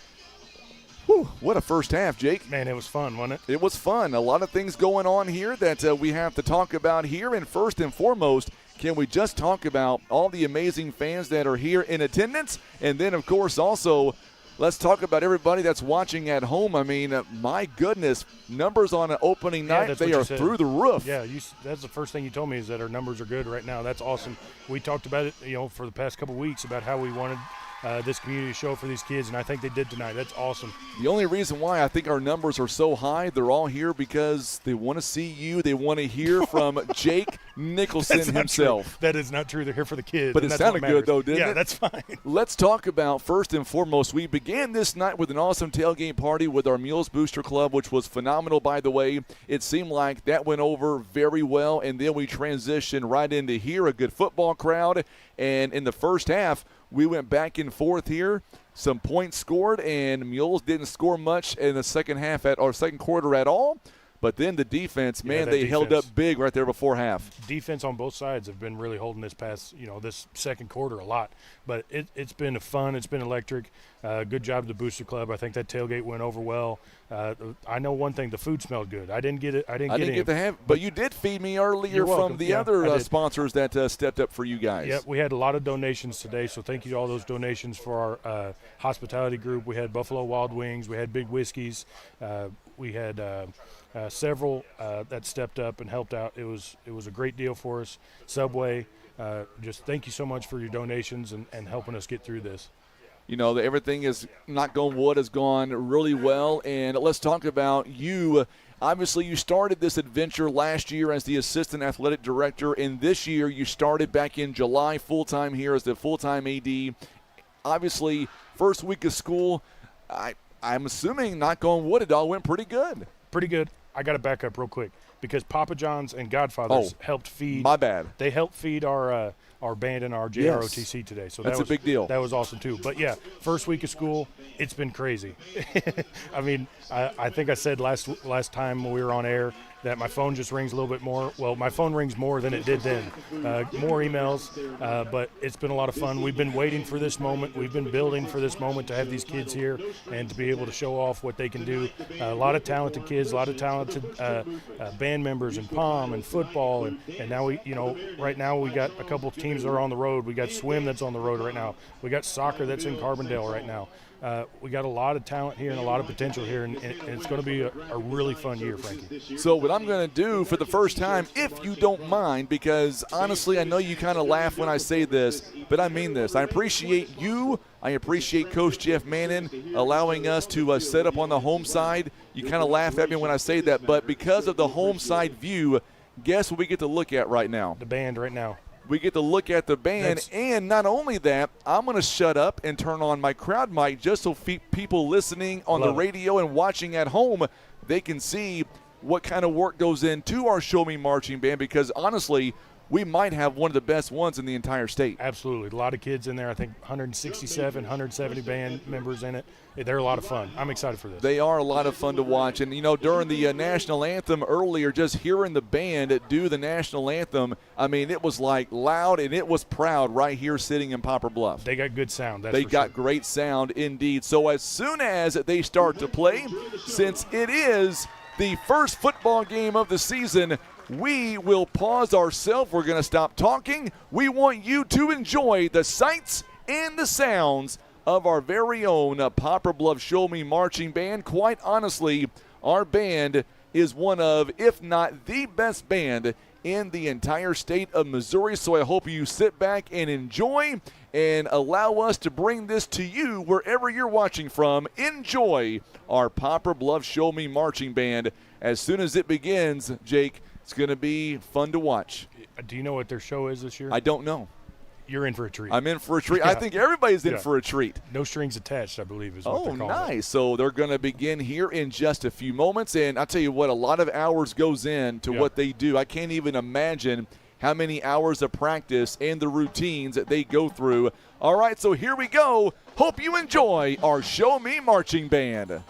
Speaker 3: whew, what a first half, Jake.
Speaker 29: Man, it was fun, wasn't it?
Speaker 3: It was fun. A lot of things going on here that we have to talk about here, and first and foremost, can we just talk about all the amazing fans that are here in attendance, and then, of course, also – let's talk about everybody that's watching at home. I mean, my goodness, numbers on an opening night, they are through the roof.
Speaker 29: Yeah, that's the first thing you told me is that our numbers are good right now. That's awesome. We talked about it, for the past couple weeks about how we wanted this community show for these kids, and I think they did tonight. That's awesome.
Speaker 3: The only reason why I think our numbers are so high, they're all here because they want to see you. They want to hear from Jake Nicholson himself.
Speaker 29: True. That is not true. They're here for the kids.
Speaker 3: But it sounded good, though, didn't it?
Speaker 29: Yeah, that's fine.
Speaker 3: Let's talk about, first and foremost, we began this night with an awesome tailgate party with our Mules Booster Club, which was phenomenal, by the way. It seemed like that went over very well, and then we transitioned right into here, a good football crowd. And in the first half, we went back and forth here. Some points scored, and Mules didn't score much in the second quarter at all. But then the defense, held up big right there before half.
Speaker 29: Defense on both sides have been really holding this this second quarter a lot. But it's been fun. It's been electric. Good job to the Booster Club. I think that tailgate went over well. I know one thing: the food smelled good. I didn't get it. I didn't get to have,
Speaker 3: but you did feed me earlier from the other sponsors that stepped up for you guys.
Speaker 29: Yep, we had a lot of donations today, so thank you to all those donations for our hospitality group. We had Buffalo Wild Wings. We had Big Whiskeys. We had several that stepped up and helped out. It was a great deal for us. Subway, just thank you so much for your donations and helping us get through this.
Speaker 3: Everything is, knock on wood, has gone really well. And let's talk about you. Obviously, you started this adventure last year as the assistant athletic director, and this year you started back in July full-time here as the full-time AD. Obviously, first week of school, I'm assuming, knock on wood, it all went pretty good.
Speaker 29: Pretty good. I got to back up real quick because Papa John's and Godfather's helped feed.
Speaker 3: My bad.
Speaker 29: They helped feed our band and our JROTC today. So
Speaker 3: that's
Speaker 29: a
Speaker 3: big deal.
Speaker 29: That was awesome too. But yeah, first week of school, it's been crazy. I mean, I think I said last time we were on air that my phone just rings a little bit more. Well, my phone rings more than it did then. More emails, but it's been a lot of fun. We've been waiting for this moment. We've been building for this moment to have these kids here and to be able to show off what they can do. A lot of talented kids, a lot of talented band members in POM and football, and now right now we got a couple of teams that are on the road. We got swim that's on the road right now. We got soccer that's in Carbondale right now. We got a lot of talent here and a lot of potential here, and it's going to be a really fun year, Frankie.
Speaker 3: So what I'm going to do for the first time, if you don't mind, because honestly I know you kind of laugh when I say this, but I mean this. I appreciate you. I appreciate Coach Jeff Mannon allowing us to set up on the home side. You kind of laugh at me when I say that, but because of the home side view, guess what we get to look at right now?
Speaker 29: The band right now.
Speaker 3: We get to look at the band, and not only that, I'm going to shut up and turn on my crowd mic just so people listening on the radio and watching at home, they can see what kind of work goes into our Show Me Marching Band, because honestly, we might have one of the best ones in the entire state.
Speaker 29: Absolutely. A lot of kids in there. I think 167, 170 band members in it. They're a lot of fun. I'm excited for this.
Speaker 3: They are a lot of fun to watch. And, during the national anthem earlier, just hearing the band do the national anthem, I mean, it was like loud and it was proud right here sitting in Poplar Bluff.
Speaker 29: They got good sound.
Speaker 3: They got great sound indeed. So as soon as they start to play, since it is the first football game of the season, we will pause ourselves. We're going to stop talking. We want you to enjoy the sights and the sounds of our very own Poplar Bluff Show Me Marching Band. Quite honestly, our band is one of, if not the best band in the entire state of Missouri. So I hope you sit back and enjoy and allow us to bring this to you wherever you're watching from. Enjoy our Poplar Bluff Show Me Marching Band. As soon as it begins, Jake, it's going to be fun to watch.
Speaker 29: Do you know what their show is this year?
Speaker 3: I don't know.
Speaker 29: You're in for a treat.
Speaker 3: I'm in for a treat. Yeah. I think everybody's in for a treat.
Speaker 29: No strings attached, I believe, is what they're calling it.
Speaker 3: Oh, nice. So they're going to begin here in just a few moments. And I'll tell you what, a lot of hours goes into what they do. I can't even imagine how many hours of practice and the routines that they go through. All right, so here we go. Hope you enjoy our Show Me Marching Band.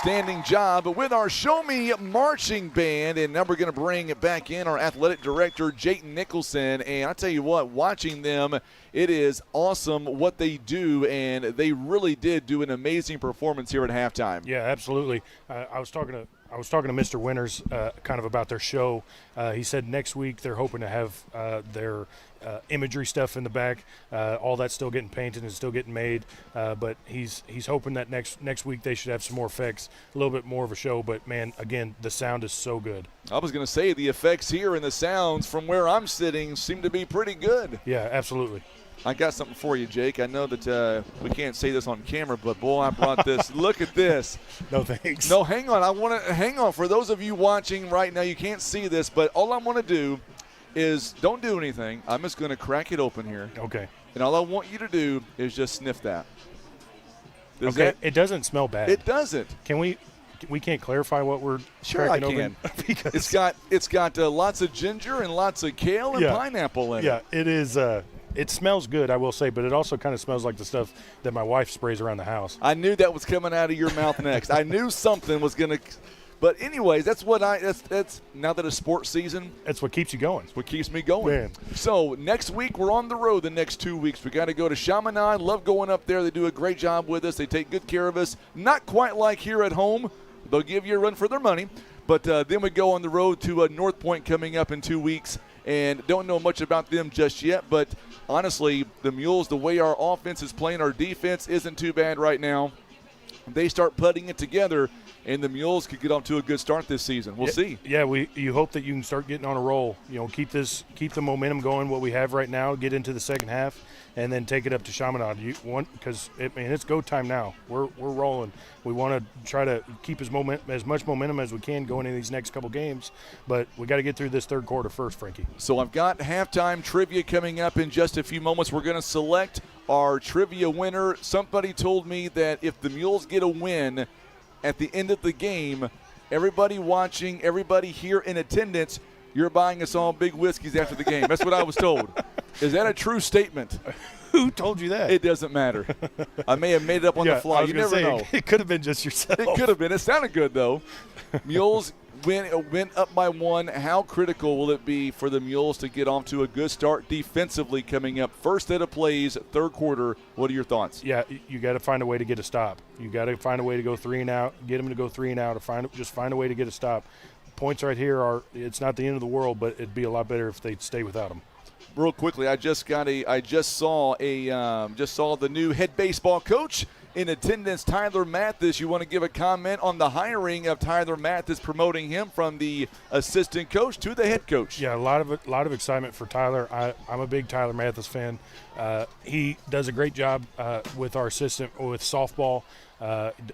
Speaker 3: outstanding job with our Show Me Marching Band. And now we're going to bring back in our athletic director, Jayton Nicholson. And I tell you what, watching them, it is awesome what they do, and they really did do an amazing performance here at halftime.
Speaker 29: Yeah, absolutely. I was talking to Mr. Winters kind of about their show. He said next week they're hoping to have their imagery stuff in the back. All that's still getting painted and still getting made. But he's hoping that next week they should have some more effects, a little bit more of a show. But, man, again, the sound is so good.
Speaker 3: I was going to say the effects here and the sounds from where I'm sitting seem to be pretty good.
Speaker 29: Yeah, absolutely.
Speaker 3: I got something for you, Jake. I know that we can't say this on camera, but, boy, I brought this. Look at this.
Speaker 29: No, thanks.
Speaker 3: No, hang on. Hang on. For those of you watching right now, you can't see this, but all I want to do is don't do anything. I'm just going to crack it open here.
Speaker 29: Okay.
Speaker 3: And all I want you to do is just sniff that.
Speaker 29: Okay. It doesn't smell bad.
Speaker 3: It doesn't.
Speaker 29: Can we can't clarify what we're
Speaker 3: Sure I
Speaker 29: cracking
Speaker 3: can.
Speaker 29: open? Because
Speaker 3: it's got lots of ginger and lots of kale and pineapple in it.
Speaker 29: Yeah, it is. It smells good, I will say, but it also kind of smells like the stuff that my wife sprays around the house.
Speaker 3: I knew that was coming out of your mouth next. I knew something was going to. But anyways, that's now that it's sports season.
Speaker 29: That's what keeps you going.
Speaker 3: That's what keeps me going.
Speaker 29: Man.
Speaker 3: So next week we're on the road. The next 2 weeks we got to go to Chaminade. Love going up there. They do a great job with us. They take good care of us. Not quite like here at home. They'll give you a run for their money. But then we go on the road to North Point coming up in 2 weeks. And don't know much about them just yet. But honestly, the Mules, the way our offense is playing, our defense isn't too bad right now. They start putting it together, and the Mules could get off to a good start this season. We'll see.
Speaker 29: Yeah, you hope that you can start getting on a roll. Keep the momentum going, what we have right now, get into the second half, and then take it up to Chaminade. Because it's go time now. We're rolling. We want to try to keep as much momentum as we can going into these next couple games, but we got to get through this third quarter first, Frankie.
Speaker 3: So I've got halftime trivia coming up in just a few moments. We're going to select our trivia winner. Somebody told me that if the Mules get a win at the end of the game, everybody watching, everybody here in attendance, you're buying us all big whiskeys after the game. That's what I was told. Is that a true statement?
Speaker 29: Who told you that?
Speaker 3: It doesn't matter. I may have made it up on the fly. You never know.
Speaker 29: It could have been just yourself.
Speaker 3: It could have been. It sounded good, though. Mules went up by 1. How critical will it be for the Mules to get off to a good start defensively coming up? First set of plays, third quarter. What are your thoughts?
Speaker 29: Yeah, you got to find a way to get a stop. You got to find a way to go 3 and out, get them to go 3 and out, or just find a way to get a stop. Points right here it's not the end of the world, but it'd be a lot better if they'd stay without them.
Speaker 3: Real quickly, I just saw the new head baseball coach in attendance, Tyler Mathis. You want to give a comment on the hiring of Tyler Mathis, promoting him from the assistant coach to the head coach?
Speaker 29: Yeah, a lot of excitement for Tyler. I'm a big Tyler Mathis fan. He does a great job with our assistant with softball.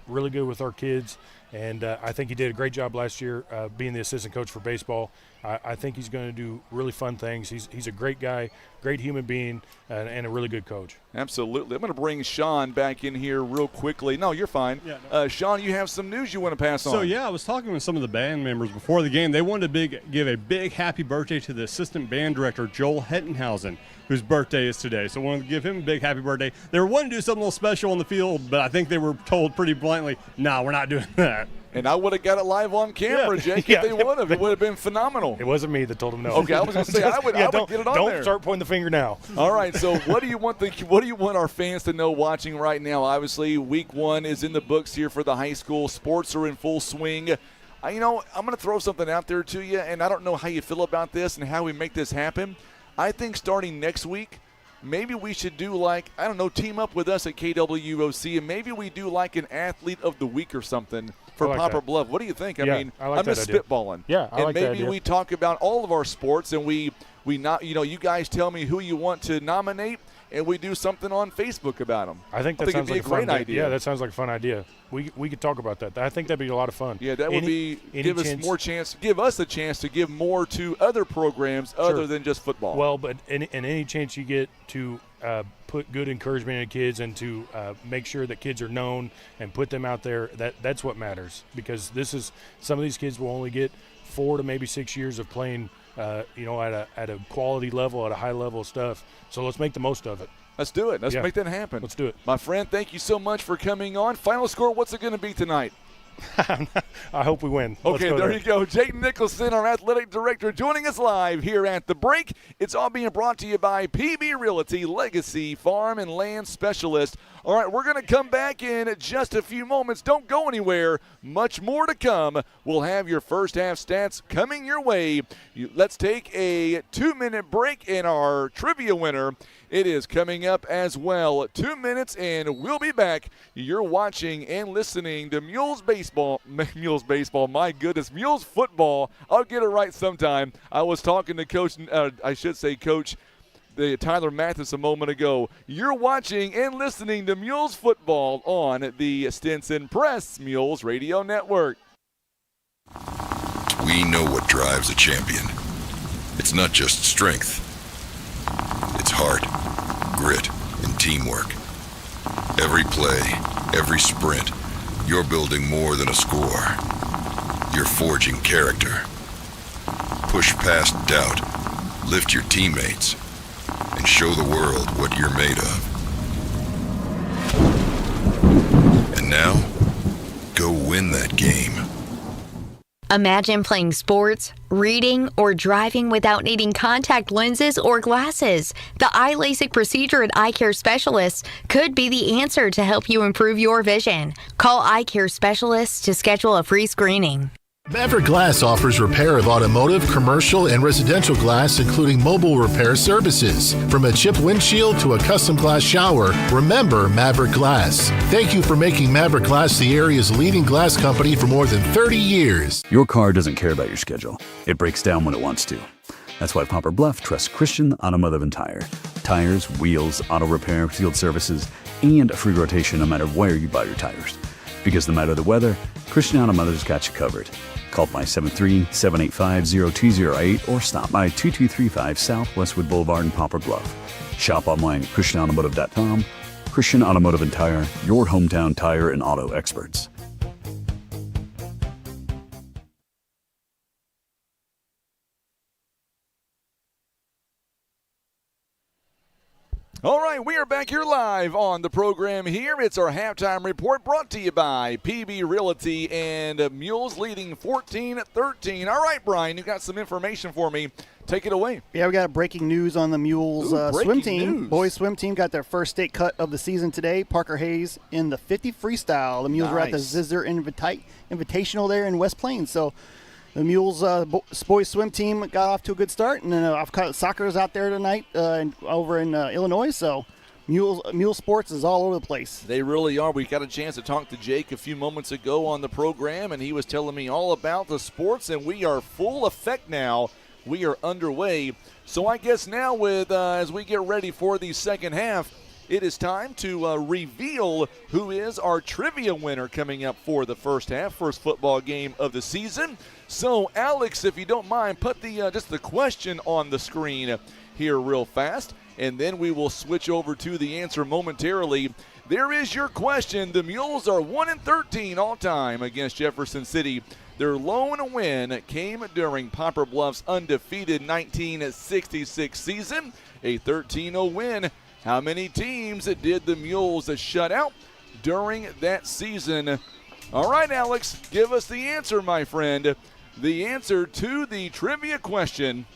Speaker 29: Really good with our kids. And I think he did a great job last year being the assistant coach for baseball. I think he's going to do really fun things. He's a great guy, great human being, and a really good coach.
Speaker 3: Absolutely. I'm going to bring Sean back in here real quickly. No, you're fine. Yeah, no. Sean, you have some news you want to pass on.
Speaker 6: So, yeah, I was talking with some of the band members before the game. They wanted to give a big happy birthday to the assistant band director, Joel Hettenhausen, whose birthday is today. So I wanted to give him a big happy birthday. They were wanting to do something a little special on the field, but I think they were told pretty bluntly, no, we're not doing that.
Speaker 3: And I would have got it live on camera, Jake, if they would have. It would have been phenomenal.
Speaker 29: It wasn't me that told him no.
Speaker 3: Okay, I was going to say, I would get it on there.
Speaker 29: Don't start pointing the finger now.
Speaker 3: All right, so what do you want our fans to know watching right now? Obviously, week 1 is in the books here for the high school. Sports are in full swing. I'm going to throw something out there to you, and I don't know how you feel about this and how we make this happen. I think starting next week, maybe we should do team up with us at KWOC, and maybe we do like an athlete of the week or something for Poplar Bluff. What do you think? I'm just spitballing.
Speaker 29: Yeah, I like that idea.
Speaker 3: And maybe we talk about all of our sports, and we not, you guys tell me who you want to nominate, and we do something on Facebook about them.
Speaker 29: I think that sounds like a great idea. Yeah, that sounds like a fun idea. We could talk about that. I think that'd be a lot of fun.
Speaker 3: Yeah, that would give us a chance to give more to other programs other than just football.
Speaker 29: Well, but any chance you get to put good encouragement in kids and to make sure that kids are known and put them out there, that's what matters. Because some of these kids will only get 4 to maybe 6 years of playing at a quality level, at a high level of stuff. So let's make the most of it.
Speaker 3: Let's do it. Let's make that happen.
Speaker 29: Let's do it.
Speaker 3: My friend, thank you so much for coming on. Final score, what's it going to be tonight?
Speaker 29: I hope we win. Let's
Speaker 3: Okay,
Speaker 29: go
Speaker 3: there you go. Jake Nicholson, our athletic director, joining us live here at the break. It's all being brought to you by PB Realty, Legacy Farm and Land Specialist. All right, we're going to come back in just a few moments. Don't go anywhere. Much more to come. We'll have your first half stats coming your way. Let's take a 2-minute break in our trivia winner. It is coming up as well. 2 minutes, and we'll be back. You're watching and listening to Mules Baseball. Mules Baseball, my goodness. Mules Football. I'll get it right sometime. I was talking to Coach Tyler Mathis a moment ago. You're watching and listening to Mules Football on the Stinson Press Mules Radio Network.
Speaker 10: We know what drives a champion. It's not just strength. It's heart, grit, and teamwork. Every play, every sprint, you're building more than a score. You're forging character. Push past doubt, lift your teammates, and show the world what you're made of. And now, go win that game.
Speaker 8: Imagine playing sports, reading, or driving without needing contact lenses or glasses. The eye LASIK procedure at Eye Care Specialists could be the answer to help you improve your vision. Call Eye Care Specialists to schedule a free screening.
Speaker 18: Maverick Glass offers repair of automotive, commercial, and residential glass, including mobile repair services. From a chipped windshield to a custom glass shower, remember Maverick Glass. Thank you for making Maverick Glass the area's leading glass company for more than 30 years.
Speaker 2: Your car doesn't care about your schedule. It breaks down when it wants to. That's why Poplar Bluff trusts Christian Automotive and Tire. Tires, wheels, auto repair, field services, and a free rotation no matter where you buy your tires. Because no matter the weather, Christian Automotive's got you covered. Call 573-785-0208 or stop by 2235 South Westwood Boulevard in Poplar Bluff. Shop online at christianautomotive.com. Christian Automotive and Tire, your hometown tire and auto experts.
Speaker 3: All right, we are back here live on the program here. It's our halftime report brought to you by PB Realty and Mules leading 14-13. All right, Brian, you got some information for me. Take it away.
Speaker 4: Yeah, we got breaking news on the Mules swim team.
Speaker 3: News.
Speaker 4: Boys swim team got their first state cut of the season today. Parker Hayes in the 50 freestyle. The Mules were at the Zizzer Invitational there in West Plains. So the Mules boys swim team got off to a good start, and then soccer is out there tonight over in Illinois. So Mule sports is all over the place.
Speaker 3: They really are. We got a chance to talk to Jake a few moments ago on the program, and he was telling me all about the sports, and we are full effect now. We are underway. So I guess now with as we get ready for the second half, it is time to reveal who is our trivia winner coming up for the first half, first football game of the season. So, Alex, if you don't mind, put the just the question on the screen here real fast, and then we will switch over to the answer momentarily. There is your question. The Mules are 1-13 all time against Jefferson City. Their lone win came during Poplar Bluff's undefeated 1966 season, a 13-0 win. How many teams did the Mules shut out during that season? All right, Alex, give us the answer, my friend. The answer to the trivia question,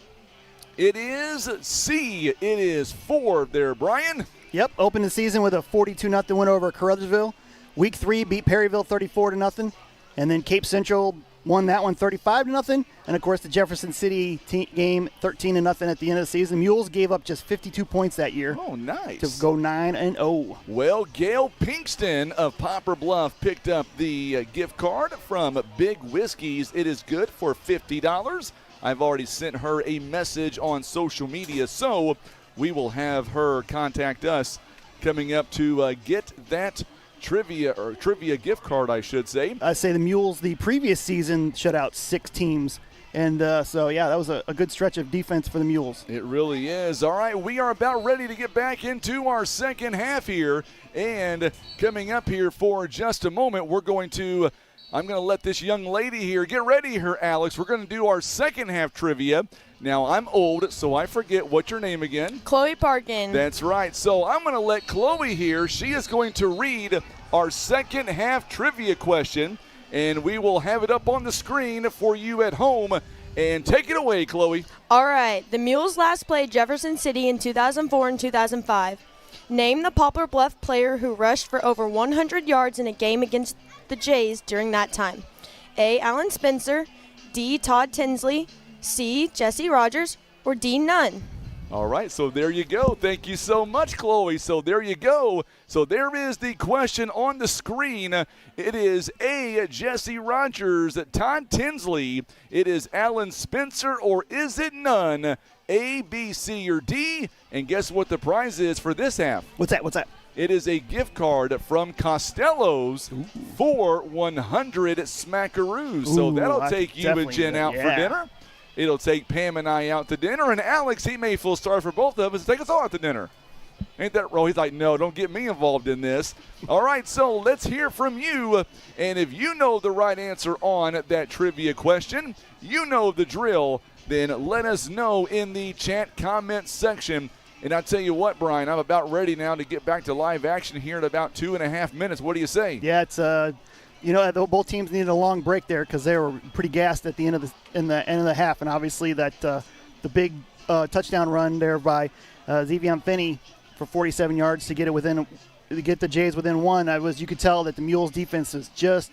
Speaker 3: it is C. It is 4 there, Brian.
Speaker 4: Yep, opened the season with a 42-0 win over Caruthersville. Week 3 beat Perryville 34-0, and then Cape Central won that one 35-0, and of course the Jefferson City game 13-0 at the end of the season. Mules gave up just 52 points that year.
Speaker 3: Oh, nice.
Speaker 4: To go 9-0.
Speaker 3: Well, Gail Pinkston of Poplar Bluff picked up the gift card from Big Whiskey's. It is good for $50. I've already sent her a message on social media, so we will have her contact us coming up to get that trivia gift card, I should say.
Speaker 4: I say the Mules the previous season shut out 6 teams. And so, yeah, that was a good stretch of defense for the Mules.
Speaker 3: It really is. All right, we are about ready to get back into our second half here. And coming up here for just a moment, I'm going to let this young lady here get ready here, Alex. We're going to do our second half trivia. Now, I'm old, so I forget. What's your name again?
Speaker 19: Chloe Parkin.
Speaker 3: That's right. So I'm going to let Chloe here. She is going to read our second half trivia question. and we will have it up on the screen for you at home. And take it away, Chloe.
Speaker 19: All right. The Mules last played Jefferson City in 2004 and 2005. Name the Poplar Bluff player who rushed for over 100 yards in a game against the Jays during that time. A. Alan Spencer, D. Todd Tinsley, C. Jesse Rogers, or D. None.
Speaker 3: All right, so there you go. Thank you so much, Chloe. So there you go. So there is the question on the screen. It is A, Jesse Rogers, Todd Tinsley. It is Alan Spencer, or is it none? A, B, C, or D? And guess what the prize is for this half?
Speaker 4: What's that?
Speaker 3: It is a gift card from Costello's for 100 smackaroos. So that'll take you and Jen out for dinner. It'll take Pam and I out to dinner. And Alex, he may feel sorry for both of us to take us all out to dinner. Ain't that right? He's like, no, don't get me involved in this. All right, so let's hear from you. And if you know the right answer on that trivia question, you know the drill, then let us know in the chat comment section. And I tell you what, Brian, I'm about ready now to get back to live action here in about 2.5 minutes. What do you say?
Speaker 4: Yeah, it's both teams needed a long break there because they were pretty gassed at the end of the half, and obviously that the big touchdown run there by Xavier Finney for 47 yards to get the Jays within one. You could tell that the Mules defense is just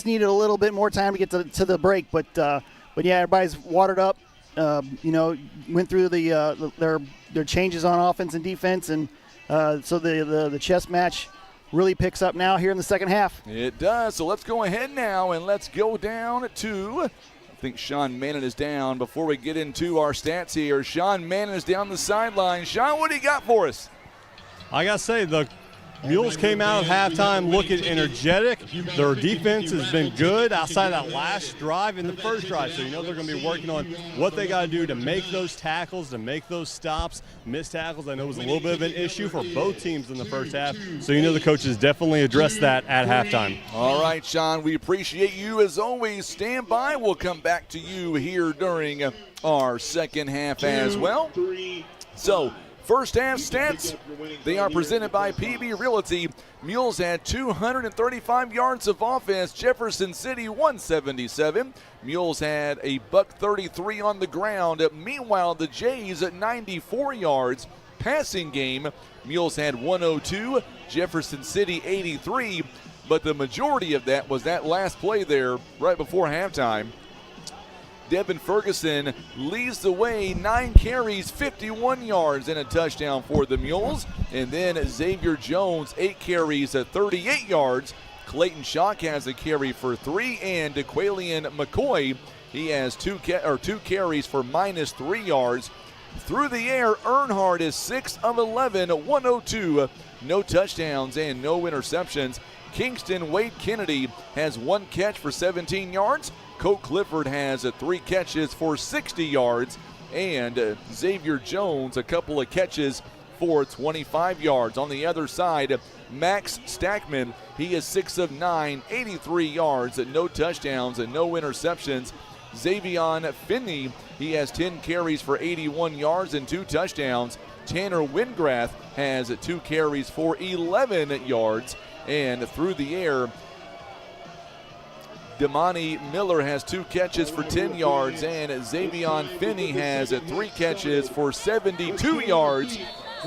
Speaker 4: needed a little bit more time to get to the break, but yeah, everybody's watered up. Went through their changes on offense and defense, and so the chess match really picks up now here in the second half.
Speaker 3: It does. So let's go ahead now and let's go down to, I think Sean Mannon is down. Before we get into our stats here, Sean Mannon is down the sideline. Sean, what do you got for us?
Speaker 6: I got to say, the Mules came out at halftime looking energetic. Their defense has been good outside of that last drive and the first drive. So you know they're going to be working on what they got to do to make those tackles, to make those stops. Missed tackles, I know, was a little bit of an issue for both teams in the first half. So you know the coaches definitely addressed that at halftime.
Speaker 3: All right, Sean, we appreciate you as always. Stand by. We'll come back to you here during our second half as well. So, first half stats, they are presented by PB Realty. Mules had 235 yards of offense. Jefferson City 177. Mules had a $133 on the ground. Meanwhile, the Jays at 94 yards. Passing game, Mules had 102. Jefferson City 83. But the majority of that was that last play there right before halftime. Devin Ferguson leads the way, 9 carries, 51 yards, and a touchdown for the Mules. And then Xavier Jones, 8 carries at 38 yards. Clayton Shock has a carry for 3, and DeQualian McCoy, he has 2 carries for -3 yards. Through the air, Earnhardt is 6 of 11, 102, no touchdowns and no interceptions. Kingston Wade Kennedy has 1 catch for 17 yards. Colt Clifford has 3 catches for 60 yards. And Xavier Jones, a couple of catches for 25 yards. On the other side, Max Stackman, he is 6 of 9, 83 yards, no touchdowns and no interceptions. Xavier Finney, he has 10 carries for 81 yards and 2 touchdowns. Tanner Wingrath has 2 carries for 11 yards. And through the air, Damani Miller has 2 catches for 10 yards, and Xavier Finney has 3 catches for 72 yards.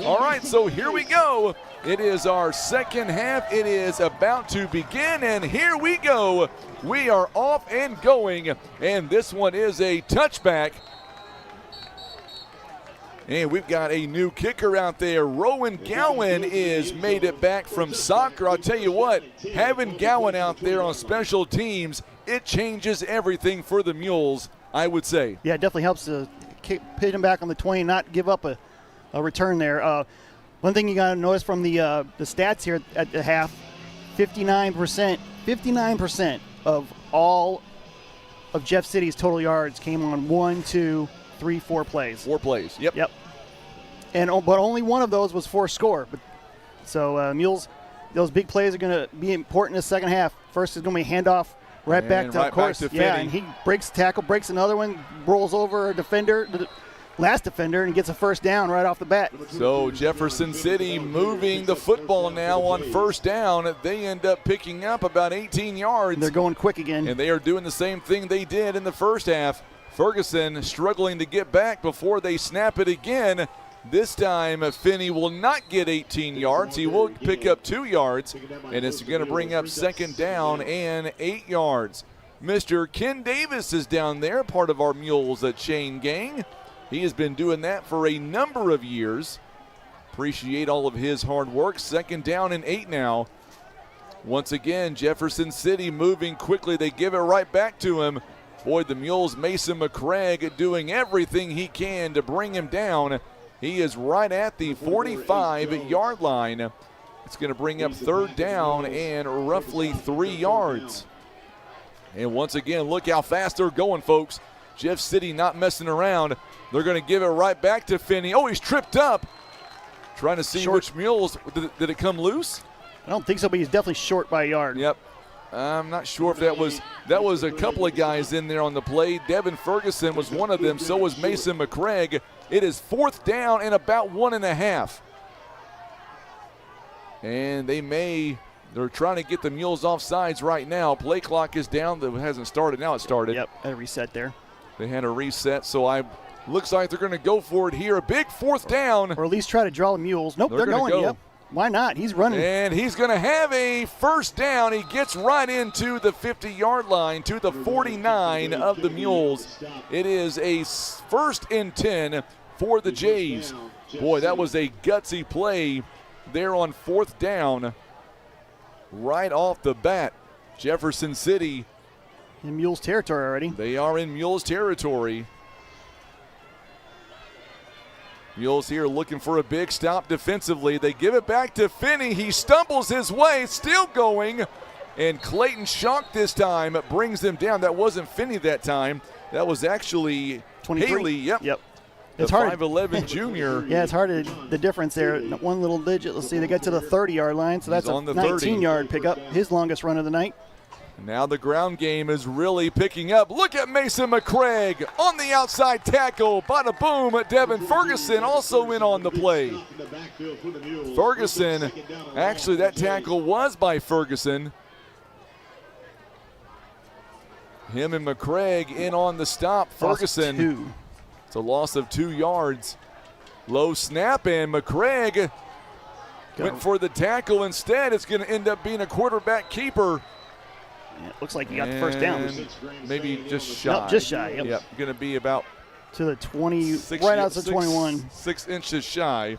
Speaker 3: All right, so here we go. It is our second half. It is about to begin, and here we go. We are off and going, and this one is a touchback. And we've got a new kicker out there. Rowan Gowan is made it back from soccer. I'll tell you what, having Gowan out there on special teams, it changes everything for the Mules, I would say.
Speaker 4: Yeah, it definitely helps to pit him back on the 20 and not give up a return there. One thing you got to notice from the stats here at the half, 59% of all of Jeff City's total yards came on 1, 2, 3, 4 plays.
Speaker 3: 4 plays. Yep.
Speaker 4: But only one of those was for a score. So Mules, those big plays are going to be important in the second half. First is going to be handoff back to, of course.
Speaker 3: Back to Finney.
Speaker 4: And he breaks the tackle, breaks another one, rolls over a defender. last defender and gets a first down right off the bat.
Speaker 3: So Jefferson City moving the football now on first down. They end up picking up about 18 yards.
Speaker 4: They're going quick again.
Speaker 3: And they are doing the same thing they did in the first half. Ferguson struggling to get back before they snap it again. This time, Finney will not get 18 yards. He will pick up 2 yards, and it's going to bring up second down and 8 yards. Mr. Ken Davis is down there, part of our Mules chain gang. He has been doing that for a number of years. Appreciate all of his hard work. Second down and 8 now. Once again, Jefferson City moving quickly. They give it right back to him. Boy, the Mules, Mason McCraig, doing everything he can to bring him down. He is right at the 45-yard line. It's going to bring up third down and roughly 3 yards. And once again, look how fast they're going, folks. Jeff City not messing around. They're going to give it right back to Finney. Oh, he's tripped up. Trying to see which Mules. Did it come loose?
Speaker 4: I don't think so, but he's definitely short by a yard.
Speaker 3: Yep. I'm not sure if that was a couple of guys in there on the play. Devin Ferguson was one of them. So was Mason McCraig. It is fourth down and about 1.5. And they're trying to get the Mules off sides right now. Play clock is down. That hasn't started. Now it started.
Speaker 4: Yep, a reset there.
Speaker 3: They had a reset, so looks like they're going to go for it here. A big fourth down.
Speaker 4: Or at least try to draw the Mules. Nope, they're going. Yep. Why not? He's running.
Speaker 3: And he's going to have a first down. He gets right into the 50-yard line to the 49 of the Mules. It is a first and 10 for the Jays. Boy, that was a gutsy play there on fourth down. Right off the bat, Jefferson City.
Speaker 4: In Mules territory already.
Speaker 3: They are in Mules territory. Mules here looking for a big stop defensively. They give it back to Finney. He stumbles his way, still going. And Clayton Shock this time brings them down. That wasn't Finney that time. That was actually
Speaker 4: 23.
Speaker 3: Haley. Yep.
Speaker 4: It's
Speaker 3: the
Speaker 4: hard.
Speaker 3: 5'11 junior.
Speaker 4: Yeah, it's hard the difference there. One little digit. Let's see, they got to the 30-yard line, so that's a 19-yard pickup. His longest run of the night.
Speaker 3: Now the ground game is really picking up. Look at Mason McCraig on the outside tackle. Bada boom. Devin Ferguson also in on the play. Ferguson, actually that tackle was by Ferguson. Him and McCraig in on the stop. Ferguson. It's a loss of 2 yards. Low snap, and McCraig went for the tackle instead. It's going to end up being a quarterback keeper.
Speaker 4: Yeah, it looks like he got the first down.
Speaker 3: Maybe just shy.
Speaker 4: Nope, just shy. Yep.
Speaker 3: Going to be about
Speaker 4: to the 20, right outside 21.
Speaker 3: 6 inches shy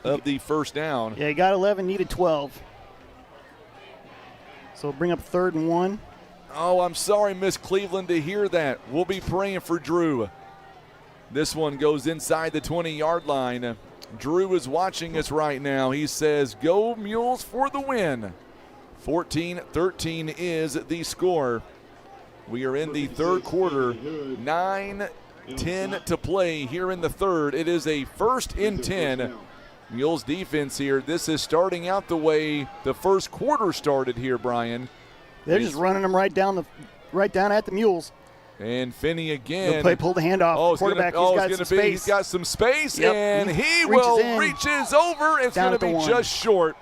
Speaker 3: of the first down.
Speaker 4: Yeah, he got 11, needed 12. So bring up 3rd and 1.
Speaker 3: Oh, I'm sorry, Miss Cleveland, to hear that. We'll be praying for Drew. This one goes inside the 20-yard line. Drew is watching us right now. He says, go Mules for the win. 14-13 is the score. We are in the third quarter. 9-10 to play here in the third. It is a 1st and 10. Mules defense here. This is starting out the way the first quarter started here, Brian.
Speaker 4: They're just running them right down at the Mules.
Speaker 3: And Finney again.
Speaker 4: The play pulled the handoff. Quarterback,
Speaker 3: he's got some space, and he reaches over. It's going to be just short.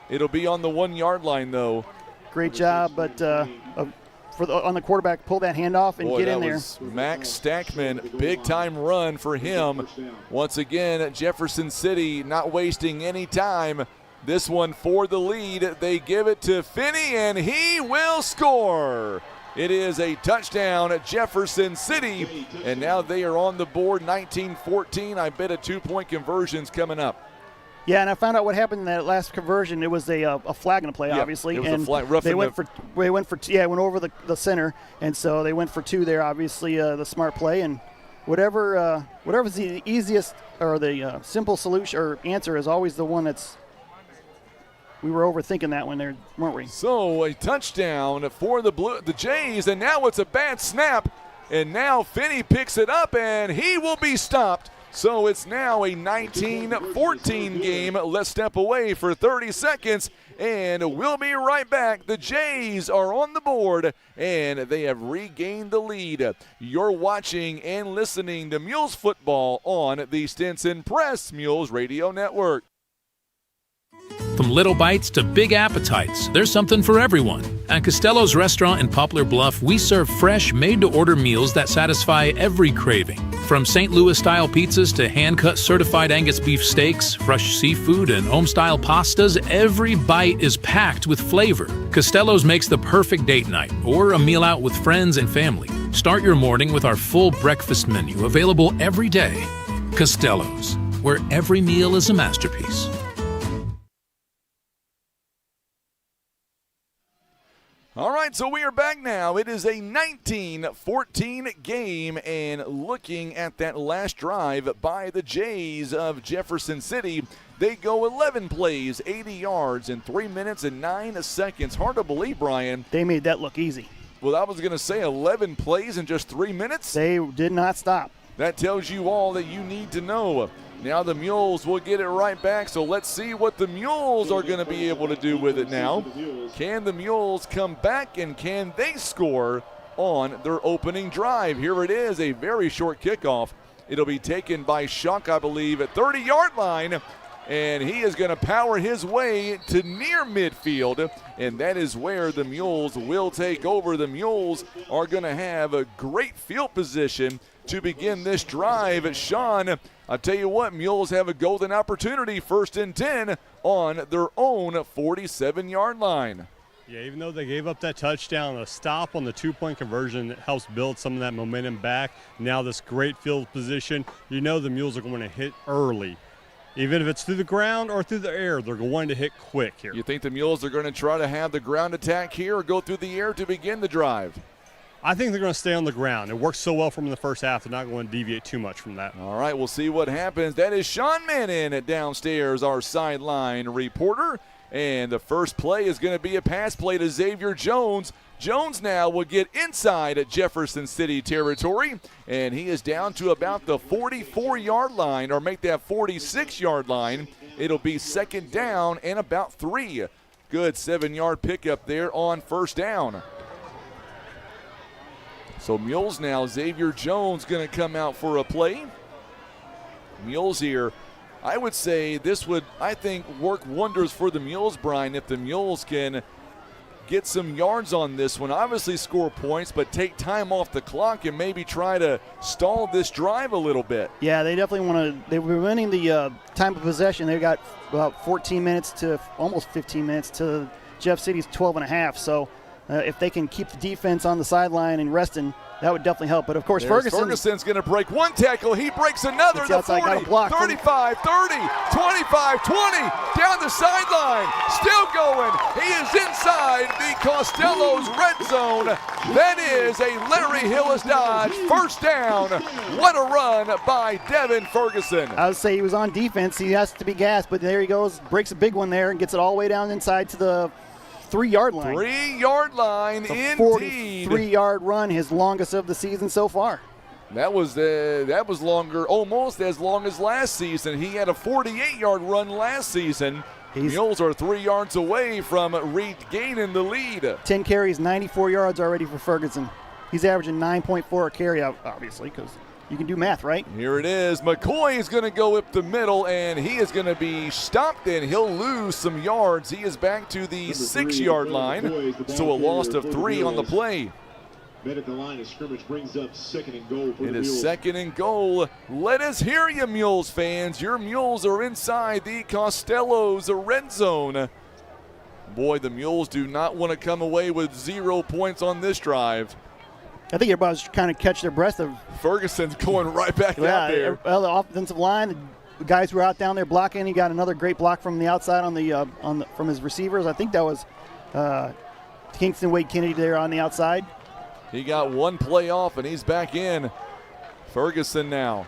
Speaker 3: It'll be on the 1-yard line, though.
Speaker 4: Great job, but on the quarterback, pull that handoff and get in there.
Speaker 3: Was Max Stackman, big-time run for him. Once again, Jefferson City not wasting any time. This one for the lead. They give it to Finney, and he will score. It is a touchdown at Jefferson City, and now they are on the board, 19-14. I bet a 2-point conversion's coming up.
Speaker 4: Yeah, and I found out what happened in that last conversion. It was a flag in the play, obviously.
Speaker 3: It was
Speaker 4: and
Speaker 3: a flag.
Speaker 4: They went over the center, and so they went for 2 there. Obviously, the smart play, and whatever's the easiest or the simple solution or answer is always the one that's. We were overthinking that one there, weren't we?
Speaker 3: So a touchdown for the Jays, and now it's a bad snap, and now Finney picks it up, and he will be stopped So it's now a 19-14 game. Let's step away for 30 seconds, and we'll be right back. The Jays are on the board, and they have regained the lead. You're watching and listening to Mules football on the Stinson Press Mules Radio Network.
Speaker 20: From little bites to big appetites, there's something for everyone. At Costello's Restaurant in Poplar Bluff, we serve fresh, made-to-order meals that satisfy every craving. From St. Louis-style pizzas to hand-cut certified Angus beef steaks, fresh seafood, and home-style pastas, every bite is packed with flavor. Costello's makes the perfect date night or a meal out with friends and family. Start your morning with our full breakfast menu, available every day. Costello's, where every meal is a masterpiece.
Speaker 3: All right, so we are back now. It is a 19-14 game, and looking at that last drive by the Jays of Jefferson City, they go 11 plays, 80 yards in 3 minutes and 9 seconds. Hard to believe, Brian.
Speaker 4: They made that look easy.
Speaker 3: Well, I was going to say 11 plays in just 3 minutes.
Speaker 4: They did not stop.
Speaker 3: That tells you all that you need to know. Now the Mules will get it right back, so let's see what the Mules are going to be able to do with it now. Can the Mules come back, and can they score on their opening drive? Here it is, a very short kickoff. It'll be taken by Shuck, I believe, at 30-yard line, and he is going to power his way to near midfield, and that is where the Mules will take over. The Mules are going to have a great field position to begin this drive. Sean, I'll tell you what, Mules have a golden opportunity, 1st and 10 on their own 47-yard line.
Speaker 6: Yeah, even though they gave up that touchdown, a stop on the two-point conversion helps build some of that momentum back. Now this great field position, you know the Mules are going to hit early. Even if it's through the ground or through the air, they're going to hit quick here.
Speaker 3: You think the Mules are going to try to have the ground attack here or go through the air to begin the drive?
Speaker 6: I think they're going to stay on the ground. It worked so well for them in the first half, they're not going to deviate too much from that.
Speaker 3: All right, we'll see what happens. That is Sean Manning downstairs, our sideline reporter. And the first play is going to be a pass play to Xavier Jones. Jones now will get inside at Jefferson City territory, and he is down to about the 44-yard line, or make that 46-yard line. It'll be 2nd down and about 3. Good 7-yard pickup there on 1st down. So Mules now, Xavier Jones going to come out for a play. Mules here. I would say this would, I think, work wonders for the Mules, Brian, if the Mules can get some yards on this one. Obviously score points, but take time off the clock and maybe try to stall this drive a little bit.
Speaker 4: Yeah, they definitely want to. They were winning the time of possession. They got about 14 minutes to almost 15 minutes to Jeff City's 12 and a half. So if they can keep the defense on the sideline and resting, that would definitely help. But, of course,
Speaker 3: Ferguson's going to break one tackle. He breaks another. The 40, 35, 30, 25, 20, down the sideline. Still going. He is inside the Costello's red zone. That is a Larry Hillis Dodge. 1st down. What a run by Devin Ferguson.
Speaker 4: I would say he was on defense. He has to be gassed, but there he goes. Breaks a big one there and gets it all the way down inside to the 3-yard line.
Speaker 3: 3-yard line, indeed.
Speaker 4: 43-yard run, his longest of the season so far.
Speaker 3: That was longer, almost as long as last season. He had a 48-yard run last season. Mules are 3 yards away from regaining the lead.
Speaker 4: 10 carries, 94 yards already for Ferguson. He's averaging 9.4 a carry, obviously, because you can do math, right?
Speaker 3: Here it is. McCoy is going to go up the middle, and he is going to be stopped, and he'll lose some yards. He is back to the 6-yard line, so a loss of 3 on the play.
Speaker 12: At the line of scrimmage brings up 2nd and goal for the
Speaker 3: Mules. It is 2nd and goal. Let us hear you, Mules fans. Your Mules are inside the Costello's red zone. Boy, the Mules do not want to come away with 0 points on this drive.
Speaker 4: I think everybody's kind of catch their breath of
Speaker 3: Ferguson's going right back out there.
Speaker 4: Well, the offensive line, the guys who are out down there blocking. He got another great block from the outside from his receivers. I think that was Kingston Wade Kennedy there on the outside.
Speaker 3: He got one play off, and he's back in. Ferguson now.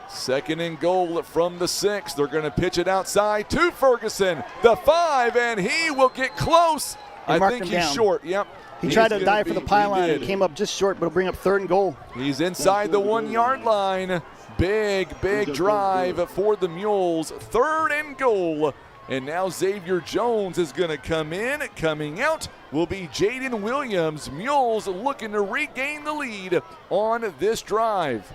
Speaker 3: 2nd and goal from the 6. They're going to pitch it outside to Ferguson, the 5, and he will get close. I think he's short. Yep.
Speaker 4: He tried to dive for the pylon and came up just short, but it'll bring up 3rd and goal.
Speaker 3: He's inside the 1-yard line. Big drive for the Mules. 3rd and goal. And now Xavier Jones is going to come in. Coming out will be Jaden Williams. Mules looking to regain the lead on this drive.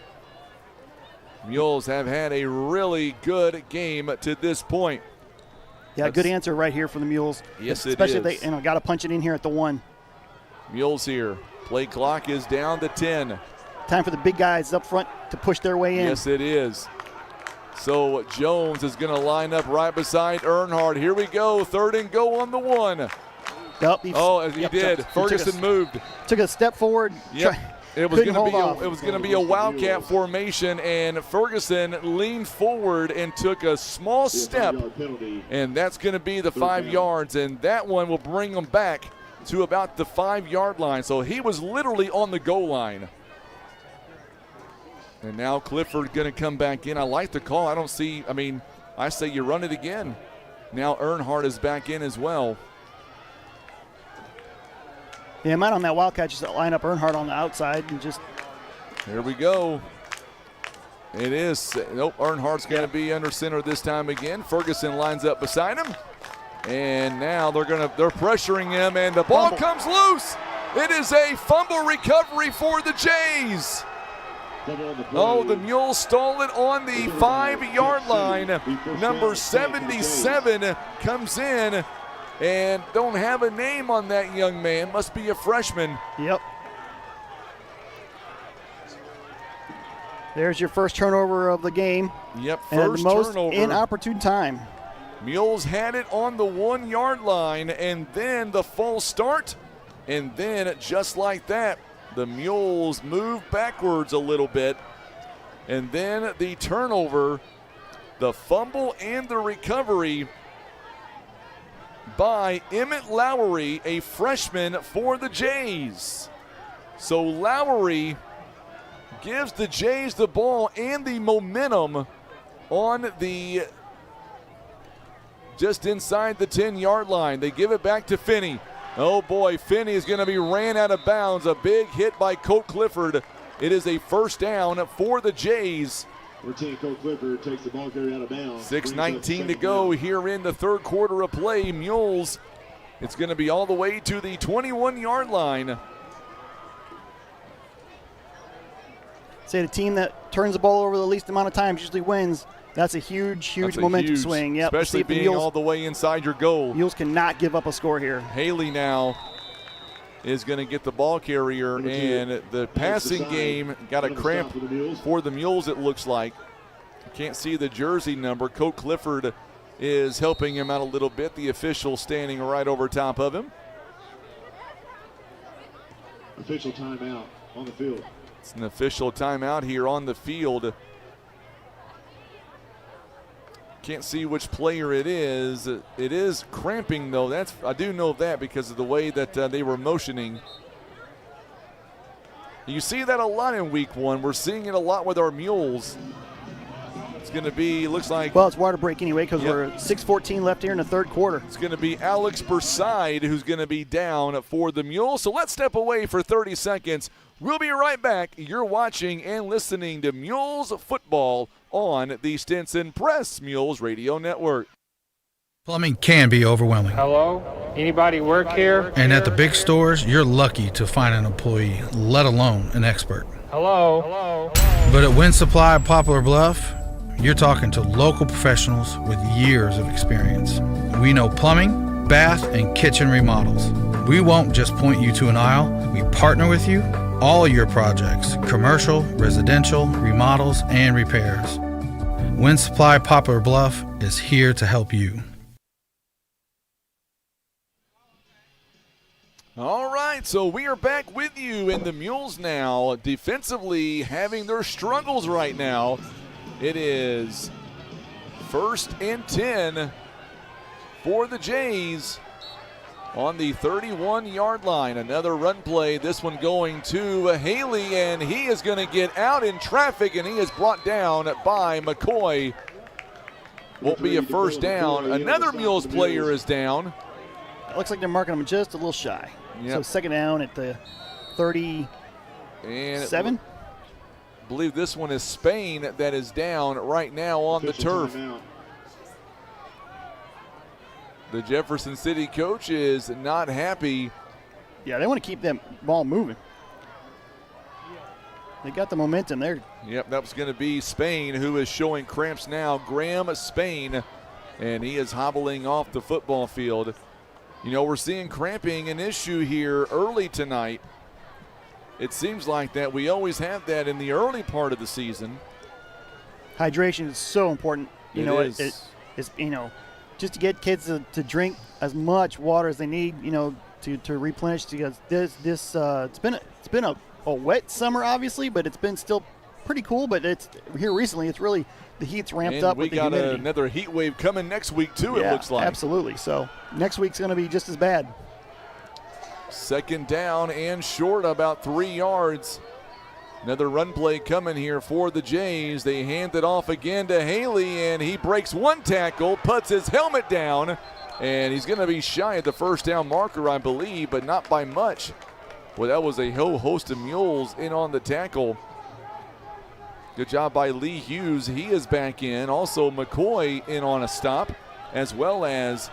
Speaker 3: Mules have had a really good game to this point.
Speaker 4: Yeah, good answer right here for the Mules.
Speaker 3: Yes,
Speaker 4: especially
Speaker 3: it is.
Speaker 4: if they got to punch it in here at the 1.
Speaker 3: Mules here. Play clock is down to 10.
Speaker 4: Time for the big guys up front to push their way in.
Speaker 3: Yes, it is. So Jones is going to line up right beside Earnhardt. Here we go. 3rd and goal on the 1.
Speaker 4: Yep,
Speaker 3: he did. Ferguson moved.
Speaker 4: Took a step forward.
Speaker 3: Yep. It was going to be a wildcat formation, and Ferguson leaned forward and took a small step, and that's going to be the 5 yards, and that one will bring them back to about the 5-yard line. So he was literally on the goal line. And now Clifford going to come back in. I like the call. I say you run it again. Now Earnhardt is back in as well.
Speaker 4: Yeah, might on that wildcat just line up Earnhardt on the outside and just.
Speaker 3: Here we go. It is. Nope, Earnhardt's going to be under center this time again. Ferguson lines up beside him. And now they're pressuring him, and the ball comes loose. It is a fumble recovery for the Jays. Oh, the Mules stole it on the 5-yard line. Number 77 comes in and don't have a name on that young man. Must be a freshman.
Speaker 4: Yep. There's your first turnover of the game.
Speaker 3: Yep,
Speaker 4: and
Speaker 3: first
Speaker 4: the most
Speaker 3: turnover.
Speaker 4: inopportune time.
Speaker 3: Mules had it on the 1-yard line, and then the false start. And then just like that, the Mules move backwards a little bit. And then the turnover, the fumble and the recovery by Emmett Lowry, a freshman for the Jays. So Lowry gives the Jays the ball and the momentum on the just inside the 10-yard line. They give it back to Finney. Oh boy, Finney is going to be ran out of bounds. A big hit by Colt Clifford. It is a first down for the Jays.
Speaker 12: Colt Clifford takes the ball carrier out of bounds.
Speaker 3: 6:19 to go here in the 3rd quarter of play. Mules, it's going to be all the way to the 21-yard line.
Speaker 4: Say the team that turns the ball over the least amount of times usually wins. That's a huge momentum swing. Yep.
Speaker 3: Especially being all the way inside your goal.
Speaker 4: Mules cannot give up a score here.
Speaker 3: Haley now is going to get the ball carrier, and the passing game got a cramp for the Mules, it looks like. You can't see the jersey number. Colt Clifford is helping him out a little bit. The official standing right over top of him.
Speaker 12: Official timeout on the field.
Speaker 3: It's an official timeout here on the field. Can't see which player it is. It is cramping, though. I do know that because of the way that they were motioning. You see that a lot in week 1. We're seeing it a lot with our Mules. It's going to be, looks like.
Speaker 4: Well, it's water break anyway because we're 6:14 left here in the 3rd quarter.
Speaker 3: It's going to be Alex Berside who's going to be down for the Mules. So let's step away for 30 seconds. We'll be right back. You're watching and listening to Mules Football on the Stinson Press Mules Radio Network.
Speaker 1: Plumbing can be overwhelming.
Speaker 21: Hello? Anybody work here?
Speaker 1: And at the big stores, you're lucky to find an employee, let alone an expert.
Speaker 21: Hello? Hello?
Speaker 1: But at Wind Supply Poplar Bluff, you're talking to local professionals with years of experience. We know plumbing, bath, and kitchen remodels. We won't just point you to an aisle. We partner with you. All your projects, commercial, residential, remodels, and repairs. Wind Supply Poplar Bluff is here to help you.
Speaker 3: All right, so we are back with you, and the Mules now defensively having their struggles right now. It is 1st and 10 for the Jays on the 31-yard line. Another run play, this one going to Haley, and he is going to get out in traffic, and he is brought down by McCoy. Won't be a first down. Another Mules player is down.
Speaker 4: It looks like they're marking him just a little shy.
Speaker 3: Yep.
Speaker 4: So second down at the 37.
Speaker 3: And I believe this one is Spain that is down right now on the turf. The Jefferson City coach is not happy.
Speaker 4: Yeah, they want to keep that ball moving. They got the momentum there.
Speaker 3: Yep, that was going to be Spain, who is showing cramps now. Graham Spain, and he is hobbling off the football field. You know, we're seeing cramping an issue here early tonight. It seems like that we always have that in the early part of the season.
Speaker 4: Hydration is so important. It's just to get kids to drink as much water as they need, to replenish, because it's been a wet summer, obviously, but it's been still pretty cool. But it's here recently. It's really the heat's ramped up with the humidity.
Speaker 3: We got another heat wave coming next week too. It looks like
Speaker 4: absolutely. So next week's going to be just as bad.
Speaker 3: Second down and short, about 3 yards. Another run play coming here for the Jays. They hand it off again to Haley, and he breaks one tackle, puts his helmet down, and he's going to be shy of the first down marker, I believe, but not by much. Well, that was a whole host of Mules in on the tackle. Good job by Lee Hughes. He is back in. Also McCoy in on a stop, as well as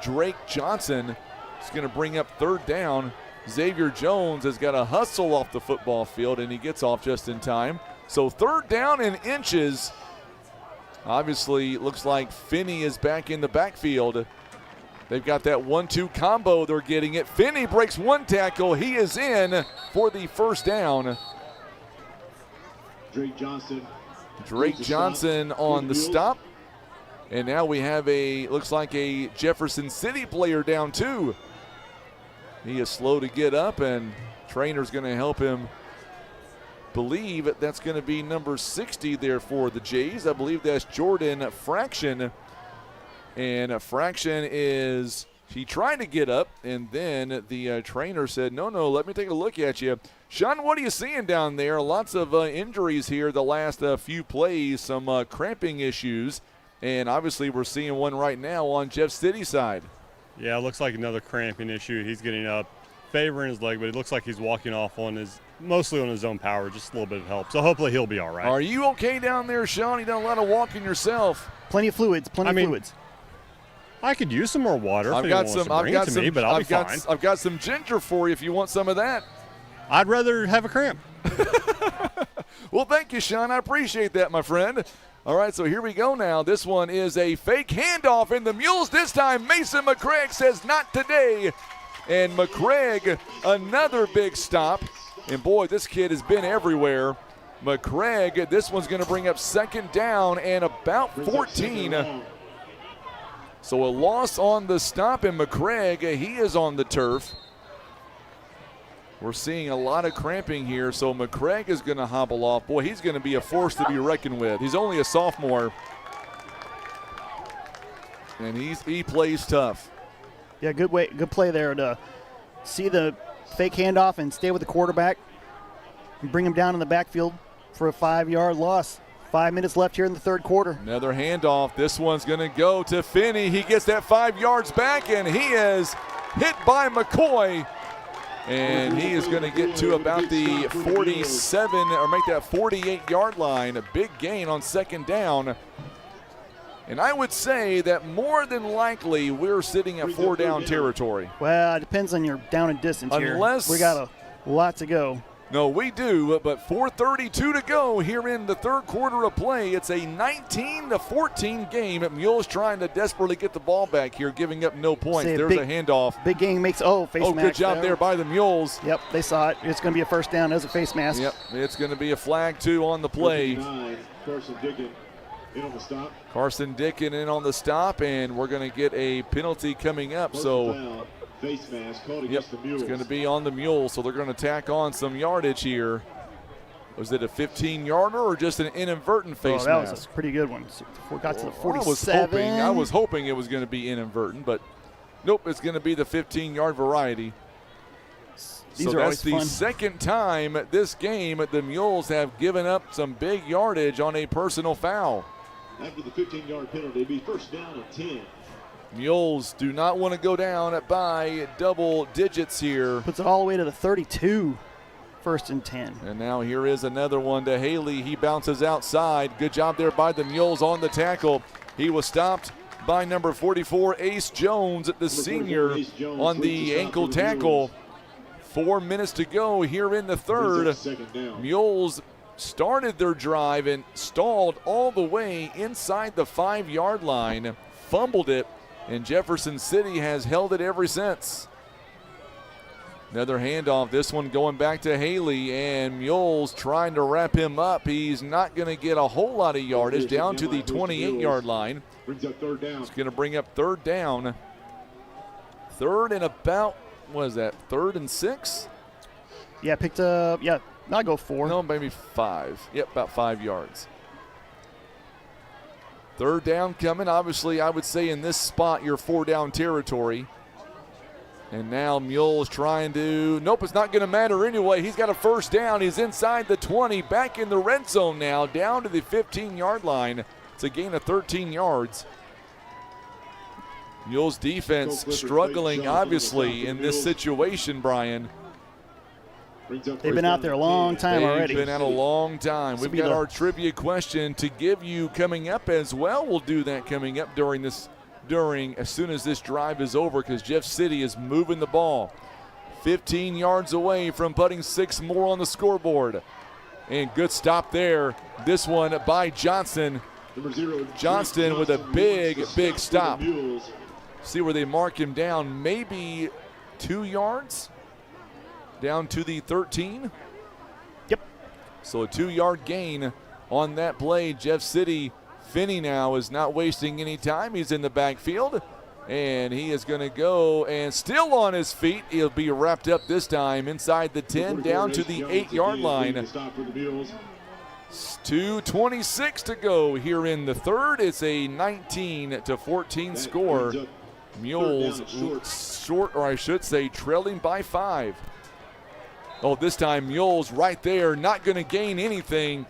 Speaker 3: Drake Johnson. He's going to bring up third down. Xavier Jones has got a hustle off the football field, and he gets off just in time. So third down and inches. Obviously, it looks like Finney is back in the backfield. They've got that 1-2 combo. They're getting it. Finney breaks one tackle. He is in for the first down.
Speaker 12: Drake Johnson
Speaker 3: on the stop. And now we have looks like a Jefferson City player down too. He is slow to get up, and trainer's going to help him. Believe that's going to be number 60 there for the Jays. I believe that's Jordan Fraction. And Fraction he tried to get up, and then the trainer said, no, let me take a look at you. Sean, what are you seeing down there? Lots of injuries here the last few plays, some cramping issues, and obviously we're seeing one right now on Jeff City's side.
Speaker 6: Yeah, it looks like another cramping issue. He's getting up, favoring his leg, but it looks like he's walking off mostly on his own power, just a little bit of help. So hopefully he'll be all right.
Speaker 3: Are you okay down there, Sean? You done a lot of walking yourself.
Speaker 4: Plenty of fluids.
Speaker 6: I could use some more water.
Speaker 3: I've got some ginger for you if you want some of that.
Speaker 6: I'd rather have a cramp.
Speaker 3: Well, thank you, Sean. I appreciate that, my friend. All right, so here we go now. This one is a fake handoff in the Mules. This time, Mason McCraig says, not today. And McCraig, another big stop. And, boy, this kid has been everywhere. McCraig, this one's going to bring up second down and about 14. So a loss on the stop, and McCraig, he is on the turf. We're seeing a lot of cramping here, so McCraig is going to hobble off. Boy, he's going to be a force to be reckoned with. He's only a sophomore, and he plays tough.
Speaker 4: Yeah, good play there to see the fake handoff and stay with the quarterback and bring him down in the backfield for a 5-yard loss. 5 minutes left here in the third quarter.
Speaker 3: Another handoff. This one's going to go to Finney. He gets that 5 yards back, and he is hit by McCoy. And he is going to get to about the 47 or make that 48-yard line. A big gain on second down. And I would say that more than likely we're sitting at 4-down territory.
Speaker 4: Well, it depends on your down and distance here. We got a lot to go.
Speaker 3: No, we do, but 4:32 to go here in the third quarter of play. It's a 19-14 game. Mules trying to desperately get the ball back here, giving up no points. There's a handoff.
Speaker 4: Big game makes face mask.
Speaker 3: Good job there by the Mules.
Speaker 4: Yep, they saw it. It's going to be a first down as a face mask.
Speaker 3: Yep, it's going to be a flag, too, on the play.
Speaker 12: Carson Dickin in on the stop.
Speaker 3: Carson Dickin in on the stop, and we're going to get a penalty coming up. So.
Speaker 12: Face mask called against the Mules.
Speaker 3: It's going to be on the Mules, so they're going to tack on some yardage here. Was it a 15-yarder or just an inadvertent face
Speaker 4: mask?
Speaker 3: That
Speaker 4: was a pretty good one. Got to the 47.
Speaker 3: I was hoping it was going to be inadvertent, but nope, it's going to be the 15-yard variety.
Speaker 4: These are always
Speaker 3: fun. That's the second time this game the Mules have given up some big yardage on a personal foul.
Speaker 12: After the 15-yard penalty, it'd be first down and 10.
Speaker 3: Mules do not want to go down by double digits here.
Speaker 4: Puts it all the way to the 32. 1st and 10.
Speaker 3: And now here is another one to Haley. He bounces outside. Good job there by the Mules on the tackle. He was stopped by number 44, Ace Jones, the senior, on the ankle tackle. 4 minutes to go here in the third. Mules started their drive and stalled all the way inside the 5-yard line, fumbled it, and Jefferson City has held it ever since. Another handoff, this one going back to Haley, and Mules trying to wrap him up. He's not going to get a whole lot of yardage, down to the 28-yard line.
Speaker 12: Brings up 3rd down.
Speaker 3: It's going to bring up 3rd down. 3rd and about, what is that, 3rd and 6?
Speaker 4: Yeah, picked up, not go 4.
Speaker 3: No, maybe 5. Yep, about 5 yards. 3rd down coming. Obviously, I would say in this spot, you're 4-down territory. And now Mules trying to, nope, it's not going to matter anyway. He's got a 1st down. He's inside the 20, back in the red zone now, down to the 15-yard line. It's a gain of 13 yards. Mules defense struggling, obviously, in this situation, Brian.
Speaker 4: They've been out there a long time already.
Speaker 3: They've been out a long time. We've got our trivia question to give you coming up as well. We'll do that coming up as soon as this drive is over, because Jeff City is moving the ball 15 yards away from putting 6 more on the scoreboard. And good stop there. This one by Johnson. Johnston with a big stop. See where they mark him down, maybe 2 yards down to the 13.
Speaker 4: Yep.
Speaker 3: So a 2-yard gain on that play. Jeff City, Finney now is not wasting any time. He's in the backfield, and he is going to go, and still on his feet. He'll be wrapped up this time inside the 10, down to the 8-yard line. 2:26 to go here in the third. It's a 19-14 score. Mules short, or I should say trailing by 5. Oh, this time Mules right there, not going to gain anything.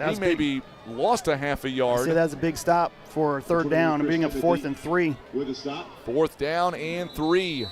Speaker 3: He maybe lost a half a yard.
Speaker 4: So that's a big stop for 3rd down and bring up 4th and 3.
Speaker 3: 4th down and 3.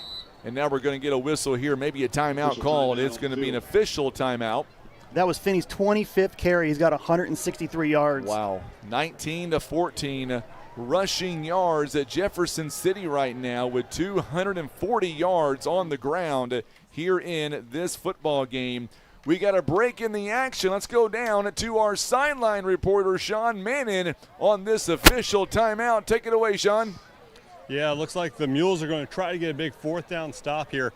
Speaker 3: And now we're going to get a whistle here, maybe a timeout called. It's going to be an official timeout.
Speaker 4: That was Finney's 25th carry. He's got 163 yards.
Speaker 3: Wow. 19-14 rushing yards at Jefferson City right now with 240 yards on the ground here in this football game. We got a break in the action. Let's go down to our sideline reporter, Sean Mannon, on this official timeout. Take it away, Sean.
Speaker 6: Yeah, it looks like the Mules are going to try to get a big 4th down stop here.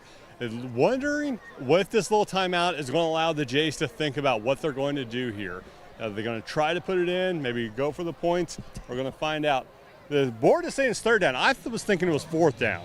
Speaker 6: Wondering what this little timeout is going to allow the Jays to think about what they're going to do here. Are they going to try to put it in, maybe go for the points? We're going to find out. The board is saying it's 3rd down. I was thinking it was 4th down.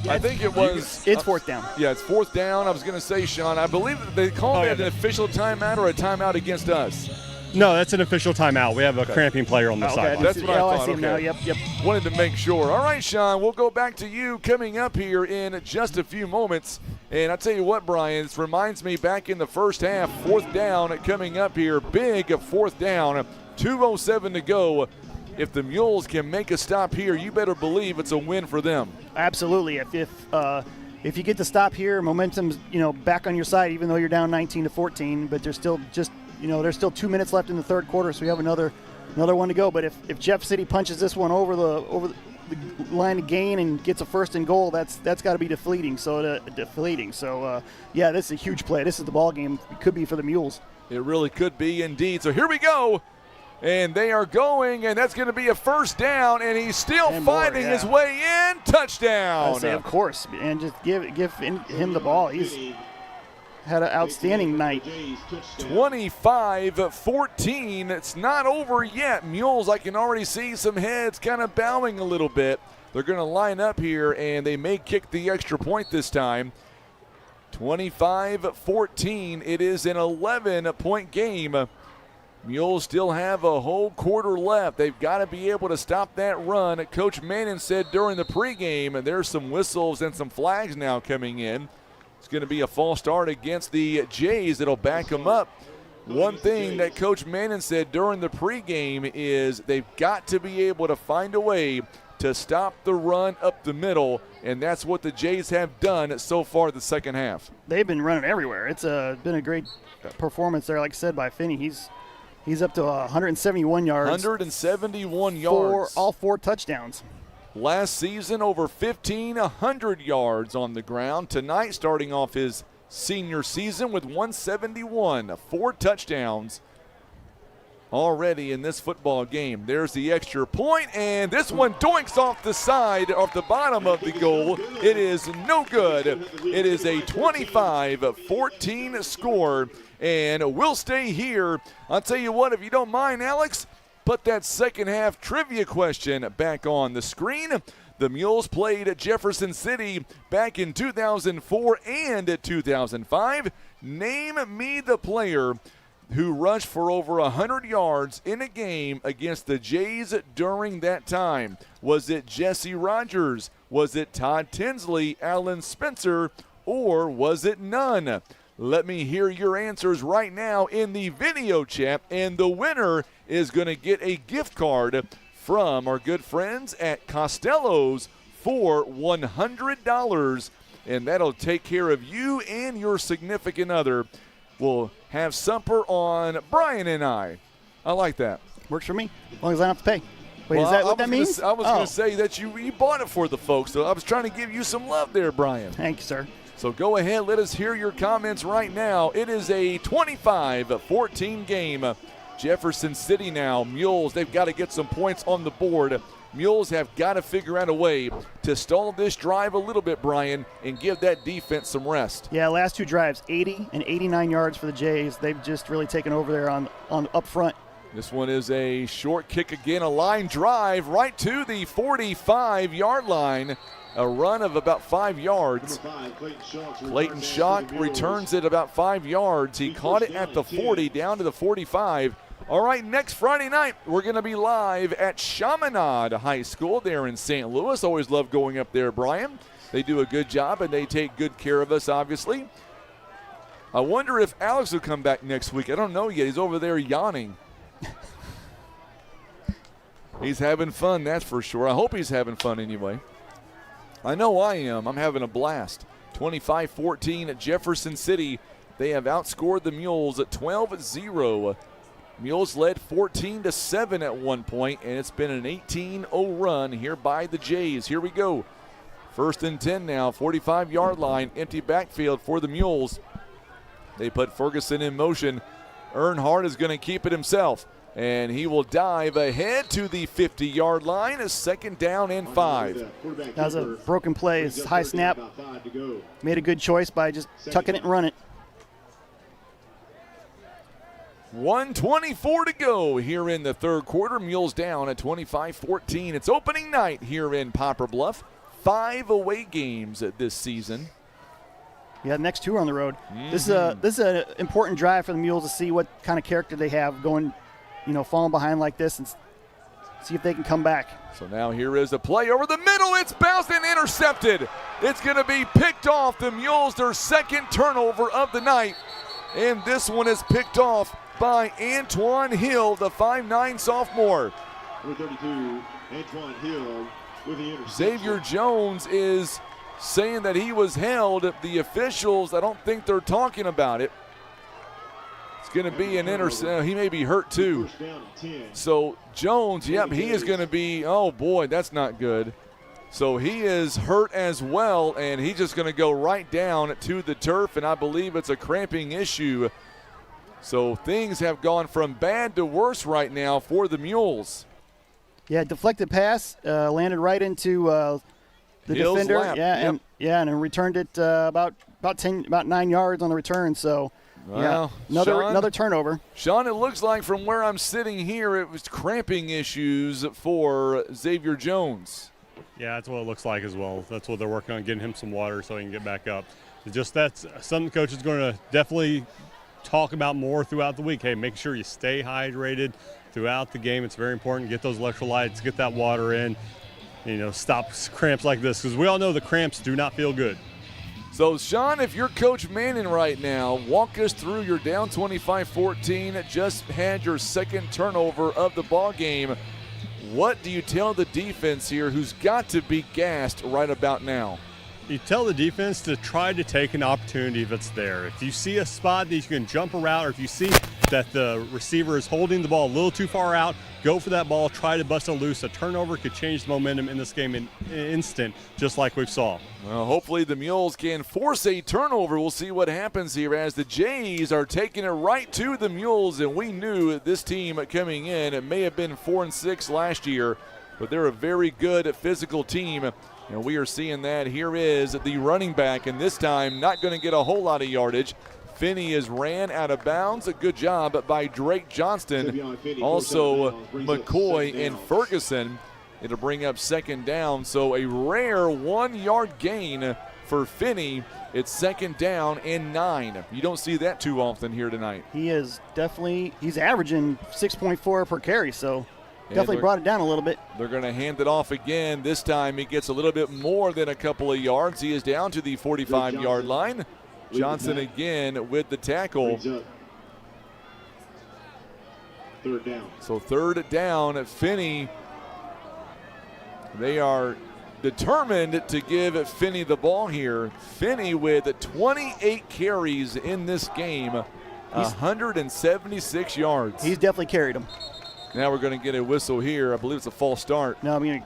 Speaker 3: I think it was.
Speaker 4: It's 4th down.
Speaker 3: Yeah, it's 4th down. I was going to say, Sean, I believe they called it an official timeout or a timeout against us.
Speaker 6: No, that's an official timeout. We have a cramping player on the sideline.
Speaker 3: That's what I thought.
Speaker 4: I see him now. Yep.
Speaker 3: Wanted to make sure. All right, Sean, we'll go back to you coming up here in just a few moments. And I tell you what, Brian, this reminds me back in the first half, 4th down coming up here. Big 4th down, 2:07 to go. If the Mules can make a stop here, you better believe it's a win for them.
Speaker 4: Absolutely. If you get to stop here, momentum's back on your side, even though you're down 19-14. But there's still there's still 2 minutes left in the third quarter, so we have another one to go. But if Jeff City punches this one over the line of gain and gets a 1st and goal, that's got to be deflating. So yeah, this is a huge play. This is the ball game. It could be for the Mules.
Speaker 3: It really could be indeed. So here we go. And they are going, and that's going to be a 1st down, and he's still finding his way in. Touchdown.
Speaker 4: I say, of course, and just give him the ball. He's had an outstanding night.
Speaker 3: 25-14. It's not over yet. Mules, I can already see some heads kind of bowing a little bit. They're going to line up here, and they may kick the extra point this time. 25-14. It is an 11-point game. Mules still have a whole quarter left. They've got to be able to stop that run. Coach Manning said during the pregame, and there's some whistles and some flags now coming in. It's going to be a false start against the Jays. It'll back them up one thing that Coach Manning said during the pregame is they've got to be able to find a way to stop the run up the middle, and that's what the Jays have done so far the second half.
Speaker 4: They've been running everywhere. It's been a great performance there, like I said, by Finney. He's up to 171 yards.
Speaker 3: 171 yards.
Speaker 4: All 4 touchdowns.
Speaker 3: Last season, over 1,500 yards on the ground. Tonight, starting off his senior season with 171, 4 touchdowns already in this football game. There's the extra point, and this one doinks off the side, off the bottom of the goal. It is no good. It is a 25-14 score, and we'll stay here. I'll tell you what, if you don't mind, Alex, put that second half trivia question back on the screen. The Mules played at Jefferson City back in 2004 and 2005. Name me the player who rushed for over 100 yards in a game against the Jays during that time. Was it Jesse Rogers? Was it Todd Tinsley, Alan Spencer, or was it none? Let me hear your answers right now in the video chat, and the winner is going to get a gift card from our good friends at Costello's for $100, and that'll take care of you and your significant other. We'll have supper on Brian and I. I like that.
Speaker 4: Works for me, as long as I don't have to pay. Wait, is that what that means?
Speaker 3: I was going to say that you bought it for the folks, so I was trying to give you some love there, Brian.
Speaker 4: Thank you, sir.
Speaker 3: So go ahead, let us hear your comments right now. It is a 25-14 game. Jefferson City now, Mules, they've got to get some points on the board. Mules have got to figure out a way to stall this drive a little bit, Brian, and give that defense some rest.
Speaker 4: Yeah, last 2 drives, 80 and 89 yards for the Jays. They've just really taken over there on up front.
Speaker 3: This one is a short kick again, a line drive right to the 45-yard line. A run of about 5 yards. Clayton Schock returns it about 5 yards. He caught it at the 40, down to the 45. All right, next Friday night, we're going to be live at Chaminade High School there in St. Louis. Always love going up there, Brian. They do a good job, and they take good care of us, obviously. I wonder if Alex will come back next week. I don't know yet. He's over there yawning. He's having fun, that's for sure. I hope he's having fun anyway. I know I am. I'm having a blast. 25-14 at Jefferson City. They have outscored the Mules at 12-0. Mules led 14-7 at one point, and it's been an 18-0 run here by the Jays. Here we go. 1st and 10 now, 45-yard line, empty backfield for the Mules. They put Ferguson in motion. Earnhardt is going to keep it himself, and he will dive ahead to the 50-yard line. A 2nd down and 5.
Speaker 4: That was a broken play. It's high snap. Made a good choice by just tucking it and running it.
Speaker 3: 1:24 to go here in the third quarter. Mules down at 25-14. It's opening night here in Poplar Bluff. 5 away games this season.
Speaker 4: Yeah, the next 2 are on the road. This is an important drive for the Mules to see what kind of character they have going, falling behind like this and see if they can come back.
Speaker 3: So now here is a play over the middle. It's bounced and intercepted. It's going to be picked off. The Mules, their 2nd turnover of the night. And this one is picked off by Antoine Hill, the 5'9 sophomore.
Speaker 12: Number 32, Antoine Hill with the interception.
Speaker 3: Xavier Jones is saying that he was held. The officials, I don't think they're talking about it. It's going to be an interception. He may be hurt too. So Jones, yep, he is going to be, oh boy, that's not good. So he is hurt as well, and he's just going to go right down to the turf, and I believe it's a cramping issue. So things have gone from bad to worse right now for the Mules.
Speaker 4: Yeah, deflected pass, landed right into the
Speaker 3: Hill's
Speaker 4: defender.
Speaker 3: lap.
Speaker 4: Yeah,
Speaker 3: Yep.
Speaker 4: and returned it about 9 yards on the return. So,
Speaker 3: Well,
Speaker 4: yeah,
Speaker 3: Sean,
Speaker 4: another turnover.
Speaker 3: Sean, it looks like from where I'm sitting here, it was cramping issues for Xavier Jones.
Speaker 6: Yeah, that's what it looks like as well. That's what they're working on, getting him some water so he can get back up. It's just that's something the coach is going to definitely talk about more throughout the week. Hey, make sure you stay hydrated throughout the game. It's very important. Get those electrolytes, get that water in, stop cramps like this, because we all know the cramps do not feel good.
Speaker 3: So, Sean, if you're Coach Manning right now, walk us through. You're down 25-14, just had your second turnover of the ball game. What do you tell the defense here who's got to be gassed right about now?
Speaker 6: You tell the defense to try to take an opportunity if it's there. If you see a spot that you can jump around, or if you see that the receiver is holding the ball a little too far out, go for that ball, try to bust it loose. A turnover could change the momentum in this game in an instant, just like we've saw.
Speaker 3: Well, hopefully the Mules can force a turnover. We'll see what happens here as the Jays are taking it right to the Mules, and we knew this team coming in, it may have been 4-6 last year, but they're a very good physical team. And we are seeing that. Here is the running back, and this time not going to get a whole lot of yardage. Finney is ran out of bounds. A good job by Drake Johnston. Also McCoy and Ferguson. It'll bring up second down. So a rare 1-yard gain for Finney. It's second down and 9. You don't see that too often here tonight.
Speaker 4: He is definitely, he's averaging 6.4 per carry, so definitely brought it down a little bit.
Speaker 3: They're going to hand it off again. This time he gets a little bit more than a couple of yards. He is down to the 45-yard line. Johnson again with the tackle.
Speaker 12: Third down.
Speaker 3: So third down, Finney. They are determined to give Finney the ball here. Finney with 28 carries in this game, 176 yards.
Speaker 4: He's definitely carried him.
Speaker 3: Now we're going to get a whistle here. I believe it's a false start.
Speaker 4: No, I mean,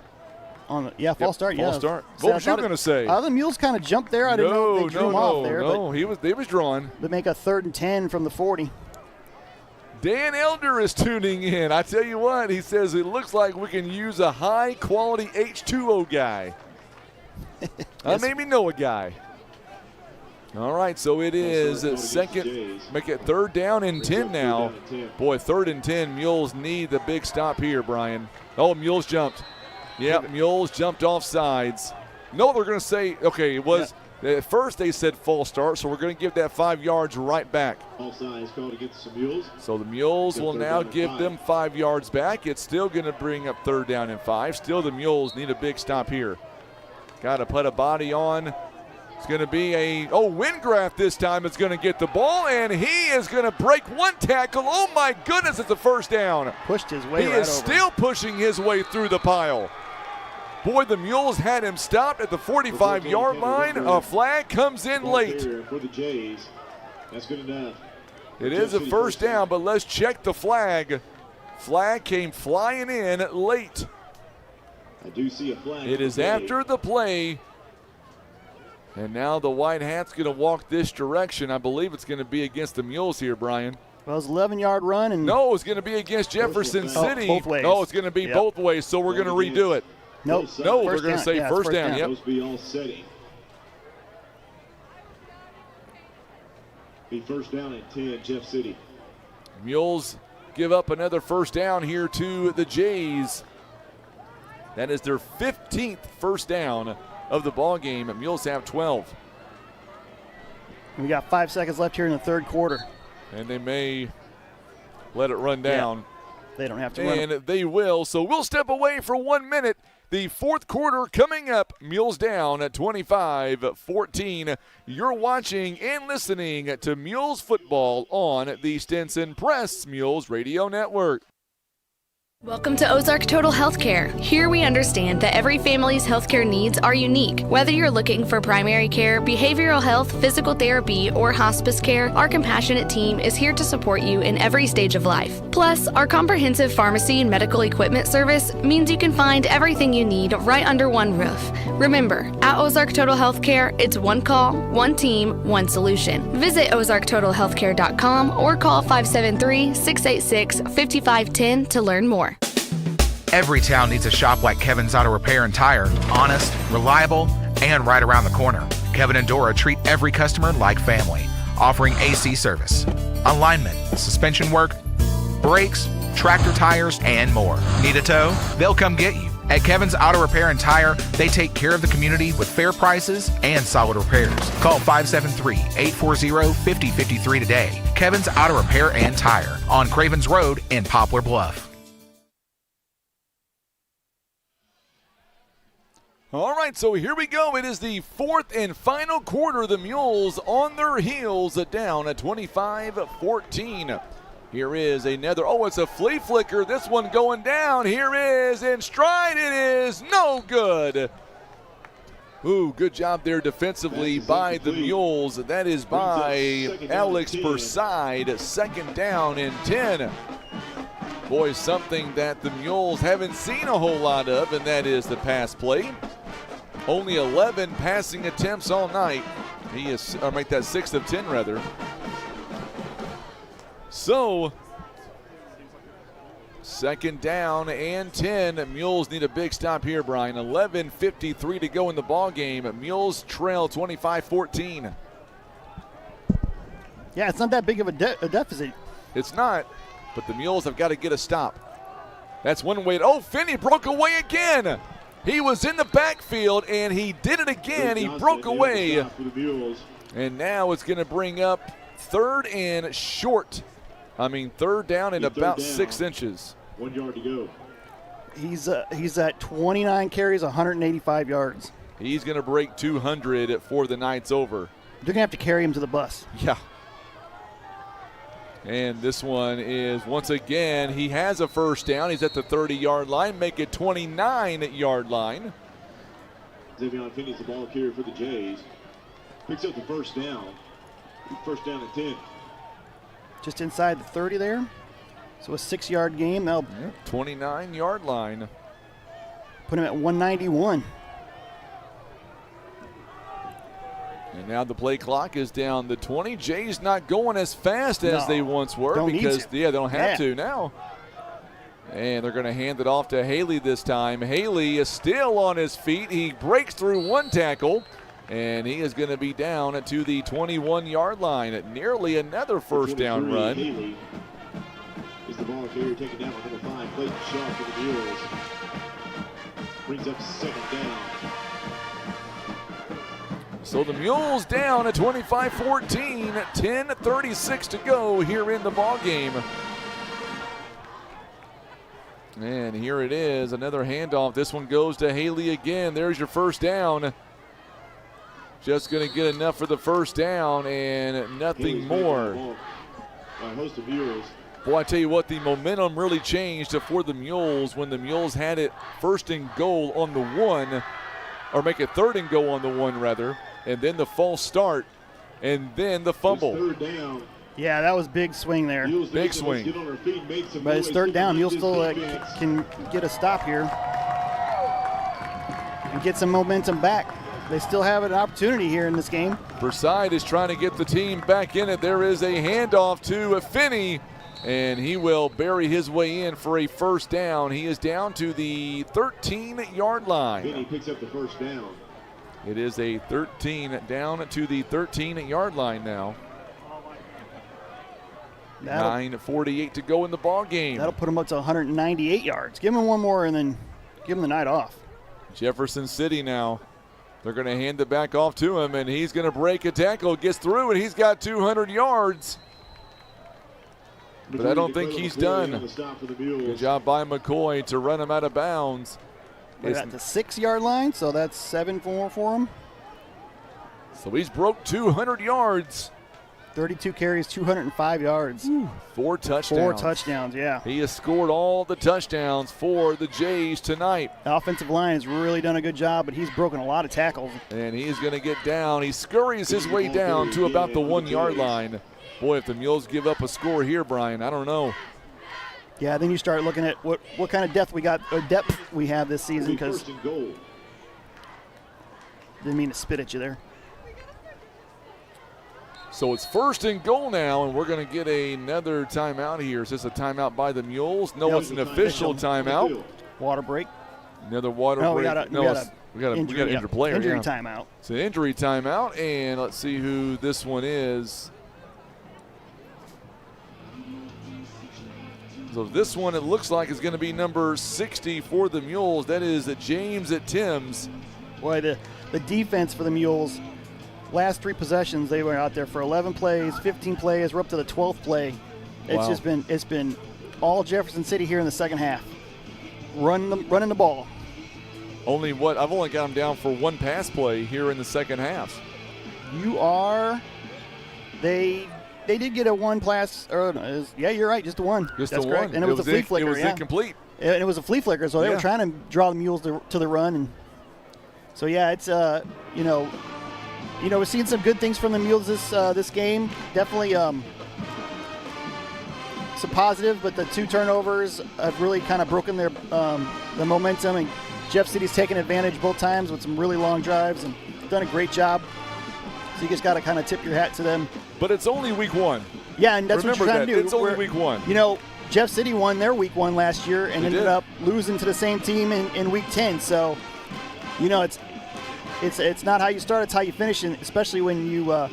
Speaker 4: false start.
Speaker 3: False start. What was you going to say?
Speaker 4: The Mules kind of jumped there. I didn't know they drew him off there.
Speaker 3: No, they was drawn.
Speaker 4: They make a 3rd and 10 from the 40.
Speaker 3: Dan Elder is tuning in. I tell you what, he says it looks like we can use a high-quality H2O guy. That made me know a guy. All right, so it is second, make it 3rd down and 10 now. Boy, 3rd and 10, Mules need the big stop here, Brian. Oh, Mules jumped. Yep, Mules jumped off sides. No, they're going to say, okay, it was, at first they said false start, so we're going to give that 5 yards right back.
Speaker 12: Offside called against the Mules.
Speaker 3: So the Mules will now give them 5 yards back. It's still going to bring up 3rd down and 5. Still the Mules need a big stop here. Got to put a body on. It's going to be Wingrath this time is going to get the ball, and he is going to break one tackle. Oh, my goodness, it's a first down.
Speaker 4: Pushed his way
Speaker 3: He
Speaker 4: right
Speaker 3: is
Speaker 4: over.
Speaker 3: Still pushing his way through the pile. Boy, the Mules had him stopped at the 45-yard line. A flag comes in late.
Speaker 12: For the Jays. That's good enough.
Speaker 3: It is a first down, but let's check the flag. Flag came flying in late.
Speaker 12: I do see a flag.
Speaker 3: It is after the play. And now the white hat's going to walk this direction. I believe it's going to be against the Mules here, Brian.
Speaker 4: Well, it was an 11-yard run. And
Speaker 3: no, it's going to be against Jefferson City.
Speaker 4: Both ways.
Speaker 3: No, it's going to be both ways, so we're going to redo it.
Speaker 4: Nope.
Speaker 3: No, they're going to say first down. Yep.
Speaker 12: Supposed to be all setting. Be first down at 10, Jeff City.
Speaker 3: Mules give up another first down here to the Jays. That is their 15th first down of the ball game. Mules have 12.
Speaker 4: We got 5 seconds left here in the 3rd quarter.
Speaker 3: And they may let it run down.
Speaker 4: Yeah. They don't have to run it.
Speaker 3: And they will. So we'll step away for 1 minute. The 4th quarter coming up. Mules down at 25-14. You're watching and listening to Mules football on the Stinson Press Mules Radio Network.
Speaker 5: Welcome to Ozark Total Healthcare. Here we understand that every family's healthcare needs are unique. Whether you're looking for primary care, behavioral health, physical therapy, or hospice care, our compassionate team is here to support you in every stage of life. Plus, our comprehensive pharmacy and medical equipment service means you can find everything you need right under one roof. Remember, at Ozark Total Healthcare, it's one call, one team, one solution. Visit ozarktotalhealthcare.com or call 573-686-5510 to learn more.
Speaker 7: Every town needs a shop like Kevin's Auto Repair and Tire. Honest, reliable, and right around the corner. Kevin and Dora treat every customer like family, offering AC service, alignment, suspension work, brakes, tractor tires, and more. Need a tow? They'll come get you. At Kevin's Auto Repair and Tire, they take care of the community with fair prices and solid repairs. Call 573-840-5053 today. Kevin's Auto Repair and Tire on Cravens Road in Poplar Bluff.
Speaker 3: All right, so here we go. It is the fourth and final quarter. The Mules on their heels, down at 25-14. Here is another. Oh, it's a flea flicker. This one going down. Here is in stride. It is no good. Ooh, good job there defensively by the Mules. That is by Alex Perside. Second down and 10. Boy, something that the Mules haven't seen a whole lot of, and that is the pass play. Only 11 passing attempts all night. He is, or make that 6 of 10 rather. So, second down and 10. Mules need a big stop here, Brian. 11:53 to go in the ball game. Mules trail 25-14.
Speaker 4: Yeah, it's not that big of a deficit.
Speaker 3: It's not, but the Mules have got to get a stop. That's one way. Oh, Finney broke away again. He was in the backfield, and he did it again. He broke away. And now it's going to bring up third down and about 6 inches.
Speaker 12: 1 yard to go.
Speaker 4: He's at 29 carries, 185 yards.
Speaker 3: He's going to break 200 for the night's over.
Speaker 4: They're going to have to carry him to the bus.
Speaker 3: Yeah. And this one is, once again, he has a first down. He's at the 30-yard line, make it 29-yard line.
Speaker 12: Xavion Finney's the ball carrier for the Jays. Picks up the first down. First down and 10.
Speaker 4: Just inside the 30 there. So a 6-yard game. That'll
Speaker 3: 29-yard line.
Speaker 4: Put him at 191.
Speaker 3: And now the play clock is down to 20. Jays not going as fast as they once were because they don't have to now. And they're going to hand it off to Haley this time. Haley is still on his feet. He breaks through one tackle, and he is going to be down to the 21-yard line. Nearly another first down run.
Speaker 12: Haley is the ball carrier taken down by number 5, Clayton Shaw for the Mules. Brings up second down.
Speaker 3: So the Mules down at 25-14, 10:36 to go here in the ball game. And here it is, another handoff. This one goes to Haley again. There's your first down. Just going to get enough for the first down and nothing more. Boy, I tell you what, the momentum really changed for the Mules when the Mules had it first and goal on the 1, or make it third and goal on the 1 rather. And then the false start, and then the fumble.
Speaker 12: Third down.
Speaker 4: Yeah, that was big swing there.
Speaker 3: Big swing.
Speaker 4: But it's third down. Mules still can get a stop here and get some momentum back. They still have an opportunity here in this game.
Speaker 3: Perside is trying to get the team back in it. There is a handoff to Finney, and he will bury his way in for a first down. He is down to the 13-yard line.
Speaker 12: Finney picks up the first down.
Speaker 3: It is a 13 down to the 13-yard line now. 9:48 to go in the ball game.
Speaker 4: That'll put him up to 198 yards. Give him one more and then give him the night off.
Speaker 3: Jefferson City now. They're going to hand it back off to him, and he's going to break a tackle, gets through, and he's got 200 yards. But I don't think he's done. Good job by McCoy to run him out of bounds.
Speaker 4: We're at the 6-yard line, so that's 7 for him.
Speaker 3: So he's broke 200 yards.
Speaker 4: 32 carries, 205 yards.
Speaker 3: 4 touchdowns.
Speaker 4: 4 touchdowns, yeah.
Speaker 3: He has scored all the touchdowns for the Jays tonight.
Speaker 4: The offensive line has really done a good job, but he's broken a lot of tackles.
Speaker 3: And he's going to get down. He scurries his way down to about the 1-yard line. Boy, if the Mules give up a score here, Brian, I don't know.
Speaker 4: Yeah, then you start looking at what kind of depth we have this season, because didn't mean to spit at you there.
Speaker 3: So it's first and goal now, and we're going to get another timeout here. Is this a timeout by the Mules? No, it's an official timeout.
Speaker 4: Water break.
Speaker 3: Another water break. We got an injured player.
Speaker 4: Injury timeout.
Speaker 3: It's an injury timeout, and let's see who this one is. So this one, it looks like, is going to be number 60 for the Mules. That is James Timms.
Speaker 4: Boy, the defense for the Mules, last 3 possessions, they were out there for 11 plays, 15 plays. We're up to the 12th play. It's been all Jefferson City here in the second half. Running the ball.
Speaker 3: I've only got them down for one pass play here in the second half.
Speaker 4: They did get a one pass. Yeah, you're right, just a one.
Speaker 3: Just
Speaker 4: That's
Speaker 3: the
Speaker 4: correct.
Speaker 3: one.
Speaker 4: And it was a flea flicker.
Speaker 3: It was incomplete.
Speaker 4: And it was a flea flicker, so they were trying to draw the Mules to the run. And so yeah, it's we're seeing some good things from the Mules this game. Definitely some positive, but the 2 turnovers have really kind of broken their the momentum. And Jeff City's taken advantage both times with some really long drives and done a great job. So you just got to kind of tip your hat to them.
Speaker 3: But it's only week 1.
Speaker 4: Yeah, and that's what you're trying to do.
Speaker 3: It's only week 1.
Speaker 4: Jeff City won their week 1 last year and ended up losing to the same team in week 10. So, it's not how you start, it's how you finish, and especially when you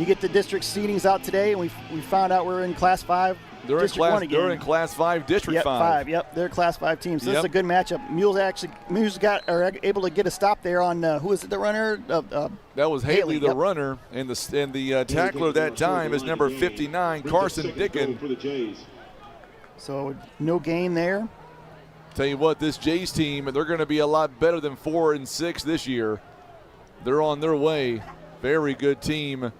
Speaker 4: get the district seedings out today, and we found out we're in Class 5.
Speaker 3: They're in Class 5, District 5.
Speaker 4: Yep, they're a Class 5 team. So this is a good matchup. Mules are able to get a stop there on who is it, the runner?
Speaker 3: That was Haley, the runner, and the tackler that time is number 59, Carson Dickin.
Speaker 4: So no gain there.
Speaker 3: Tell you what, this Jays team, they're going to be a lot better than 4-6 this year. They're on their way. Very good team.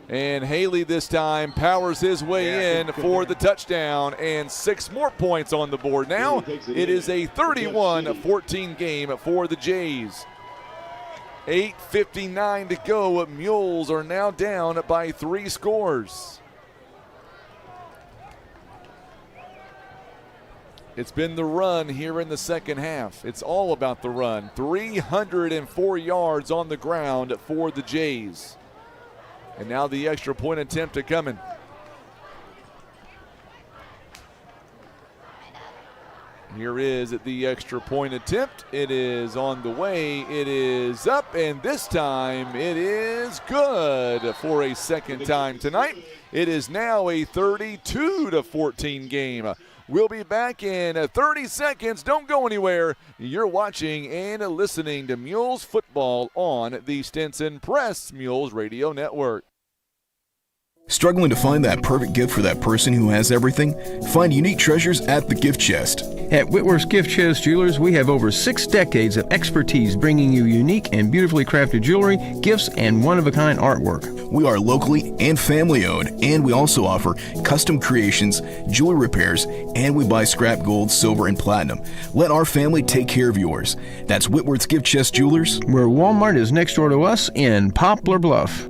Speaker 3: And Haley this time powers his way in for the touchdown and 6 more points on the board. Now it is a 31-14 game for the Jays. 8:59 to go. Mules are now down by 3 scores. It's been the run here in the second half. It's all about the run. 304 yards on the ground for the Jays. And now the extra point attempt coming. Here is the extra point attempt. It is on the way. It is up, and this time it is good for a second time tonight. It is now a 32-14 game. We'll be back in 30 seconds. Don't go anywhere. You're watching and listening to Mules football on the Stinson Press Mules Radio Network.
Speaker 9: Struggling to find that perfect gift for that person who has everything? Find unique treasures at the Gift Chest.
Speaker 11: At Whitworth's Gift Chest Jewelers, we have over 6 decades of expertise bringing you unique and beautifully crafted jewelry, gifts, and one-of-a-kind artwork.
Speaker 9: We are locally and family-owned, and we also offer custom creations, jewelry repairs, and we buy scrap gold, silver, and platinum. Let our family take care of yours. That's Whitworth's Gift Chest Jewelers,
Speaker 11: where Walmart is next door to us in Poplar Bluff.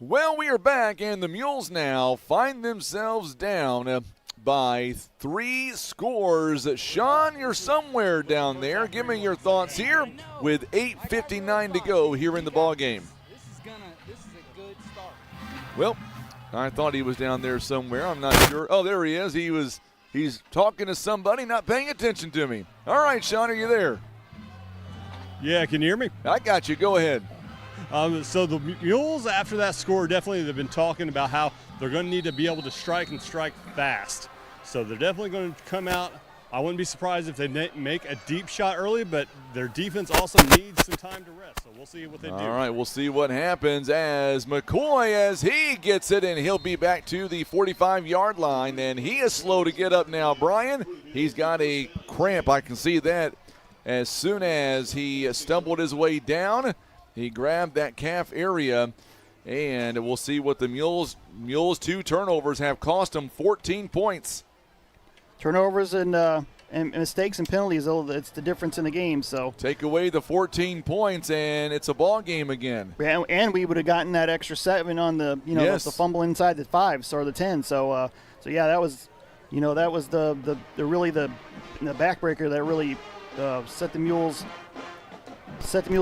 Speaker 3: Well, we are back, and the Mules now find themselves down by 3 scores. Sean, you're somewhere down there. Give me your thoughts here with 8:59 to go here in the ball game.
Speaker 22: This is a good start.
Speaker 3: Well, I thought he was down there somewhere. I'm not sure. Oh, there he is. He's talking to somebody, not paying attention to me. All right, Sean, are you there?
Speaker 6: Yeah, can you hear me?
Speaker 3: I got you. Go ahead.
Speaker 6: So the Mules, after that score, definitely they've been talking about how they're going to need to be able to strike and strike fast. So they're definitely going to come out. I wouldn't be surprised if they make a deep shot early, but their defense also needs some time to rest. So we'll see what they do.
Speaker 3: All right, we'll see what happens as McCoy, as he gets it, and he'll be back to the 45-yard line. And he is slow to get up now, Brian. He's got a cramp. I can see that. As soon as he stumbled his way down, he grabbed that calf area, and we'll see what the Mules' 2 turnovers have cost them 14 points.
Speaker 4: Turnovers and mistakes and penalties, it's the difference in the game. So
Speaker 3: take away the 14 points, and it's a ball game again.
Speaker 4: And we would have gotten that extra 7 on the the fumble inside the 5 or the 10. So yeah, that was the really the backbreaker that really set the Mules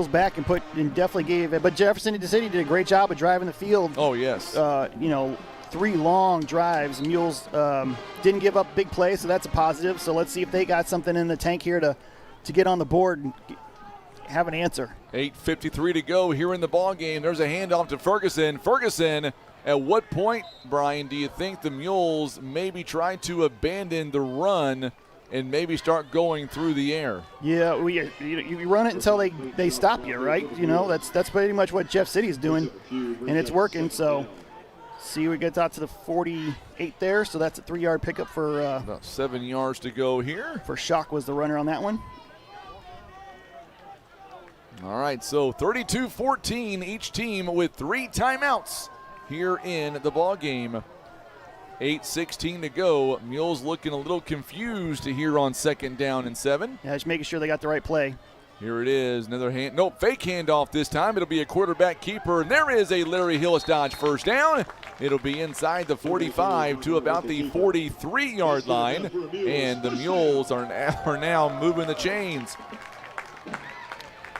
Speaker 4: back and definitely gave it. But Jefferson City did a great job of driving the field.
Speaker 3: Oh, yes.
Speaker 4: 3 long drives. Mules didn't give up big plays, so that's a positive. So let's see if they got something in the tank here to get on the board and have an answer.
Speaker 3: 8:53 to go here in the ball game. There's a handoff to Ferguson. Ferguson, at what point, Brian, do you think the Mules maybe try to abandon the run and maybe start going through the air?
Speaker 4: Yeah, you run it until they stop you, right? That's pretty much what Jeff City's doing, and it's working. So See, we get out to the 48 there, so that's a 3-yard pickup for.
Speaker 3: About 7 yards to go here.
Speaker 4: For Shock was the runner on that one.
Speaker 3: All right, so 32-14, each team with 3 timeouts here in the ball game. 8:16 to go. Mules looking a little confused here on 2nd down and 7.
Speaker 4: Yeah, just making sure they got the right play.
Speaker 3: Here it is, another hand. Nope, fake handoff this time. It'll be a quarterback keeper, and there is a Larry Hillis Dodge first down. It'll be inside the 45 to about the 43-yard line, and the Mules are now moving the chains.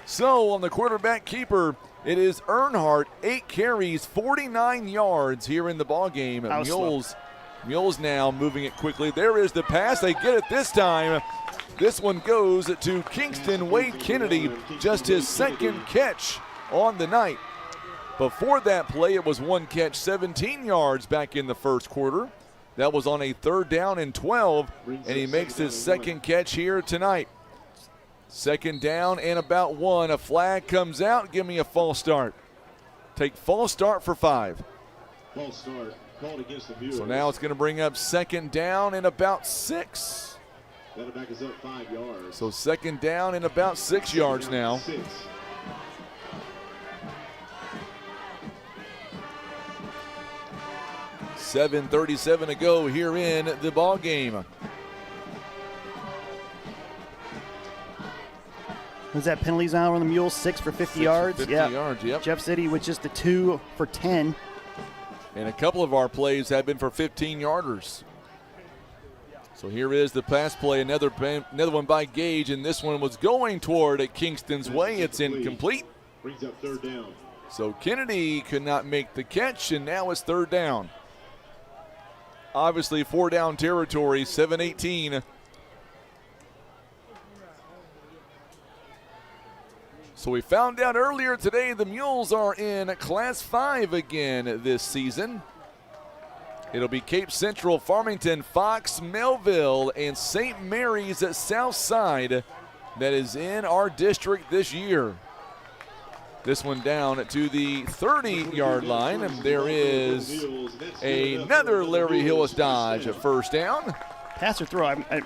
Speaker 3: So on the quarterback keeper, it is Earnhardt, 8 carries, 49 yards here in the ball game. Mules now moving it quickly. There is the pass. They get it this time. This one goes to Kingston Wade Kennedy, just his 2nd catch on the night. Before that play, it was 1 catch, 17 yards back in the first quarter. That was on a 3rd down and 12, and he makes his 2nd catch here tonight. 2nd down and about 1. A flag comes out. Give me a false start. Take false start for 5.
Speaker 12: False start called against the Mules.
Speaker 3: So now it's going to bring up 2nd down and about 6.
Speaker 12: That'll back us up 5 yards.
Speaker 3: So 2nd down and about 6 yards now.
Speaker 12: 6.
Speaker 3: $7:37 to go here in the ball game.
Speaker 4: Was that penalties now on the Mules? 6 for 50 yards?
Speaker 3: 50 yards, yep.
Speaker 4: Jeff City with just the 2 for 10.
Speaker 3: And a couple of our plays have been for 15-yarders. So here is the pass play, another one by Gage, and this one was going toward Kingston's way. It's incomplete.
Speaker 12: Brings up 3rd down.
Speaker 3: So Kennedy could not make the catch, and now it's 3rd down. Obviously 4-down territory, 7:18. So we found out earlier today the Mules are in Class 5 again this season. It'll be Cape Central, Farmington, Fox, Melville, and St. Mary's at Southside that is in our district this year. This one down to the 30-yard line, and there is another Larry Hillis Dodge at 1st down.
Speaker 4: Pass or throw? Did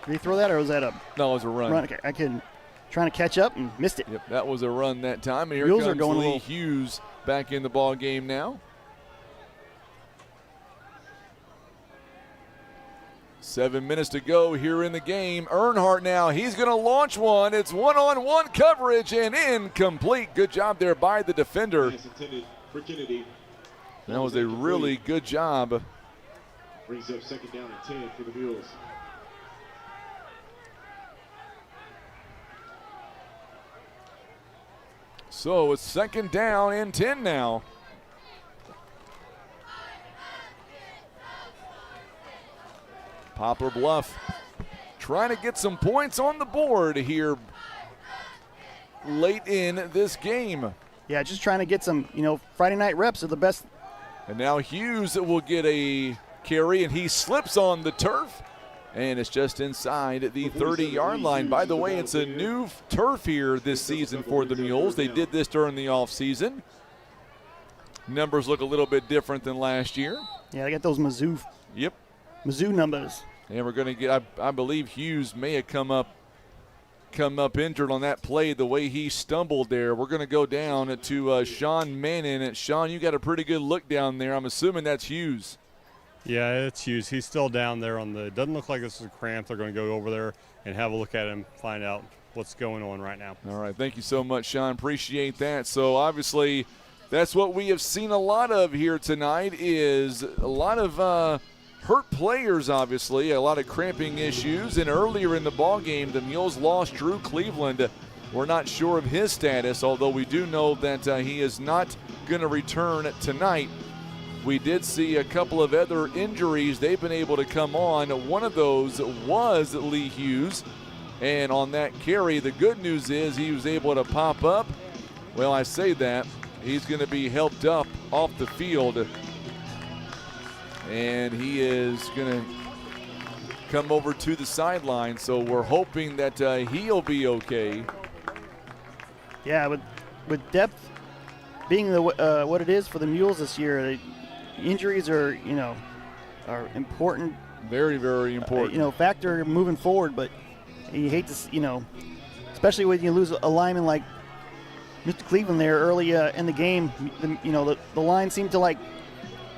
Speaker 4: he throw that, or was that a?
Speaker 3: No, it was a run.
Speaker 4: Okay, I can trying to catch up and missed it.
Speaker 3: Yep, that was a run that time. And here
Speaker 4: Mules
Speaker 3: comes
Speaker 4: are going
Speaker 3: Lee Hughes back in the ball game now. 7 minutes to go here in the game. Earnhardt now, he's going to launch one. It's one-on-one coverage and incomplete. Good job there by the defender.
Speaker 12: For Kennedy.
Speaker 3: That was a really good job.
Speaker 12: Brings up 2nd down and 10 for the Mules.
Speaker 3: So it's 2nd down and 10 now. Poplar Bluff trying to get some points on the board here late in this game.
Speaker 4: Yeah, just trying to get some, Friday night reps are the best.
Speaker 3: And now Hughes will get a carry, and he slips on the turf, and it's just inside the 30-yard line. By the way, it's a new turf here this season for the Mules. They did this during the offseason. Numbers look a little bit different than last year.
Speaker 4: Yeah, they got those Mizzou numbers.
Speaker 3: And we're going to get, I believe Hughes may have come up injured on that play the way he stumbled there. We're going to go down to Sean Mannon. And Sean, you got a pretty good look down there. I'm assuming that's Hughes.
Speaker 6: Yeah, it's Hughes. He's still down there on the, doesn't look like this is a cramp. They're going to go over there and have a look at him, find out what's going on right now.
Speaker 3: All right, thank you so much, Sean. Appreciate that. So obviously that's what we have seen a lot of here tonight is a lot of hurt players, obviously, a lot of cramping issues. And earlier in the ball game, the Mules lost Drew Cleveland. We're not sure of his status, although we do know that he is not going to return tonight. We did see a couple of other injuries. They've been able to come on. One of those was Lee Hughes. And on that carry, the good news is he was able to pop up. Well, I say that. He's going to be helped up off the field. And he is going to come over to the sideline. So we're hoping that he'll be okay.
Speaker 4: Yeah, with depth being the what it is for the Mules this year, injuries are important.
Speaker 3: Very, very important.
Speaker 4: Factor moving forward. But you hate to, especially when you lose a lineman like Mr. Cleveland there early in the game. The line seemed to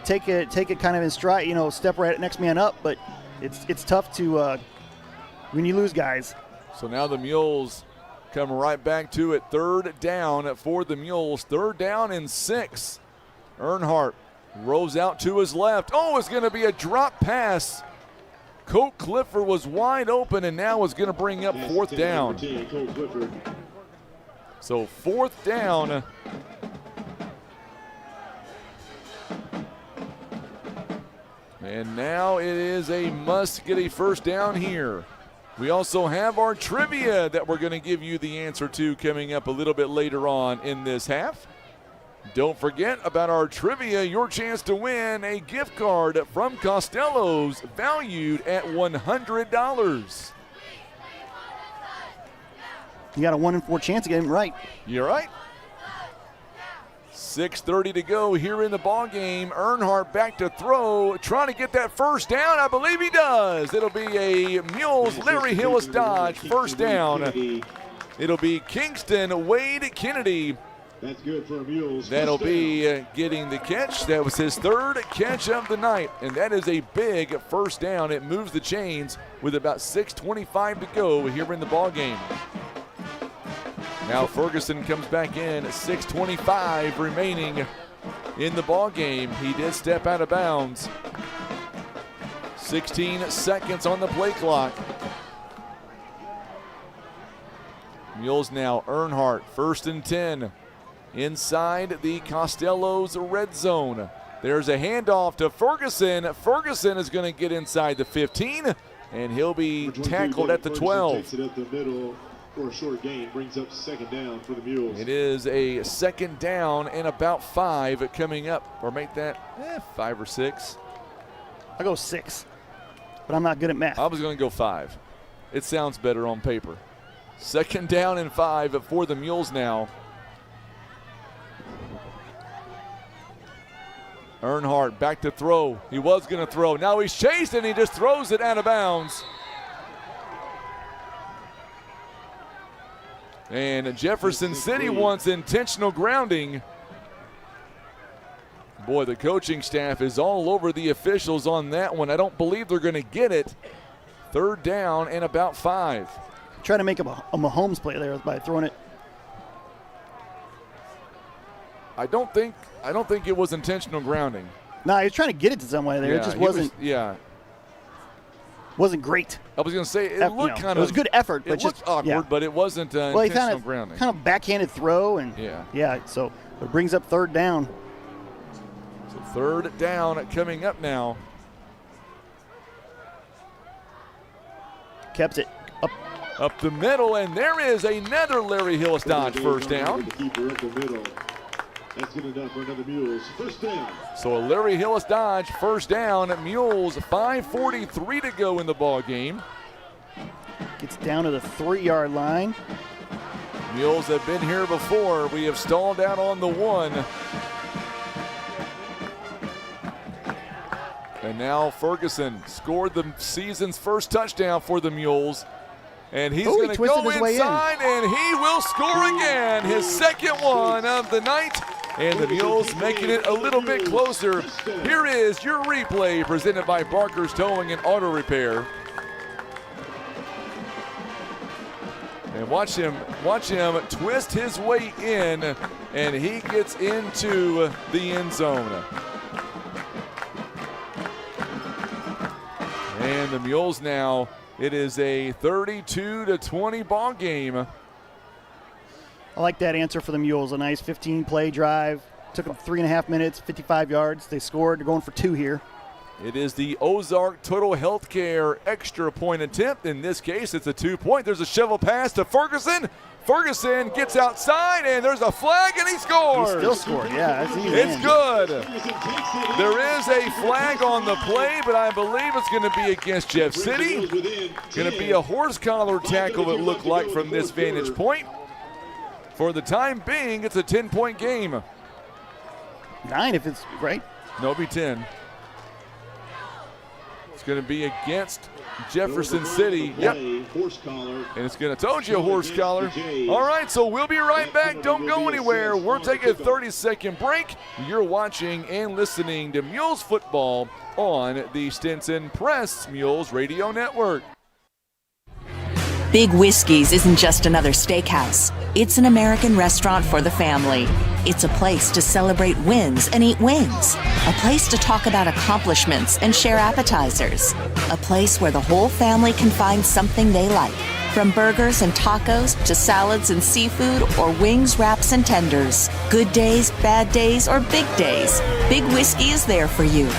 Speaker 4: take it kind of in stride. Step right next man up. But it's tough to when you lose guys.
Speaker 3: So now the Mules come right back to it. 3rd down for the Mules. 3rd down and 6. Earnhardt rolls out to his left. Oh, it's going to be a drop pass. Colt Clifford was wide open, and now is going to bring up 4th down. So 4th down. And now it is a must get a first down here. We also have our trivia that we're going to give you the answer to coming up a little bit later on in this half. Don't forget about our trivia, your chance to win a gift card from Costello's valued at $100.
Speaker 4: You got a 1 in 4 chance of getting it right.
Speaker 3: You're right. 6:30 to go here in the ball game. Earnhardt back to throw, trying to get that first down. I believe he does. It'll be a Mules Larry Hillis Dodge first down. It'll be Kingston Wade Kennedy.
Speaker 12: That's good for Mules.
Speaker 3: That'll be getting the catch. That was his 3rd catch of the night, and that is a big first down. It moves the chains with about 6:25 to go here in the ball game. Now Ferguson comes back in, 6:25 remaining in the ball game. He did step out of bounds. 16 seconds on the play clock. Mules now, Earnhardt, 1st and 10. Inside the Costello's red zone. There's a handoff to Ferguson. Ferguson is going to get inside the 15, and he'll be tackled at the 12.
Speaker 12: For a short gain, brings up 2nd down for the Mules.
Speaker 3: It is a 2nd down and about 5 coming up, or make that 5 or 6.
Speaker 4: I'll go 6, but I'm not good at math.
Speaker 3: I was going to go 5. It sounds better on paper. 2nd down and 5 for the Mules now. Earnhardt back to throw. He was going to throw. Now he's chased and he just throws it out of bounds. And Jefferson City wants intentional grounding. Boy, the coaching staff is all over the officials on that one. I don't believe they're going to get it. 3rd down and about 5.
Speaker 4: Trying to make a Mahomes play there by throwing it.
Speaker 3: I don't think it was intentional grounding.
Speaker 4: No, he was trying to get it to somewhere there. It just wasn't. Wasn't great.
Speaker 3: I was going to say it looked kind of.
Speaker 4: It was a good effort, but
Speaker 3: it looked awkward, but it wasn't intentional grounding.
Speaker 4: Kind of backhanded throw, and so it brings up 3rd down.
Speaker 3: So 3rd down coming up now.
Speaker 4: Kept it
Speaker 3: up the middle, and there is another Larry Hillis Dodge first down.
Speaker 12: The keeper up the middle. That's good enough for another Mules. First down.
Speaker 3: So a Larry Hillis Dodge first down. Mules 5:43 to go in the ball game.
Speaker 4: Gets down to the 3-yard line.
Speaker 3: Mules have been here before. We have stalled out on the 1. And now Ferguson scored the season's first touchdown for the Mules. And he's going to go inside, and he will score again. His 2nd one of the night. And the Mules making it a little bit closer. Here is your replay presented by Barker's Towing and Auto Repair. And watch him twist his way in, and he gets into the end zone. And the Mules now, it is a 32-20 ball game.
Speaker 4: I like that answer for the Mules. A nice 15-play drive. Took them 3.5 minutes, 55 yards. They scored. They're going for 2 here.
Speaker 3: It is the Ozark Total Healthcare extra point attempt. In this case, it's a 2-point. There's a shovel pass to Ferguson. Ferguson gets outside, and there's a flag, and he scores.
Speaker 4: He still scored, yeah. That's easy.
Speaker 3: It's good. There is a flag on the play, but I believe it's going to be against Jeff City. Going to be a horse collar tackle, it looked like, from this vantage point. For the time being, it's a 10-point game.
Speaker 4: 9 if it's right.
Speaker 3: No, it'll be 10. It's going to be against Jefferson City. Yep.
Speaker 12: Horse collar.
Speaker 3: And it's going to, told you, a horse collar. All right, so we'll be right back. Don't go anywhere. We're taking a 30-second break. You're watching and listening to Mules football on the Stinson Press Mules Radio Network.
Speaker 13: Big Whiskey's isn't just another steakhouse. It's an American restaurant for the family. It's a place to celebrate wins and eat wings. A place to talk about accomplishments and share appetizers. A place where the whole family can find something they like. From burgers and tacos to salads and seafood or wings, wraps, and tenders. Good days, bad days, or big days. Big Whiskey is there for you.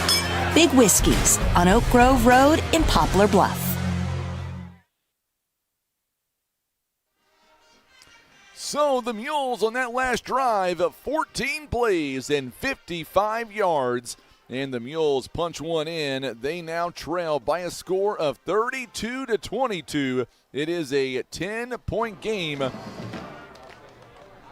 Speaker 13: Big Whiskey's on Oak Grove Road in Poplar Bluff.
Speaker 3: So the Mules on that last drive, 14 plays and 55 yards. And the Mules punch one in. They now trail by a score of 32-22. It is a 10-point game.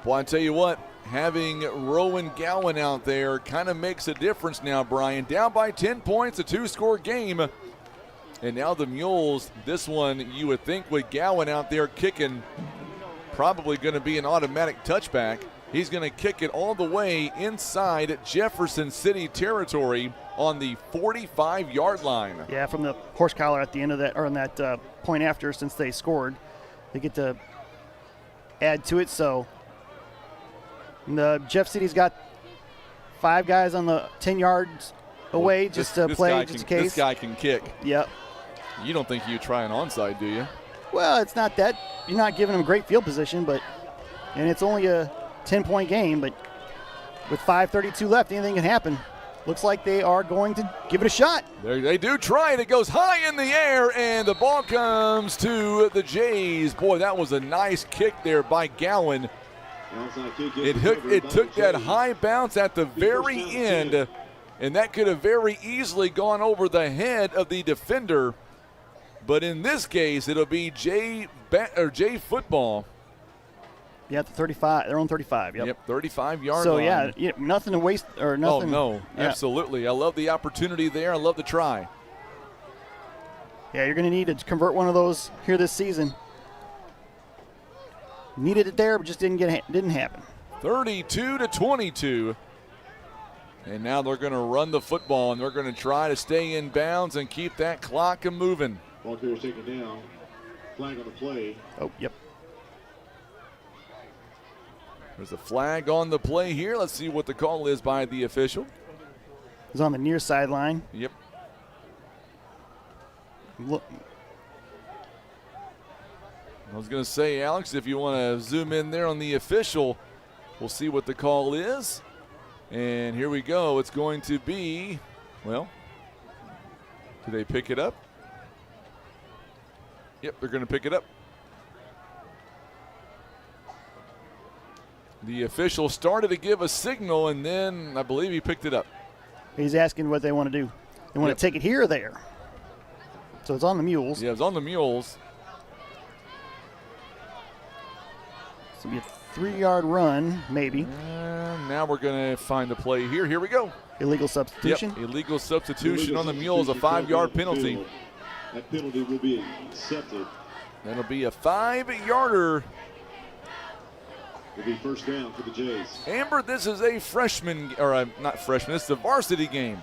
Speaker 3: Well, I tell you what, having Rowan Gowan out there kind of makes a difference now, Brian. Down by 10 points, a 2-score game. And now the Mules, this one you would think with Gowan out there kicking, probably going to be an automatic touchback. He's going to kick it all the way inside Jefferson City territory on the 45-yard line.
Speaker 4: Yeah, from the horse collar at the end of that, or on that point after, since they scored, they get to add to it. So the Jeff City's got 5 guys on the 10 yards away just to play, just in case.
Speaker 3: This guy can kick.
Speaker 4: Yep.
Speaker 3: You don't think you'd try an onside, do you?
Speaker 4: Well, it's not that. You're not giving them great field position, and it's only a 10-point game, but with 5:32 left, anything can happen. Looks like they are going to give it a shot.
Speaker 3: They do try it. It goes high in the air, and the ball comes to the Jays. Boy, that was a nice kick there by Gowan. It took that high bounce at the very end, and that could have very easily gone over the head of the defender. But in this case, it'll be Jay football.
Speaker 4: Yeah, the 35. They're on 35. Yep.
Speaker 3: 35-yard
Speaker 4: so,
Speaker 3: line.
Speaker 4: yeah, nothing to waste or nothing.
Speaker 3: Oh, no, absolutely. I love the opportunity there. I love the try.
Speaker 4: Yeah, you're going to need to convert one of those here this season. Needed it there, but just didn't happen.
Speaker 3: 32-22. And now they're going to run the football, and they're going to try to stay in bounds and keep that clock moving.
Speaker 12: Ball carrier's taken down. Flag on the play.
Speaker 4: Oh, yep.
Speaker 3: There's a flag on the play here. Let's see what the call is by the official.
Speaker 4: It's on the near sideline.
Speaker 3: Yep.
Speaker 4: Look.
Speaker 3: I was going to say, Alex, if you want to zoom in there on the official, we'll see what the call is. And here we go. It's going to be, well, do they pick it up? Yep, they're going to pick it up. The official started to give a signal, and then I believe he picked it up.
Speaker 4: He's asking what they want to do. They want to take it here or there. So it's on the Mules.
Speaker 3: Yeah, it's on the Mules.
Speaker 4: So it'll be a 3-yard run, maybe.
Speaker 3: Now we're going to find the play here. Here we go.
Speaker 4: Illegal substitution.
Speaker 3: Yep, illegal substitution on the Mules, a 5-yard penalty.
Speaker 12: That penalty will be accepted.
Speaker 3: That'll be a 5-yarder.
Speaker 12: It'll be first down for the Jays.
Speaker 3: Amber, this is a freshman, or not freshman, this is a varsity game.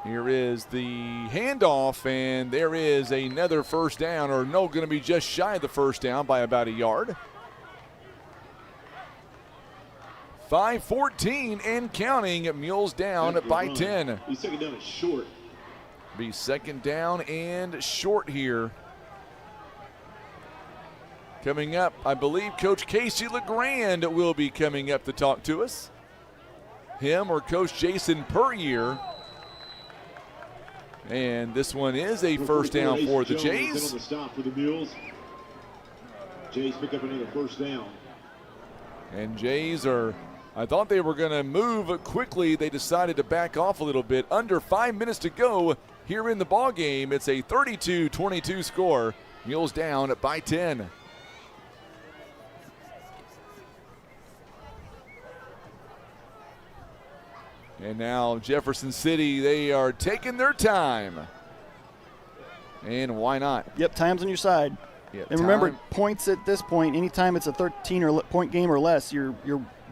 Speaker 3: Here is the handoff, and there is another first down, or no, going to be just shy of the first down by about a yard. 5:14 and counting. Mules down by 10.
Speaker 12: He's second down and short.
Speaker 3: Be second down and short here. Coming up, I believe Coach Casey LeGrand will be coming up to talk to us. Him or Coach Jason Puryear. And this one is a first down for the Jays.
Speaker 12: On the stop for the Mules. Jays pick up another first down.
Speaker 3: And Jays are, I thought they were going to move quickly. They decided to back off a little bit. Under 5 minutes to go here in the ball game. It's a 32-22 score. Mules down by 10. And now Jefferson City, they are taking their time. And why not?
Speaker 4: Yep, time's on your side.
Speaker 3: Yep,
Speaker 4: and remember,
Speaker 3: time.
Speaker 4: points at this point, anytime it's a 13-point game or less, you're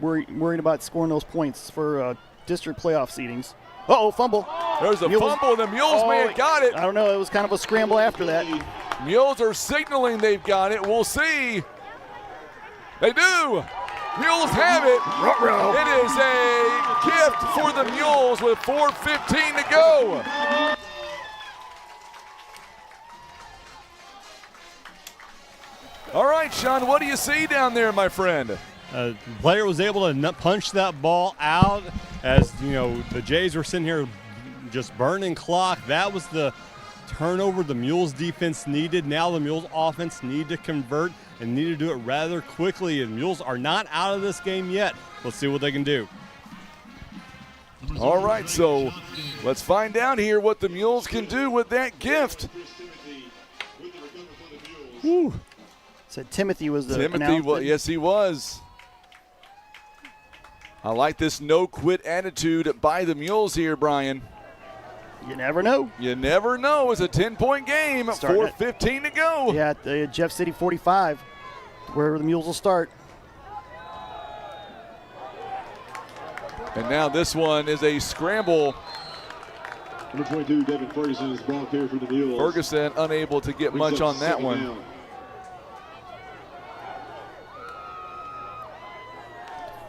Speaker 4: worried about scoring those points for district playoff seedings. Uh-oh, fumble.
Speaker 3: There's a fumble. The Mules may have got it.
Speaker 4: I don't know. It was kind of a scramble after that.
Speaker 3: Mules are signaling they've got it. We'll see. They do. Mules have it. It is a gift for the Mules with 4:15 to go. All right, Sean, what do you see down there, my friend?
Speaker 6: The player was able to punch that ball out as, the Jays were sitting here just burning clock. That was the turnover the Mules defense needed. Now the Mules offense need to convert and need to do it rather quickly. And Mules are not out of this game yet. Let's see what they can do.
Speaker 3: All right, so let's find out here what the Mules can do with that gift.
Speaker 4: Whew. Said Timothy was the
Speaker 3: Timothy, yes, he was. I like this no-quit attitude by the Mules here, Brian.
Speaker 4: You never know.
Speaker 3: You never know. It's a 10-point game. 4:15 to go.
Speaker 4: Yeah, at the Jeff City 45, where the Mules will start.
Speaker 3: And now this one is a scramble.
Speaker 12: Number 22, Devin Ferguson is ball carrier for the Mules.
Speaker 3: Ferguson unable to get much on that one.
Speaker 12: Down.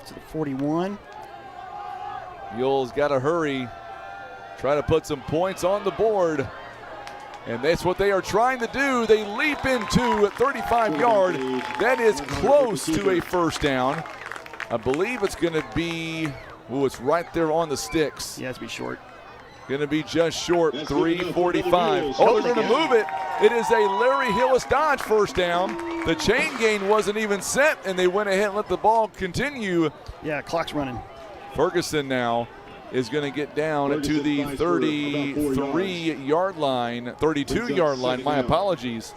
Speaker 4: To the 41.
Speaker 3: Mules got to hurry. Try to put some points on the board. And that's what they are trying to do. They leap into 35-yard. That is close to a first down. I believe it's going to be, it's right there on the sticks.
Speaker 4: Yeah, it's be short.
Speaker 3: Going to be just short, 3:45. Oh, they're going to move it. It is a Larry Hillis Dodge first down. The chain gain wasn't even set, and they went ahead and let the ball continue.
Speaker 4: Yeah, clock's running.
Speaker 3: Ferguson now is going to get down to the 33-yard line, 32-yard line. My apologies.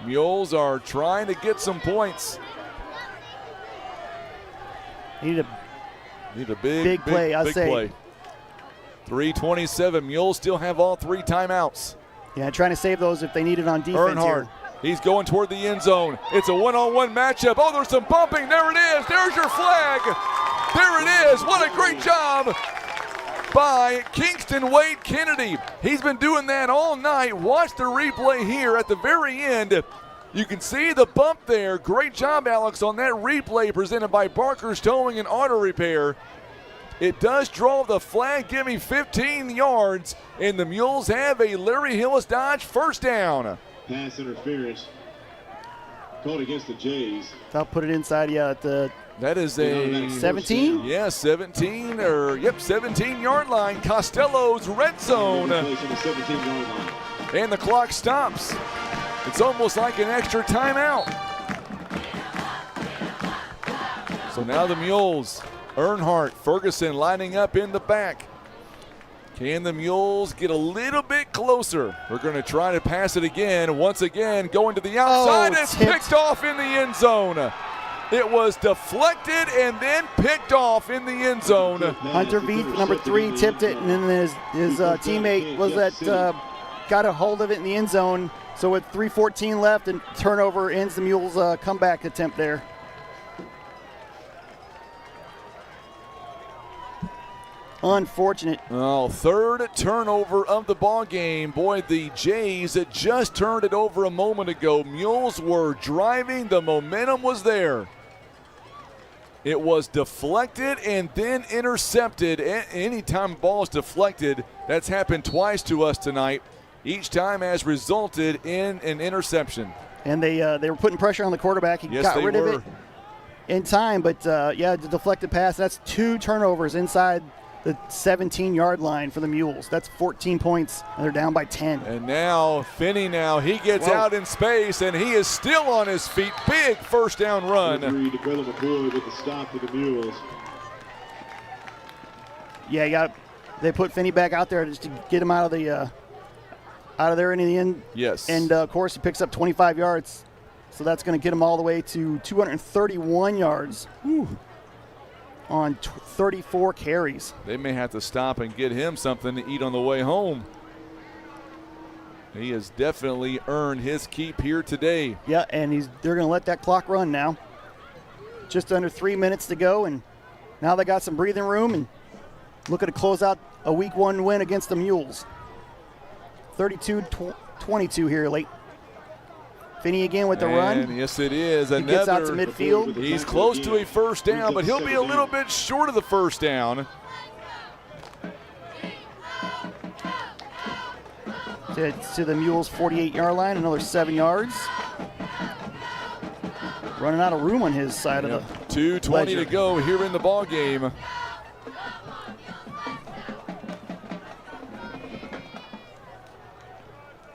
Speaker 3: Mules are trying to get some points. Need a big
Speaker 4: play, I say.
Speaker 3: play. 3:27. Mules still have all three timeouts.
Speaker 4: Yeah, trying to save those if they need it on defense.
Speaker 3: Earnhardt. He's going toward the end zone. It's a one-on-one matchup. Oh, there's some bumping. There it is. There's your flag. There it is. What a great job by Kingston Wade Kennedy. He's been doing that all night. Watch the replay here at the very end. You can see the bump there. Great job, Alex, on that replay presented by Barker's Towing and Auto Repair. It does draw the flag, giving 15 yards, and the Mules have a Larry Hillis Dodge first down.
Speaker 12: Pass interference called against the Jays.
Speaker 4: I'll put it inside, at the
Speaker 3: that is a
Speaker 4: 17?
Speaker 3: Yeah, 17-yard line. Costello's red zone. And the clock stops. It's almost like an extra timeout. So now the Mules, Earnhardt, Ferguson lining up in the back. Can the Mules get a little bit closer? We're going to try to pass it again. Once again, going to the outside. It's picked off in the end zone. It was deflected and then picked off in the end zone.
Speaker 4: Hunter Veith, number 3, tipped it, and then his teammate was got a hold of it in the end zone. So with 3:14 left and turnover ends the Mules' comeback attempt there. Unfortunate.
Speaker 3: Oh, third turnover of the ball game. Boy, the Jays had just turned it over a moment ago. Mules were driving. The momentum was there. It was deflected and then intercepted. Anytime ball is deflected, that's happened twice to us tonight. Each time has resulted in an interception.
Speaker 4: And they were putting pressure on the quarterback. He got rid of it in time, but the deflected pass, that's 2 turnovers inside the 17-yard line for the Mules. That's 14 points, and they're down by 10.
Speaker 3: And now, Finney he gets out in space, and he is still on his feet. Big first down run.
Speaker 12: McCoy with the stop for the Mules.
Speaker 4: Yeah, they put Finney back out there just to get him out of there into the end.
Speaker 3: Yes.
Speaker 4: And, of course, he picks up 25 yards. So that's going to get him all the way to 231 yards. Whew. on 34 carries.
Speaker 3: They may have to stop and get him something to eat on the way home. He has definitely earned his keep here today.
Speaker 4: Yeah, and they're going to let that clock run now. Just under 3 minutes to go, and now they got some breathing room and looking to close out a Week 1 win against the Mules. 32-22 here late. Finney again with the run.
Speaker 3: Yes, it is.
Speaker 4: He gets out to midfield.
Speaker 3: He's close to a first down, but he'll be a little bit short of the first down.
Speaker 4: To the Mules' 48-yard line, another 7 yards. Running out of room on his side of the
Speaker 3: 2:20 to go here in the ball game.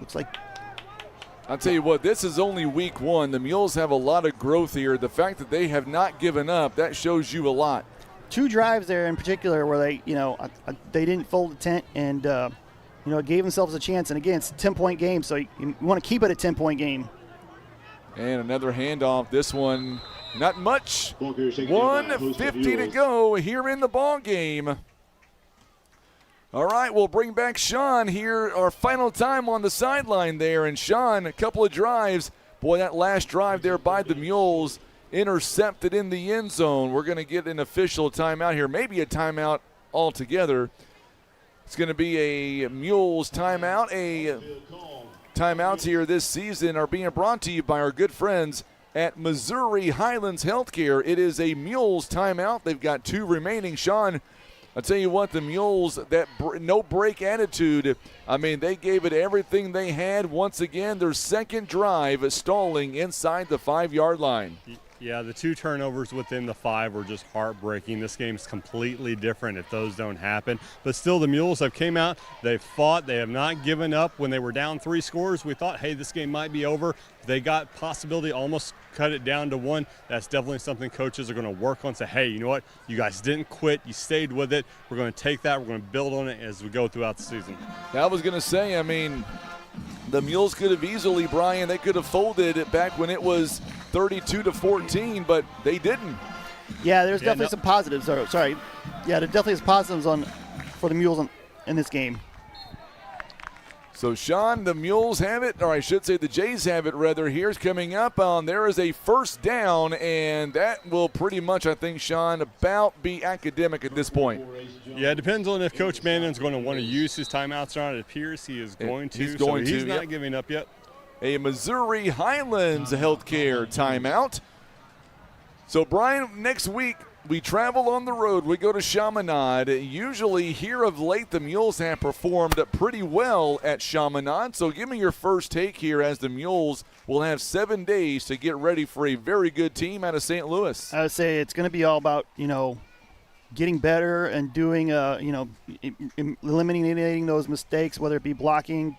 Speaker 4: Looks like.
Speaker 3: I'll tell you what, this is only Week 1. The Mules have a lot of growth here. The fact that they have not given up, that shows you a lot.
Speaker 4: 2 drives there in particular where they, they didn't fold the tent and, gave themselves a chance. And again, it's a 10-point game, so you want to keep it a 10-point game.
Speaker 3: And another handoff. This one, not much. 1:50 to go here in the ball game. All right, we'll bring back Sean here, our final time on the sideline there. And Sean, a couple of drives. Boy, that last drive there by the Mules intercepted in the end zone. We're going to get an official timeout here, maybe a timeout altogether. It's going to be a Mules timeout. Timeouts here this season are being brought to you by our good friends at Missouri Highlands Healthcare. It is a Mules timeout. They've got 2 remaining. Sean, I'll tell you what, the Mules, that no-break attitude, I mean, they gave it everything they had. Once again, their second drive stalling inside the 5-yard line.
Speaker 6: Yeah, the 2 turnovers within the 5 were just heartbreaking. This game's completely different if those don't happen. But still, the Mules have came out. They've fought. They have not given up. When they were down 3 scores, we thought, hey, this game might be over. They got possibility, almost cut it down to 1. That's definitely something coaches are going to work on. Say, hey, you know what? You guys didn't quit. You stayed with it. We're going to take that. We're going to build on it as we go throughout the season.
Speaker 3: I was going to say, I mean, the Mules could have easily, Brian, they could have folded it back when it was 32-14, but they didn't.
Speaker 4: Yeah, there's definitely some positives. Sorry. Yeah, there definitely is positives for the Mules in this game.
Speaker 3: So, Sean, the Mules have it, or I should say the Jays have it, rather. Here's coming up on, there is a first down, and that will pretty much, I think, Sean, about be academic at this point.
Speaker 6: Yeah, it depends on if Coach Mannon's going to want to use his timeouts or not. It appears he is going to. He's not giving up yet.
Speaker 3: A Missouri Highlands Healthcare timeout. So, Brian, next week, we travel on the road. We go to Chaminade. Usually here of late, the Mules have performed pretty well at Chaminade. So give me your first take here as the Mules will have 7 days to get ready for a very good team out of St. Louis.
Speaker 4: I would say it's going to be all about, getting better and doing, eliminating those mistakes, whether it be blocking,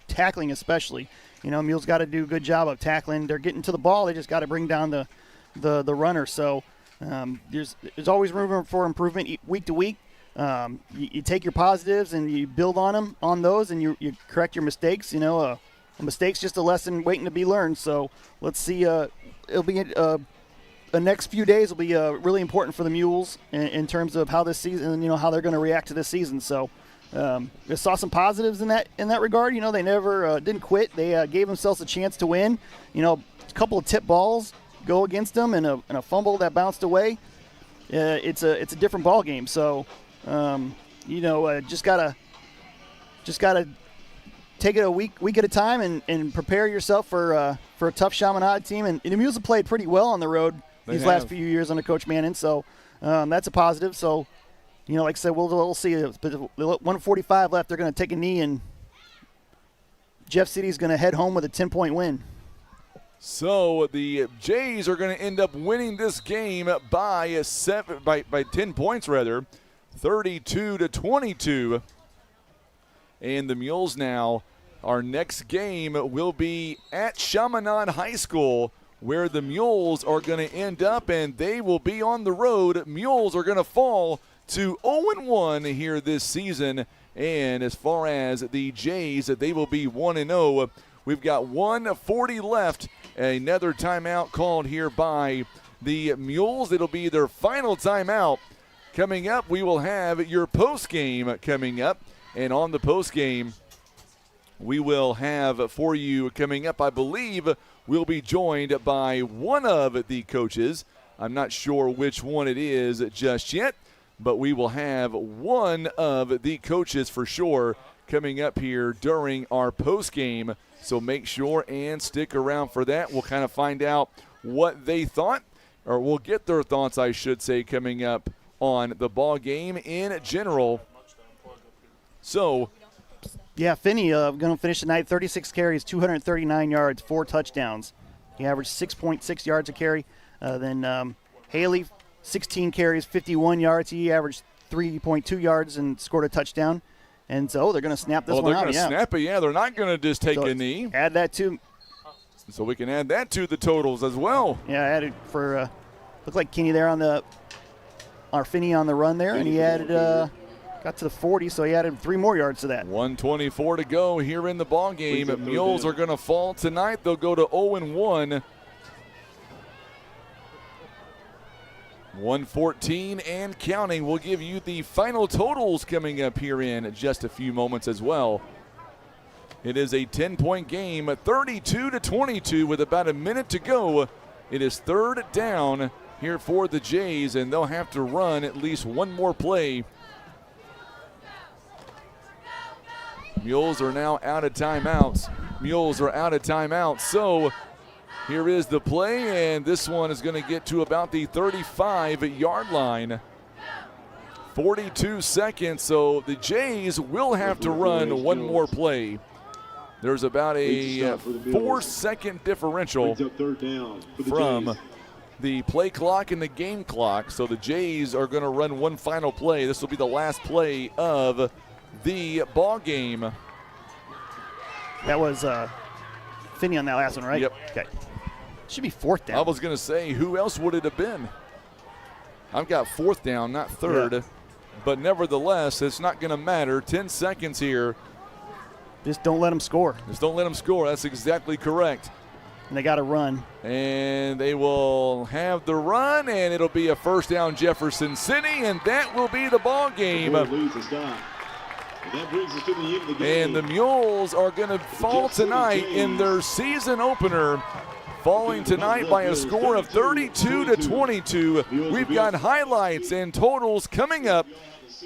Speaker 4: tackling especially. Mules got to do a good job of tackling. They're getting to the ball. They just got to bring down the runner. So there's always room for improvement week to week. You take your positives and you build on them, on those, and you correct your mistakes. A mistake's just a lesson waiting to be learned. So let's see. It'll be the next few days will be really important for the Mules in terms of how this season, how they're going to react to this season. So I saw some positives in that regard. They never didn't quit. They gave themselves a chance to win. A couple of tip balls go against them and a fumble that bounced away. It's a different ball game. So just gotta take it a week at a time and prepare yourself for a tough Chaminade team. And the Mules have played pretty well on the road these last few years under Coach Mannon. So that's a positive. So like I said, we'll see. But 1:45 left. They're going to take a knee, and Jeff City's going to head home with a 10-point win.
Speaker 3: So the Jays are going to end up winning this game by 10 points, 32-22. And the Mules now, our next game will be at Chaminade High School, where the Mules are going to end up, and they will be on the road. Mules are going to fall to 0-1 here this season. And as far as the Jays, they will be 1-0. We've got 1:40 left. Another timeout called here by the Mules. It'll be their final timeout. Coming up, we will have your post-game coming up. And on the post-game, we will have for you coming up, I believe, we'll be joined by one of the coaches. I'm not sure which one it is just yet, but we will have one of the coaches for sure coming up here during our post-game. So make sure and stick around for that. We'll kind of find out what they thought, or we'll get their thoughts, I should say, coming up on the ball game in general. So,
Speaker 4: yeah, Finney going to finish the night 36 carries, 239 yards, 4 touchdowns. He averaged 6.6 yards a carry. Then Haley, 16 carries, 51 yards. He averaged 3.2 yards and scored a touchdown. And so they're going to snap this one out.
Speaker 3: They're going to snap it, yeah. They're not going to just take a knee.
Speaker 4: Add that to.
Speaker 3: So we can add that to the totals as well.
Speaker 4: Yeah, I added for, looked like Kenny there our Finney on the run there, and he added, got to the 40, so he added 3 more yards to that.
Speaker 3: 1:24 to go here in the ball game. Mules are going to fall tonight. They'll go to 0-1. 114 and counting. We'll give you the final totals coming up here in just a few moments as well. It is a 10-point game, 32-22 with about a minute to go. It is 3rd down here for the Jays, and they'll have to run at least one more play. Mules are now out of timeouts. So here is the play, and this one is going to get to about the 35-yard line. 42 seconds, so the Jays will have to run one more play. There's about a 4-second differential from the play clock and the game clock, so the Jays are going to run one final play. This will be the last play of the ball game.
Speaker 4: That was Finney on that last one, right?
Speaker 3: Yep.
Speaker 4: Okay. Should be 4th down.
Speaker 3: I was going to say, who else would it have been? I've got 4th down, not 3rd. Yeah. But nevertheless, it's not going to matter. 10 seconds here.
Speaker 4: Just don't let them score.
Speaker 3: That's exactly correct.
Speaker 4: And they got to run.
Speaker 3: And they will have the run, and it'll be a 1st down Jefferson City, and that will be the ball game.
Speaker 12: That brings us to the end of the game.
Speaker 3: And the Mules are going to fall tonight in their season opener, falling tonight by a score of 32-22. We've got highlights and totals coming up.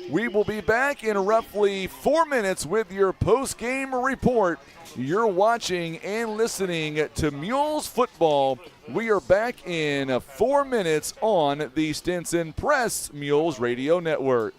Speaker 3: We will be back in roughly 4 minutes with your post-game report. You're watching and listening to Mules football. We are back in 4 minutes on the Stinson Press Mules Radio Network.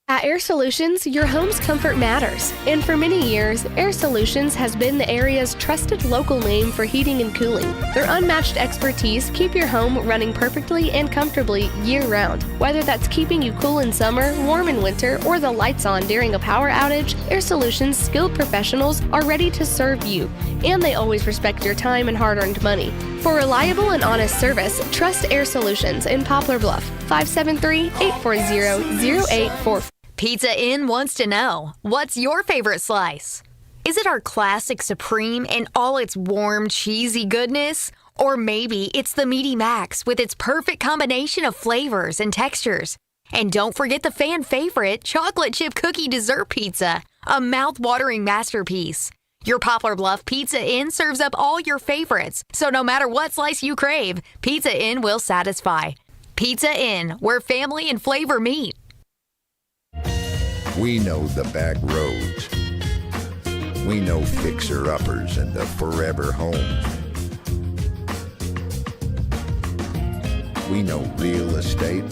Speaker 5: At Air Solutions, your home's comfort matters. And for many years, Air Solutions has been the area's trusted local name for heating and cooling. Their unmatched expertise keep your home running perfectly and comfortably year-round. Whether that's keeping you cool in summer, warm in winter, or the lights on during a power outage, Air Solutions' skilled professionals are ready to serve you. And they always respect your time and hard-earned money. For reliable and honest service, trust Air Solutions in Poplar Bluff, 573-840-0844.
Speaker 8: Pizza Inn wants to know, what's your favorite slice? Is it our classic Supreme in all its warm, cheesy goodness? Or maybe it's the Meaty Max with its perfect combination of flavors and textures. And don't forget the fan favorite chocolate chip cookie dessert pizza, a mouth-watering masterpiece. Your Poplar Bluff Pizza Inn serves up all your favorites, so no matter what slice you crave, Pizza Inn will satisfy. Pizza Inn, where family and flavor meet.
Speaker 17: We know the back roads. We know fixer-uppers and the forever homes. We know real estate.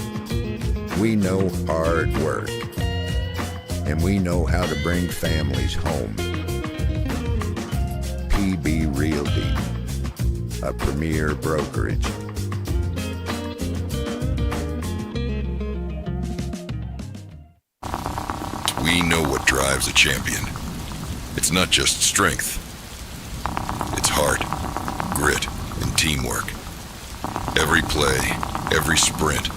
Speaker 17: We know hard work. And we know how to bring families home. PB Realty, a premier brokerage.
Speaker 10: We know what drives a champion. It's not just strength. It's heart, grit, and teamwork. Every play, every sprint,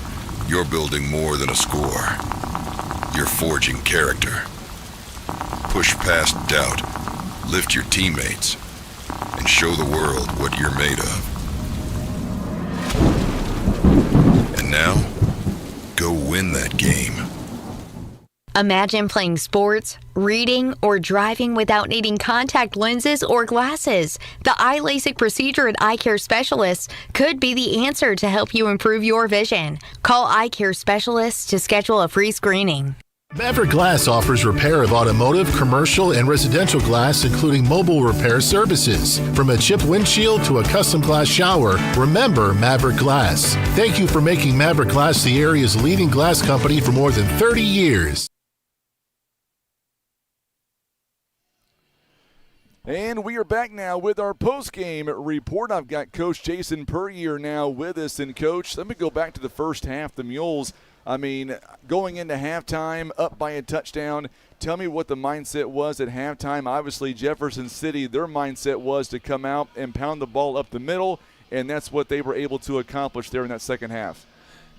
Speaker 10: you're building more than a score. You're forging character. Push past doubt, lift your teammates, and show the world what you're made of. And now, go win that game.
Speaker 8: Imagine playing sports, reading, or driving without needing contact lenses or glasses. The eye LASIK procedure at Eye Care Specialists could be the answer to help you improve your vision. Call Eye Care Specialists to schedule a free screening.
Speaker 18: Maverick Glass offers repair of automotive, commercial, and residential glass, including mobile repair services. From a chip windshield to a custom glass shower, remember Maverick Glass. Thank you for making Maverick Glass the area's leading glass company for more than 30 years.
Speaker 3: And we are back now with our post-game report. I've got Coach Jason Puryear now with us. And, Coach, let me go back to the first half. The Mules, I mean, going into halftime, up by a touchdown. Tell me what the mindset was at halftime. Obviously, Jefferson City, their mindset was to come out and pound the ball up the middle, and that's what they were able to accomplish there in that second half.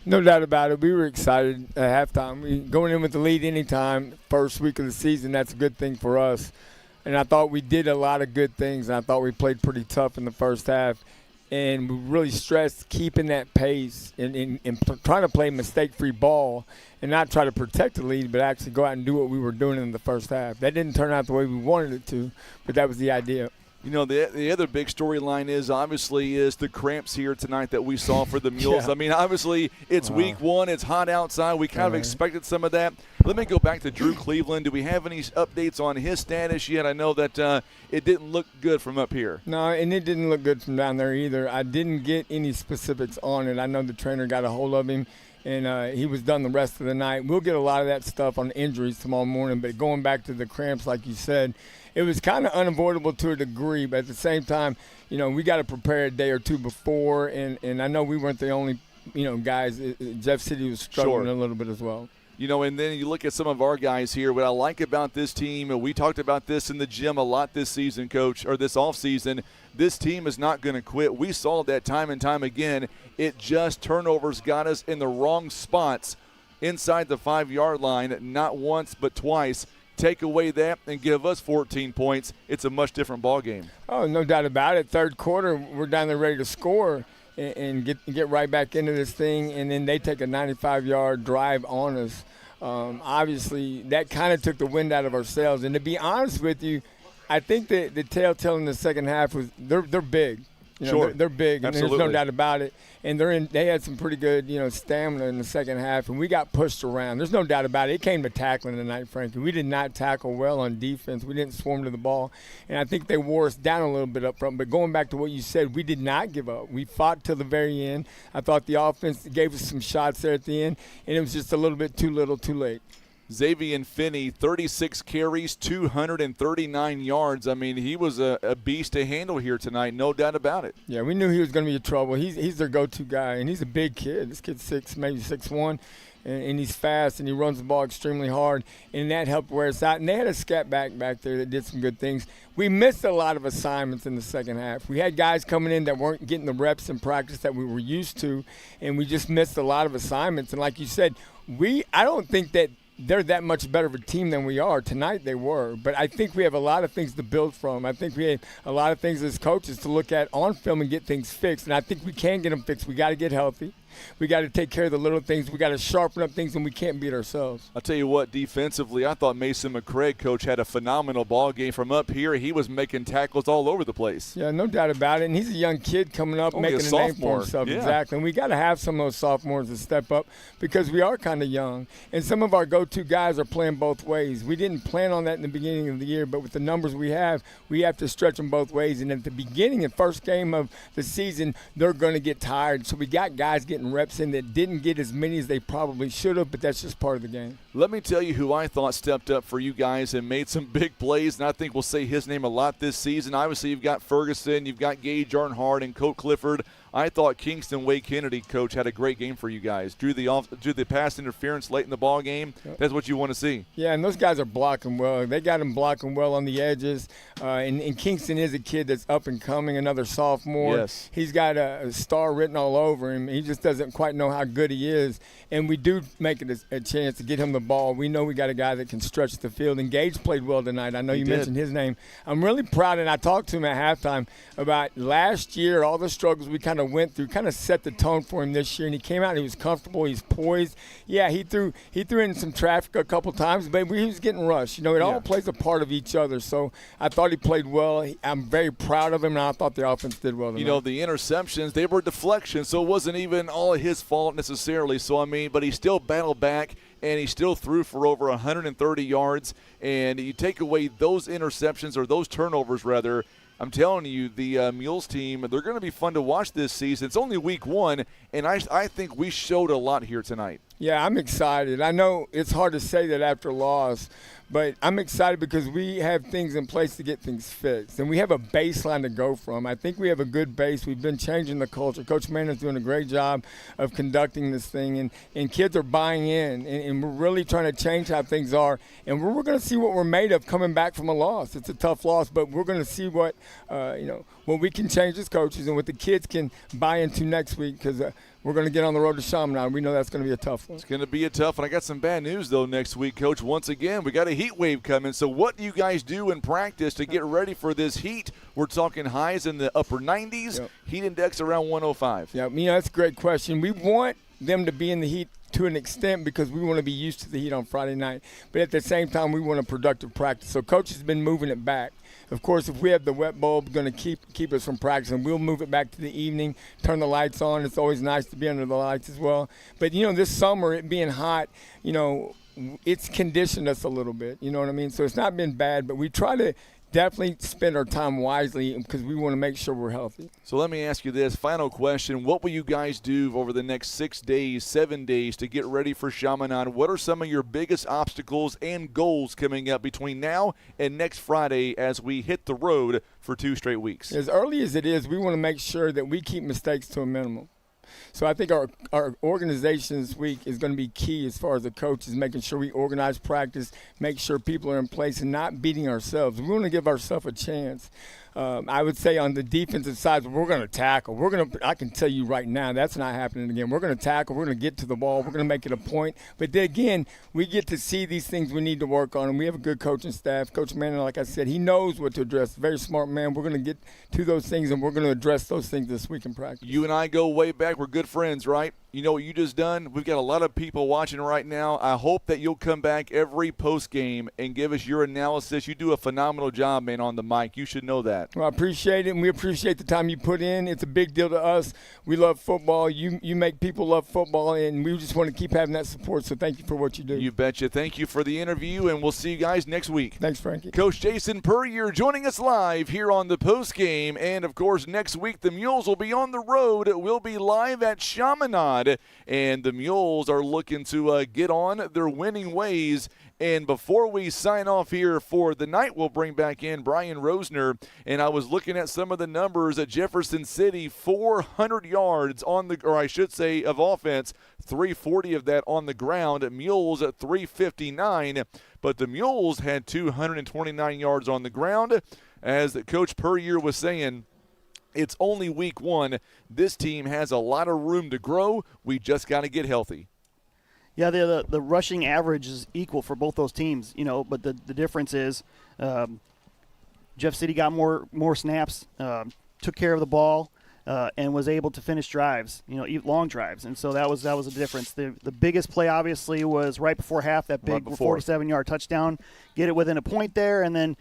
Speaker 21: No doubt about it. We were excited at halftime. Going in with the lead anytime, first week of the season, that's a good thing for us. And I thought we did a lot of good things, and I thought we played pretty tough in the first half. And we really stressed keeping that pace and trying to play mistake-free ball and not try to protect the lead, but actually go out and do what we were doing in the first half. That didn't turn out the way we wanted it to, but that was the idea.
Speaker 3: You know, the other big storyline is the cramps here tonight that we saw for the Mules.
Speaker 21: Yeah.
Speaker 3: I mean, obviously, it's week one. It's hot outside. We kind of expected some of that. Let me go back to Drew Cleveland. Do we have any updates on his status yet? I know that it didn't look good from up here.
Speaker 21: No, and it didn't look good from down there either. I didn't get any specifics on it. I know the trainer got a hold of him, and he was done the rest of the night. We'll get a lot of that stuff on injuries tomorrow morning, but going back to the cramps, like you said, it was kind of unavoidable to a degree, but at the same time, you know, we got to prepare a day or two before, and I know we weren't the only, guys. Jeff City was struggling a little bit as well.
Speaker 3: You know, and then you look at some of our guys here. What I like about this team, and we talked about this in the gym a lot this season, Coach, or this offseason, this team is not going to quit. We saw that time and time again. It just turnovers got us in the wrong spots inside the 5-yard line, not once but twice. Take away that and give us 14 points, it's a much different ball game.
Speaker 21: Oh, no doubt about it. Third quarter, we're down there ready to score and get right back into this thing, and then they take a 95-yard drive on us. Obviously, that kind of took the wind out of our sails. And to be honest with you, I think that the telltale in the second half was they're big. They're big, and there's no doubt about it. And they had some pretty good, stamina in the second half, and we got pushed around. There's no doubt about it. It came to tackling tonight, Frankie. We did not tackle well on defense. We didn't swarm to the ball, and I think they wore us down a little bit up front. But going back to what you said, we did not give up. We fought till the very end. I thought the offense gave us some shots there at the end, and it was just a little bit too little, too late.
Speaker 3: Xavier Finney, 36 carries, 239 yards. I mean, he was a beast to handle here tonight, no doubt about it.
Speaker 21: Yeah, we knew he was going to be in trouble. He's their go-to guy, and he's a big kid. This kid's maybe 6'1", and he's fast, and he runs the ball extremely hard, and that helped wear us out. And they had a scat back there that did some good things. We missed a lot of assignments in the second half. We had guys coming in that weren't getting the reps in practice that we were used to, and we just missed a lot of assignments. And like you said, I don't think that they're that much better of a team than we are. Tonight they were. But I think we have a lot of things to build from. I think we have a lot of things as coaches to look at on film and get things fixed. And I think we can get them fixed. We got to get healthy. We got to take care of the little things. We got to sharpen up things, and we can't beat ourselves.
Speaker 3: I'll tell you what, defensively, I thought Mason McCraig, Coach, had a phenomenal ball game. From up here, he was making tackles all over the place.
Speaker 21: Yeah, no doubt about it. And he's a young kid coming up,
Speaker 3: only
Speaker 21: making a name for himself.
Speaker 3: Yeah.
Speaker 21: Exactly. And we got to have some of those sophomores to step up because we are kind of young. And some of our go-to guys are playing both ways. We didn't plan on that in the beginning of the year, but with the numbers we have to stretch them both ways. And at the beginning, the first game of the season, they're going to get tired. So we got guys getting reps in that didn't get as many as they probably should have, but that's just part of the game.
Speaker 3: Let me tell you who I thought stepped up for you guys and made some big plays, and I think we'll say his name a lot this season. Obviously, you've got Ferguson, you've got Gage Arnhart, and Colt Clifford. I thought Kingston Wade Kennedy, coach, had a great game for you guys. Drew the pass interference late in the ball game. That's what you want to see.
Speaker 21: Yeah, and those guys are blocking well. They got him blocking well on the edges. And Kingston is a kid that's up and coming, another sophomore.
Speaker 3: Yes.
Speaker 21: He's got a star written all over him. He just doesn't quite know how good he is. And we do make it a chance to get him the ball. We know we got a guy that can stretch the field. And Gage played well tonight. I know you mentioned his name. I'm really proud, and I talked to him at halftime about last year, all the struggles we kind of went through, kind of set the tone for him this year. And he came out and he was comfortable. He's poised. Yeah, he threw in some traffic a couple times, but he was getting rushed. It all plays a part of each other. So I thought he played well. I'm very proud of him, and I thought the offense did well tonight.
Speaker 3: The interceptions, they were deflections, so it wasn't even all his fault necessarily. So, but he still battled back, and he still threw for over 130 yards. And you take away those interceptions, or those turnovers, rather, I'm telling you, the Mules team, they're going to be fun to watch this season. It's only week 1, and I think we showed a lot here tonight.
Speaker 21: Yeah, I'm excited. I know it's hard to say that after loss, but I'm excited because we have things in place to get things fixed, and we have a baseline to go from. I think we have a good base. We've been changing the culture. Coach Mannon's doing a great job of conducting this thing, and kids are buying in, and we're really trying to change how things are, and we're going to see what we're made of coming back from a loss. It's a tough loss, but we're going to see what we can change as coaches and what the kids can buy into next week, because we're going to get on the road to Chaminade. We know that's going to be a tough one.
Speaker 3: It's going to be a tough one. I got some bad news, though, next week, Coach. Once again, we got a heat wave coming. So what do you guys do in practice to get ready for this heat? We're talking highs in the upper 90s, heat index around 105.
Speaker 21: Yeah, that's a great question. We want them to be in the heat to an extent because we want to be used to the heat on Friday night. But at the same time, we want a productive practice. So Coach has been moving it back. Of course, if we have the wet bulb going to keep us from practicing, we'll move it back to the evening, turn the lights on. It's always nice to be under the lights as well. But, this summer, it being hot, it's conditioned us a little bit. You know what I mean? So it's not been bad, but we try to definitely spend our time wisely because we want to make sure we're healthy.
Speaker 3: So let me ask you this final question. What will you guys do over the next 6 days, 7 days to get ready for Chaminade? What are some of your biggest obstacles and goals coming up between now and next Friday as we hit the road for 2 straight weeks?
Speaker 21: As early as it is, we want to make sure that we keep mistakes to a minimum. So I think our organization this week is going to be key as far as the coaches, making sure we organize practice, make sure people are in place and not beating ourselves. We want to give ourselves a chance. I would say on the defensive side, we're going to tackle. I can tell you right now, that's not happening again. We're going to tackle. We're going to get to the ball. We're going to make it a point. But then again, we get to see these things we need to work on, and we have a good coaching staff. Coach Manning, like I said, he knows what to address. Very smart man. We're going to get to those things, and we're going to address those things this week in practice.
Speaker 3: You and I go way back. We're good friends, right? You know what you just done? We've got a lot of people watching right now. I hope that you'll come back every post game and give us your analysis. You do a phenomenal job, man, on the mic. You should know that.
Speaker 21: Well, I appreciate it, and we appreciate the time you put in. It's a big deal to us. We love football. You make people love football, and we just want to keep having that support, so thank you for what you do.
Speaker 3: You betcha. Thank you for the interview, and we'll see you guys next week.
Speaker 21: Thanks, Frankie.
Speaker 3: Coach Jason Puryear joining us live here on the post game, and, of course, next week the Mules will be on the road. We'll be live at Chaminade, and the Mules are looking to get on their winning ways. And before we sign off here for the night, we'll bring back in Brian Rosner. And I was looking at some of the numbers at Jefferson City, 400 yards on the, or I should say, of offense, 340 of that on the ground. Mules at 359, but the Mules had 229 yards on the ground. As Coach Puryear was saying, it's only week 1. This team has a lot of room to grow. We just got to get healthy.
Speaker 4: Yeah, the rushing average is equal for both those teams, but the difference is Jeff City got more snaps, took care of the ball, and was able to finish drives, long drives. And so that was the difference. The biggest play, obviously, was right before half, that big 47-yard touchdown, get it within a point there, and then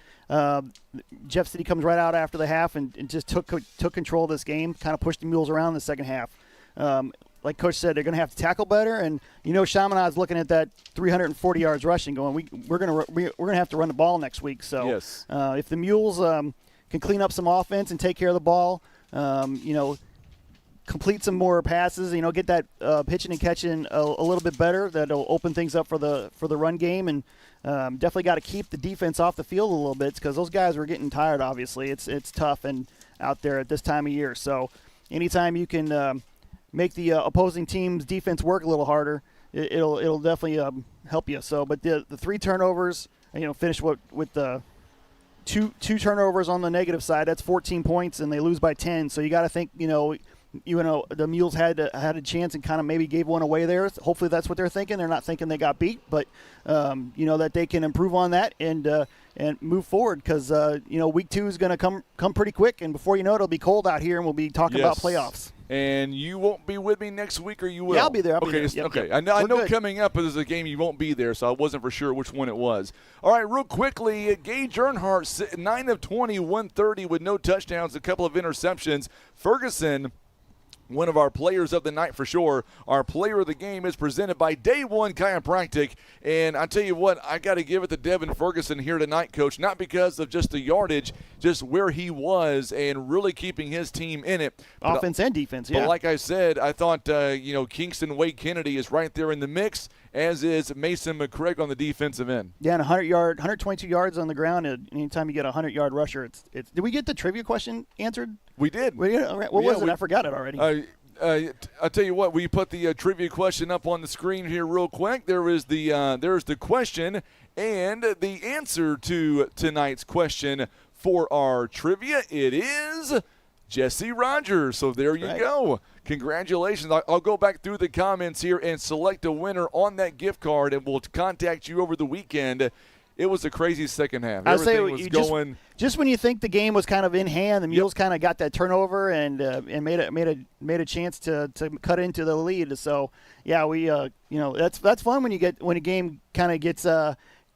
Speaker 4: Jeff City comes right out after the half and just took control of this game, kind of pushed the Mules around in the second half. Like Coach said, they're going to have to tackle better, and Chaminade's looking at that 340 yards rushing, going, we're going to have to run the ball next week. So
Speaker 3: yes.
Speaker 4: If the Mules can clean up some offense and take care of the ball, complete some more passes, get that pitching and catching a little bit better, that'll open things up for the run game, and definitely got to keep the defense off the field a little bit because those guys were getting tired. Obviously, it's tough and out there at this time of year. So. anytime you can make the opposing team's defense work a little harder, it'll definitely help you. So, but the 3 turnovers, finish with the two turnovers on the negative side. That's 14 points, and they lose by 10. So you got to think, the Mules had a chance and kind of maybe gave one away there. Hopefully that's what they're thinking. They're not thinking they got beat, but that they can improve on that and move forward because week 2 is going to come pretty quick, and before you know it, it'll be cold out here, and we'll be talking about playoffs.
Speaker 3: And you won't be with me next week, or you will?
Speaker 4: Yeah, I'll be there.
Speaker 3: Okay.
Speaker 4: Yep.
Speaker 3: I know
Speaker 4: Good.
Speaker 3: coming up is a game you won't be there, so I wasn't for sure which one it was. All right, real quickly, Gage Earnhardt, 9 of 20, 130 with no touchdowns, a couple of interceptions. Ferguson, one of our players of the night for sure. Our player of the game is presented by Day One Chiropractic. And I tell you what, I got to give it to Devin Ferguson here tonight, Coach, not because of just the yardage, just where he was and really keeping his team in it.
Speaker 4: Offense and defense, yeah.
Speaker 3: But like I said, I thought, Kingston Wade Kennedy is right there in the mix, as is Mason McCraig on the defensive end.
Speaker 4: Yeah, and 122 yards on the ground. Anytime you get a 100-yard rusher, it's. Did we get the trivia question answered?
Speaker 3: We did.
Speaker 4: All right. What was it? I forgot it already.
Speaker 3: I'll tell you what. We put the trivia question up on the screen here real quick. There's the question and the answer to tonight's question for our trivia. It is Jesse Rogers. So there you go. Congratulations. I'll go back through the comments here and select a winner on that gift card, and we'll contact you over the weekend. It was a crazy second half. Everything was going.
Speaker 4: Just when you think the game was kind of in hand, the Mules kind of got that turnover and made a chance to cut into the lead. So yeah, we that's fun when a game kind of gets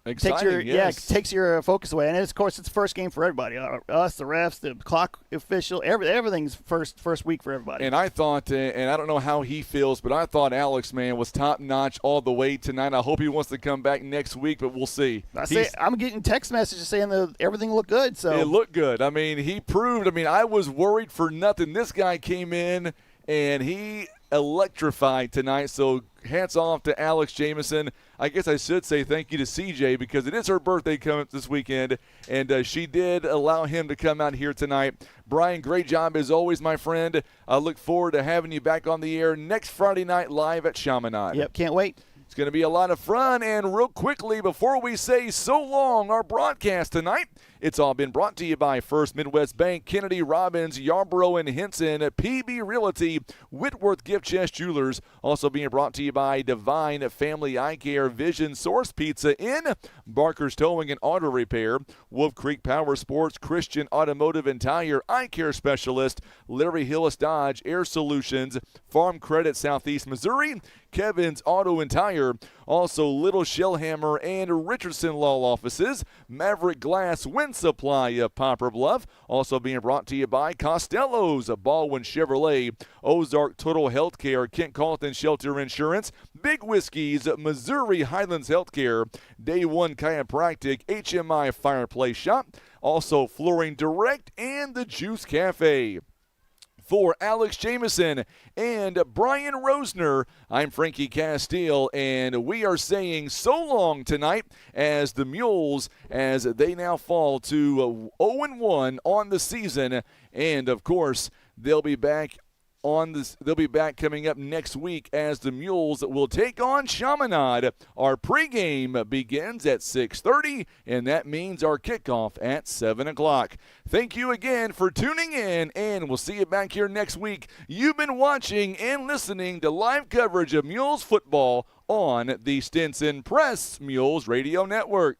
Speaker 3: exciting,
Speaker 4: takes your focus away. And of course, it's the first game for everybody. Us, the refs, the clock official, everything's first week for everybody.
Speaker 3: And I thought, and I don't know how he feels, but I thought Alex, man, was top notch all the way tonight. I hope he wants to come back next week, but we'll see.
Speaker 4: I'm getting text messages saying that everything looked good. So
Speaker 3: it looked good. I mean, he proved. I mean, I was worried for nothing. This guy came in and he electrified tonight. So hats off to Alex Jamison. I guess I should say thank you to CJ because it is her birthday coming up this weekend, and she did allow him to come out here tonight. Brian, great job as always, my friend. I look forward to having you back on the air next Friday night live at Chaminade.
Speaker 4: Yep, can't wait.
Speaker 3: It's going to be a lot of fun. And real quickly, before we say so long, our broadcast tonight, it's all been brought to you by First Midwest Bank, Kennedy, Robbins, Yarborough, and Henson, PB Realty, Whitworth Gift Chest Jewelers. Also being brought to you by Divine Family Eye Care, Vision Source Pizza in Barker's Towing and Auto Repair, Wolf Creek Power Sports, Christian Automotive and Tire, Eye Care Specialist, Larry Hillis Dodge, Air Solutions, Farm Credit Southeast Missouri, Kevin's Auto and Tire, also Little Shellhammer and Richardson Law Offices, Maverick Glass, Wind Supply of Poplar Bluff, also being brought to you by Costello's, Baldwin Chevrolet, Ozark Total Healthcare, Kent Carlton Shelter Insurance, Big Whiskey's, Missouri Highlands Healthcare, Day One Chiropractic, HMI Fireplace Shop, also Flooring Direct, and the Juice Cafe. For Alex Jamison and Brian Rosner, I'm Frankie Castile, and we are saying so long tonight as the Mules, as they now fall to 0-1 on the season, and of course they'll be back coming up next week as the Mules will take on Chaminade. Our pregame begins at 6:30, and that means our kickoff at 7 o'clock. Thank you again for tuning in, and we'll see you back here next week. You've been watching and listening to live coverage of Mules football on the Stinson Press Mules Radio Network.